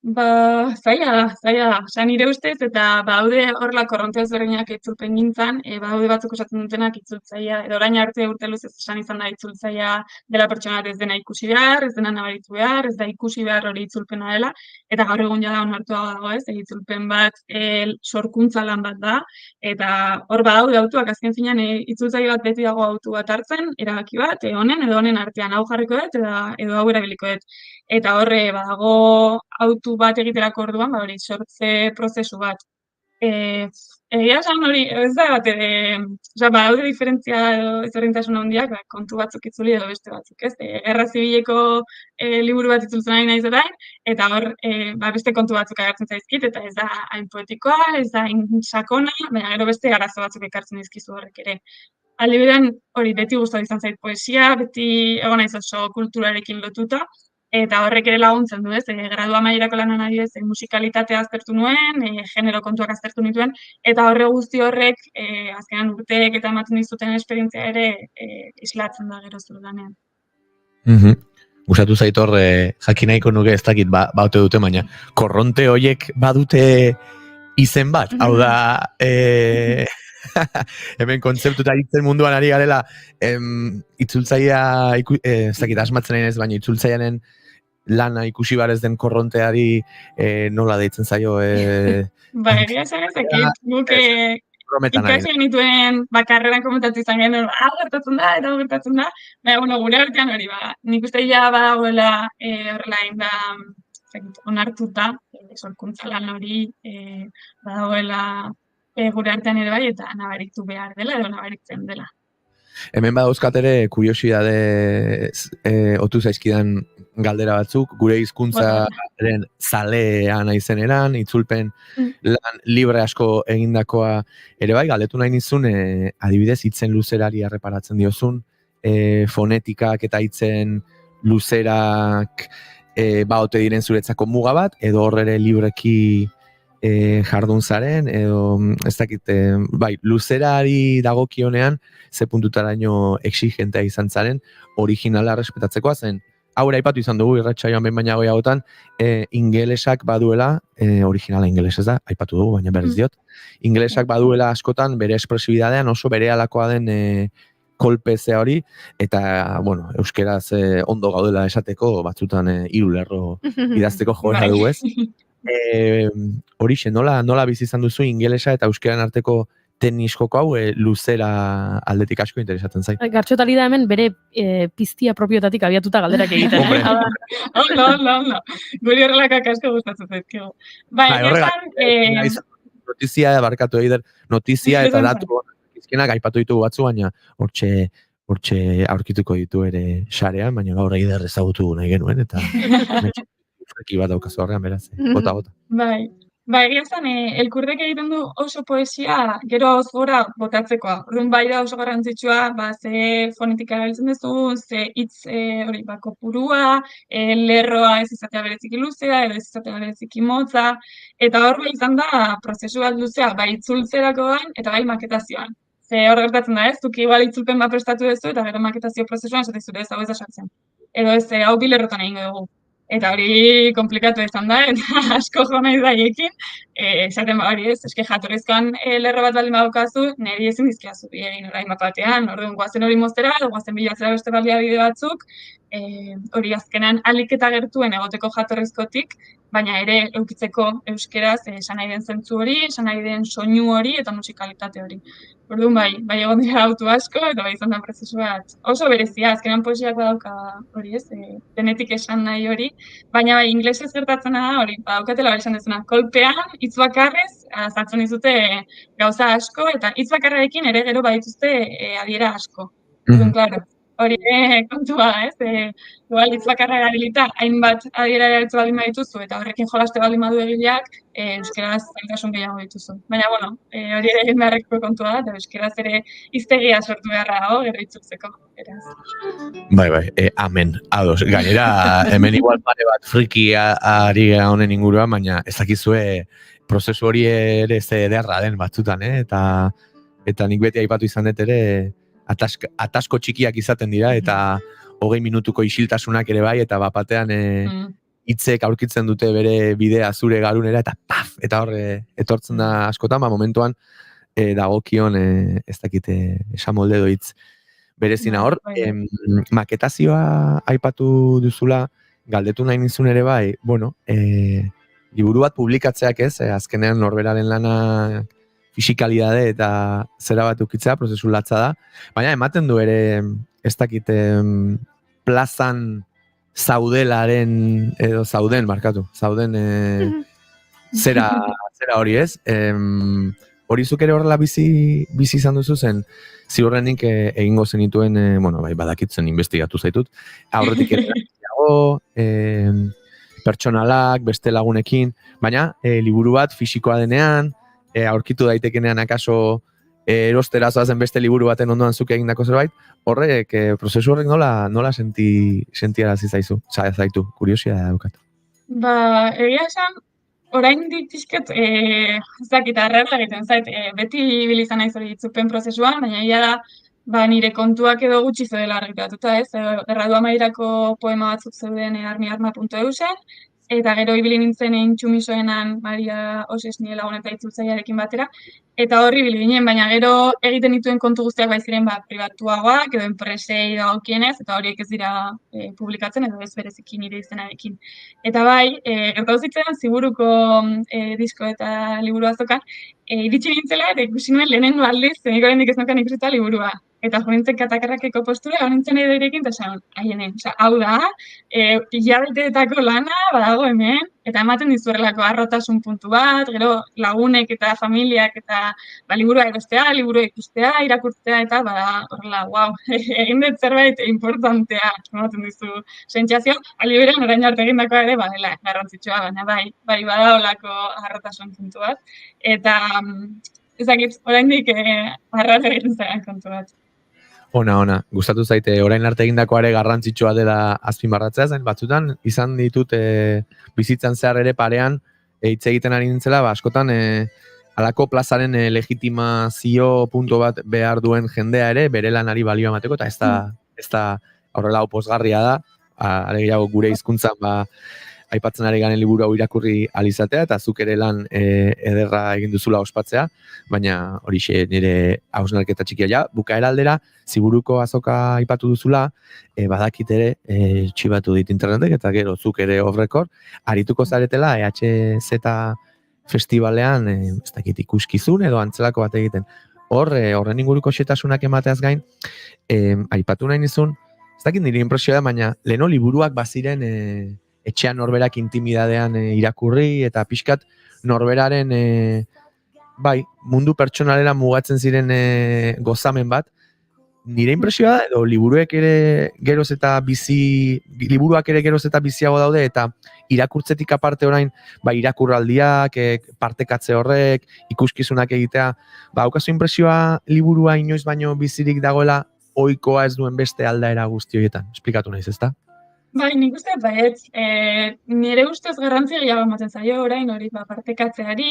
Zaila da. Osa, nire ustez, eta baude horrela korronte ezberdinak itzulpen gintzan, baude batzuk osatzen dutenak itzultzaia, edo orain arte urte luzez esan izan da itzultzaia dela pertsona ez dena ikusi behar, ez dena nabaritu behar, ez da ikusi behar hori itzulpena dela, eta gaur egun jada onartua dago ez, itzulpen bat sorkuntza lan bat da, eta hor badaude autuak, azken zinean itzultzaile bat beti dago autu bat hartzen, erabaki bat, honen edo honen artean hau jarriko dut, edo hau erabiliko dut. Eta horre badago autu bat egiterako orduan, hori sortze prozesu bat. Egia esan hori, ez da bat badaude diferentzia edo ezberdintasun handiak, kontu batzuk itzuli edo beste batzuk, ez? Gerra zibileko liburu bat itzultzen ari naiz orain, eta hor beste kontu batzuk agertzen zaizkit, eta ez da hain poetikoa, ez da hain sakona, baina gero beste arazo batzuk ekartzen dizkizu horrek ere. Alde berean, hori beti gustatu izan zait poesia, beti egon naiz oso kulturarekin lotuta, eta horrek ere laguntzen du, ez? Gradu amaierako lanan adibidez, musikalitatea aztertu nuen, genero kontuak aztertu nituen, eta horre guzti horrek, azkenan urteek eta ematen dizuten esperientzia ere islatzen da gero zure lanean. Gustatu zait hor, jakin nahiko nuke ez dakit baute dute, baina korronte horiek badute izen bat, hau da, hemen kontzeptu eta hitzen munduan ari garela, itzultzaia, ez dakit asmatzen nahi ez, baina itzultzaianen lana ikusi barez den korronteari nola deitzen zaio. Egia esan ezakit, guk ikasi nituen karreran komentatu izan genuen, hau gertatzen da, baina gure artean hori nik uste ja badagoela horrela inda onartuta, sorkuntza lan hori badagoela gure artean ere bai, eta nabaritu behar dela, edo nabaritzen dela. Hemen badauzkat ere kuriosidade otu zaizkidan galdera batzuk, gure hizkuntzaren zalea naizen eran, itzulpen lan libre asko egindakoa ere bai, galdetu nahi nizun, adibidez, hitzen luzerari erreparatzen diozun, fonetikak eta hitzen luzerak baote diren zuretzako muga bat, edo horre libreki jardun zaren, edo ez dakit, bai, luzerari dagokionean, ze puntutaraino exigentea izan zaren, originala respetatzekoa zen. Hau aipatu izan dugu irratsaioan behin baina goiagotan, ingelesak baduela, originala ingeles ez da, aipatu dugu, baina berriz diot, ingelesak baduela askotan bere espresibidadean oso bere alakoa den kolpezea hori, eta, bueno, euskeraz ondo gaudela esateko, batzutan hiru lerro idazteko joera dugu ez. Horixe, nola bizi izan duzu ingelesa eta euskeran arteko tekniskoko hau luzera aldetik asko interesatzen zait. Gartxotari da hemen bere piztia propiotatik abiatuta galderak egiten. Ondo. Guri horrelakak asko gustatzen zaizkigu. Notizia, barkatu eider, notizia eta datu izkenak aipatu ditugu batzu, baina hortxe aurkituko ditu ere sarean, baina gaur eider ezagutu nahi genuen, eta freki bat daukazu horrean beraz, bota. Bai, egia zen, elkurdek egiten du oso poesia gero gora botatzekoa. Orduan bai da oso garrantzitsua, ze fonetika erabiltzen duzu, ze hitz hori kopurua, lerroa ez izatea bereziki luzea, edo ez izatea bereziki motza, eta hor izan da prozesu bat luzea, bai itzultzerakoan eta bai maketazioan. Ze hor gertatzen da ez, zuki igual itzulpen bat prestatu duzu, eta gero maketazio prozesuan esate zure ez hau ez da sartzen. Edo ez hau bi lerrotan egingo dugu. Eta hori komplikatu izan da, eta asko jo nahi daiekin, esaten hori ez, eske jatorrizkoan lerro bat baldin badaukazu, niri ezin dizkiazu egin orain batean, orduan goazen hori moztera, goazen bilatzera beste baliabide batzuk, hori azkenan alik eta gertuen egoteko jatorrizkotik, baina ere eukitzeko euskeraz esan nahi den zentzu hori, esan nahi den soinu hori eta musikalitate hori. Orduan bai egon dira autu asko, eta bai izan da prozesu bat oso berezia, azkenan poesiak badauka hori ez, denetik esan nahi hori, baina bai inglesez gertatzen da hori, badaukatela hori esan dezuna, kolpean, hitz bakarrez, azaltzen dizute gauza asko, eta hitz bakarrarekin ere gero badituzte adiera asko. Orduan, claro. Hori kontua, ez? Igual hitz bakarra erabilita, hainbat adiera erabiltzen baldin badituzu, eta horrekin jolaste baldin badu egileak, euskeraz zailtasun gehiago dituzu. Baina, bueno, hori ere egin beharreko kontua da, eta euskeraz ere hiztegia sortu beharra dago, gero itzultzeko. Bai, amen, ados. Gainera, hemen igual pare bat friki ari honen inguruan, baina ez dakizue prozesu hori ere ze ederra den batzutan, eta nik beti aipatu izan dut ere, atasko txikiak izaten dira, eta 20 minutuko isiltasunak ere bai, eta bapatean hitzek aurkitzen dute bere bidea zure garunera, eta paf, eta hor etortzen da askotan, momentuan dagokion, ez dakite, esamolde hitz berezina hor. Maketazioa aipatu duzula, galdetu nahi nizun ere bai, bueno, liburu bat publikatzeak ez, azkenean norberaren lana fisikalidade eta zera bat ukitzea, prozesu latza da, baina ematen du ere, ez dakit, plazan zaudelaren, edo zauden zera hori ez, hori zuk ere horrela bizi izan duzu zen, ziurrenik egingo zenituen, bai, badakitzen investigatu zaitut, aurretik dago, pertsonalak, beste lagunekin, baina liburu bat fisikoa denean, aurkitu daitekenean akaso erostera zoazen beste liburu baten ondoan zuke egindako zerbait, horrek, prozesu horrek nola sentiarazi zaitu, kuriosia daukat. Egia esan, orain ditizket, ez dakit, arrerla egiten zait, beti bilizan naiz hori itzulpen prozesuan, baina egia da, nire kontuak edo gutxi zeudela argitatuta, ez? Erradua mairako poema batzuk zeuden armiarma.eusen, eta gero ibili nintzen intxumisoenan Maria Osesni lagun eta itzultzailearekin batera, eta horri ibili ginen, baina gero egiten dituen kontu guztiak bai ziren pribatuagoak, edo enpresei dagokienez, eta horiek ez dira publikatzen, edo ez bereziki nire izenarekin. Eta bai, gertatu zitzen, ziburuko disko eta liburu azokan, iritsi nintzela, eta ikusi nuen lehenengo aldiz, nik oraindik ez nukan ikusita liburua. Eta jo nintzen katakarrakeko postura, hau nintzen edorekin, eta esan, hau da, hilabeteetako lana, badago hemen, eta ematen dizuerlako harrotasun puntu bat, gero lagunek eta familiak eta liburua erostea, liburua ikustea, irakurtzea, eta horrela, egin dut zerbait importantea, ematen dizu sentsazio, aliberean orain arte egindakoa ere, badela, garrantzitsua, baina bai bada holako harrotasun puntu bat, eta ezakit, oraindik harrat egiten zaren kontu bat. Ona, gustatu zaite, orain arte egindakoare garrantzitsua dela azpimarratzea zen, batzutan izan ditut bizitzan zehar ere parean hitz egiten ari nintzela, askotan alako plazaren legitimazio punto bat behar duen jendea ere, bere lanari balio emateko, eta ez da horrela opozgarria da, alegiago gure hizkuntzan aipatzen ari garen liburu hau irakurri alizatea, eta zuk ere lan ederra egin duzula ospatzea, baina horixe nire hausnarketa txikia ja, bukaera aldera, Ziburuko azoka aipatu duzula, badakit ere, txibatu dit internetek, eta gero zuk ere off record, arituko zaretela EHZ festivalean, ez dakit ikuskizun edo antzelako bat egiten. Horren inguruko xetasunak emateaz gain, aipatu nahi nizun, ez dakit nire impresioa da, baina leheno liburuak baziren etxean norberak intimidadean irakurri, eta pixkat norberaren mundu pertsonalera mugatzen ziren gozamen bat, nire impresioa da, edo liburuak ere geroz eta biziago daude, eta irakurtzetik aparte orain, irakurraldiak, partekatze horrek, ikuskizunak egitea, haukazu impresioa liburua inoiz baino bizirik dagoela, ohikoa ez duen beste aldaera guzti horietan. Esplikatu naiz, ezta? Bai, nik uste baietz, nire ustez garrantzia gehiago ematen zaio orain hori partekatzeari,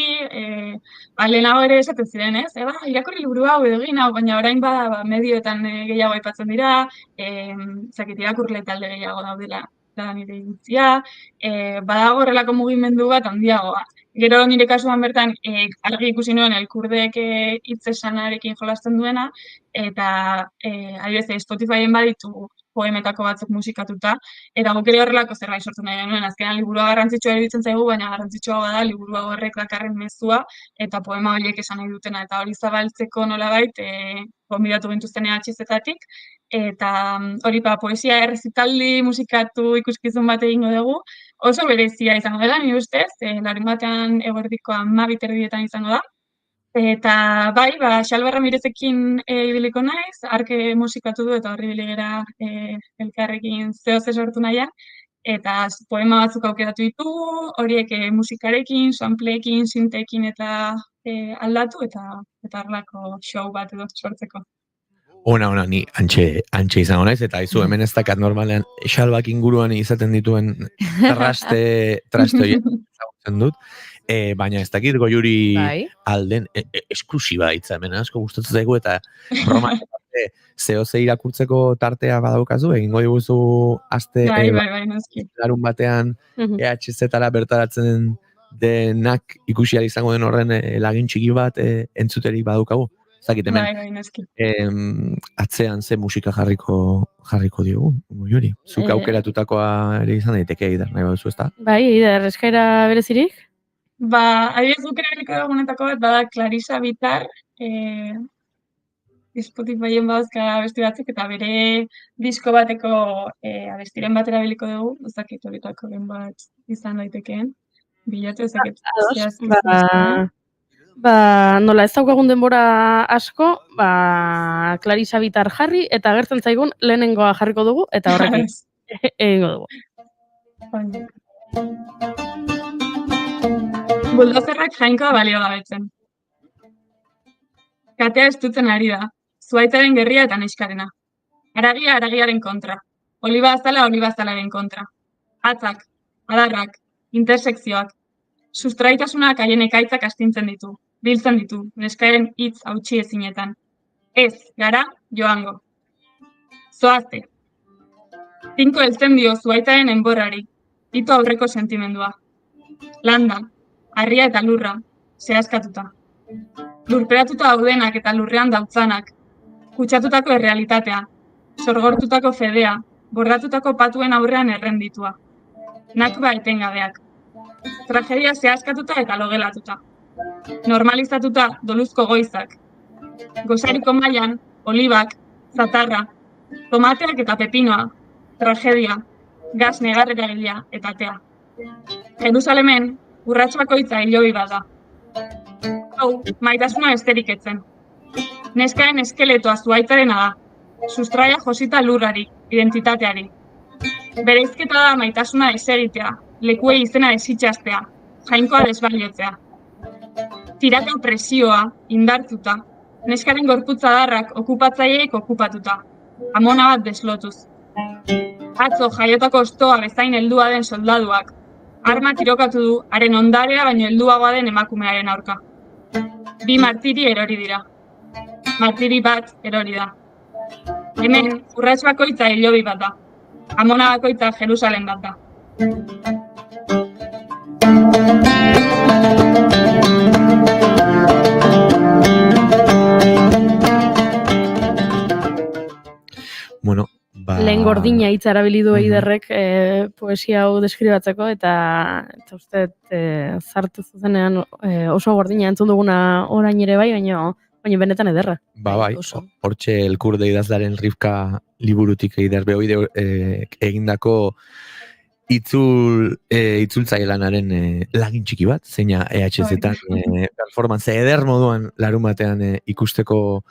lehenago ere esaten ziren, ez? Irakurri liburu hau edo egin hau, baina orain medioetan gehiago aipatzen dira, irakurle talde gehiago daudela da nire iritzia, badago horrelako mugimendu bat handiagoa. Gero nire kasuan bertan argi ikusi nuen Elkurdek hitz esanarekin jolasten duena, eta adibidez Spotifyen baditu poemetako batzuk musikatuta, eta guk ere horrelako zerbait sortu nahi genuen, azkenan liburua garrantzitsua iruditzen zaigu, baina garrantzitsua bada liburua horrek dakarren mezua, eta poema horiek esan nahi dutena, eta hori zabaltzeko nolabait, gonbidatu gintuzten EHZ-tatik, eta hori poesia errezitaldi musikatu ikuskizun bat egingo dugu, oso berezia izango dela, nire ustez, larunbatean eguerdiko 12:00 izango da, eta bai, Xalbarra Mirezekin ibiliko naiz, arke musikatu du eta horri biligera elkarrekin zehoze sortu nahian, eta poema batzuk aukeratu ditugu, horiek musikarekin, sampleekin, sinteekin eta aldatu, eta horrelako show bat edo sortzeko. Ona, ni antxe izango naiz, eta izu hemen ez dakat normalean Xalbak inguruan izaten dituen traste horiek ezagutzen dut, baina ez dakit Goiuri alden esklusiba hitza hemen asko gustatzen zaigu, eta broma zehoze irakurtzeko tartea badaukazu, egingo diguzu aste larun batean EHZ-tara bertaratzen denak ikusi ahal izango den horren lagin txiki bat entzuterik badaukagu. Zakit hemen, atzean ze musika jarriko diogu, Goiuri. Zuk aukeratutakoa ere izan daiteke Eider, nahi baduzu, ezta? Bai, Eider, eskaera berezirik? Adibidez guk erabiliko dugunetako bat, bada Clarisa Bitar, Spotifyen badazka abesti batzuk, eta bere disko bateko abestiren bat erabiliko dugu, ezakit horietako den bat izan daitekeen, bilatu ezakit. Nola ez daukagun denbora asko, Clarisa Bitar jarri, eta gertzen zaigun lehenengoa jarriko dugu, eta horrekin egingo dugu. Buldozerrak jainkoa balio gabetzen. Katea estutzen ari da, zuaitzaren gerria eta neskarena. Haragia haragiaren kontra, oliba azalaren kontra. Atzak, adarrak, intersekzioak, sustraitasunak haien ekaitzak astintzen ditu, biltzen ditu, neskaren hitz hautsi ezinetan. Ez, gara, joango. Zoazte. Tinko heltzen dio zuaitzaren enborrari, ito aurreko sentimendua. Landa, harria eta lurra, zehazkatuta. Lurperatuta daudenak eta lurrean dautzanak, kutsatutako errealitatea, sorgortutako fedea, bordatutako patuen aurrean errenditua. Nakba etengabeak. Tragedia zehazkatuta eta logelatuta. Normalizatuta doluzko goizak. Gozariko mailan, olibak, zatarra, tomateak eta pepinoa, tragedia, gaz negarreragilea eta tea. Jerusalemen, urrats bakoitza hilobi bada. Hau, maitasuna esterik etzen. Neskaen eskeletoa zuaitzarena da, sustraia josita lurrari, identitateari. Bereizketa da maitasuna esegitea, lekuei izena desitxastea, jainkoa desbaliotzea. Tiraka presioa, indartuta, neskaren gorputza darrak okupatzaileek okupatuta, amona bat deslotuz. Atzo jaiotako ostoa bezain heldua den soldaduak, arma tirokatu du, haren ondarea baino helduagoa den emakumearen aurka. 2 martiri erori dira. Martiri bat erori da. Hemen, urrats bakoitza hilobi bat da. Amona bakoitza Jerusalem bat da. Bueno, lehen gordina hitz erabili du Eiderrek poesia hau deskribatzeko eta uste zartu zuzenean oso gordina entzun duguna orain ere bai, baina benetan ederra. Bai, hortxe elkurde idazlaren Rivka liburutik Eider Beoide egindako itzultzaile lanaren lagin txiki bat, zeina EHZ-etan performance eder moduan larun batean ikusteko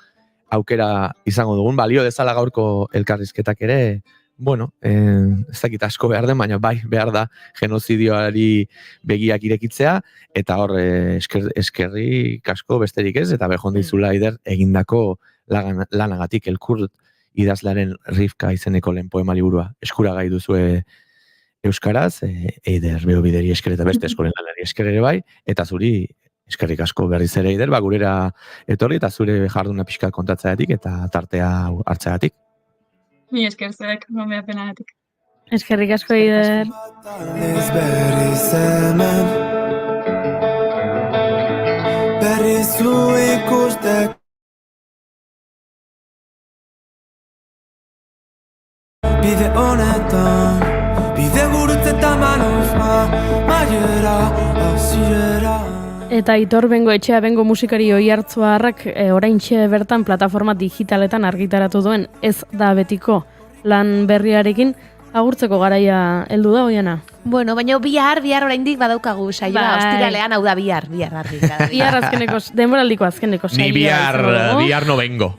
aukera izango dugun, balio dezala gaurko elkarrizketak ere, bueno, ez dakit asko behar den, baina bai behar da genozidioari begiak irekitzea, eta hor eskerri kasko besterik ez, eta behon dizula Eider egindako lanagatik elkurt idazlaren Rivka izeneko lehen poema liburua eskuragai duzue euskaraz, Eider Beobideri esker eta beste eskolen lanari esker ere bai, eta zuri eskerrik asko berriz ere Eider, gurera etorri eta zure jarduna pixka kontatzeatik eta tartea hartzeatik. Mi esker zuek, gomea penagatik. Eskerrik asko Eider. Berriz zu ikustek bide honetan, bide gurutzeta manuzma, maiera, hasiera. Eta Aitor Bengo etxea Bengo musikari Oiartzuarrak oraintxe bertan plataforma digitaletan argitaratu duen ez da betiko lan berriarekin agurtzeko garaia heldu da Oiana. Bueno, baina bihar oraindik badaukagu saioa, ostiralean hau da bihar argi. Bihar azkeneko, denboraldiko azkeneko saioa. Ni bihar no vengo.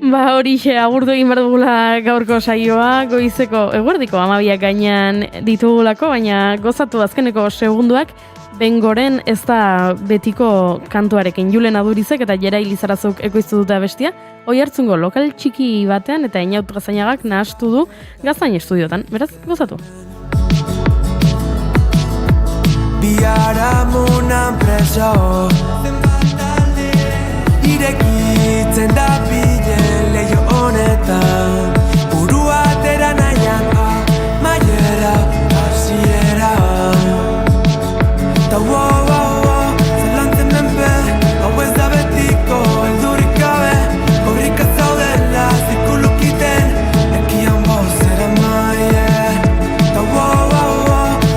Horixe, agurtu egin behar dugula gaurko saioa, goizeko eguerdiko 12 gainean ditugulako, baina gozatu azkeneko segunduak Bengoren ez da betiko kantuarekin. Julen Adurizek eta Jera Ilizarazuk ekoiztu dute abestia, Oiartzungo lokal txiki batean eta Inaut Gazainagak nahastu du Gazain estudiotan. Beraz, gozatu. Biharamunan preso irekitzen da bilen leio honetan, burua atera nahian maiera hasiera. Ta zelantzen menpe, hau ez da betiko heldurik gabe, horrik azaudela zikulukiten, ekian bozera maie. Ta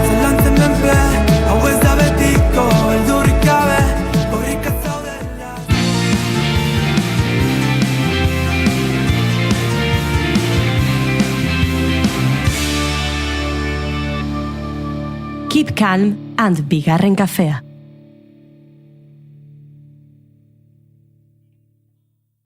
zelantzen menpe, hau ez da betiko heldurik gabe, horrik azaudela. Keep calm and bigarren kafea.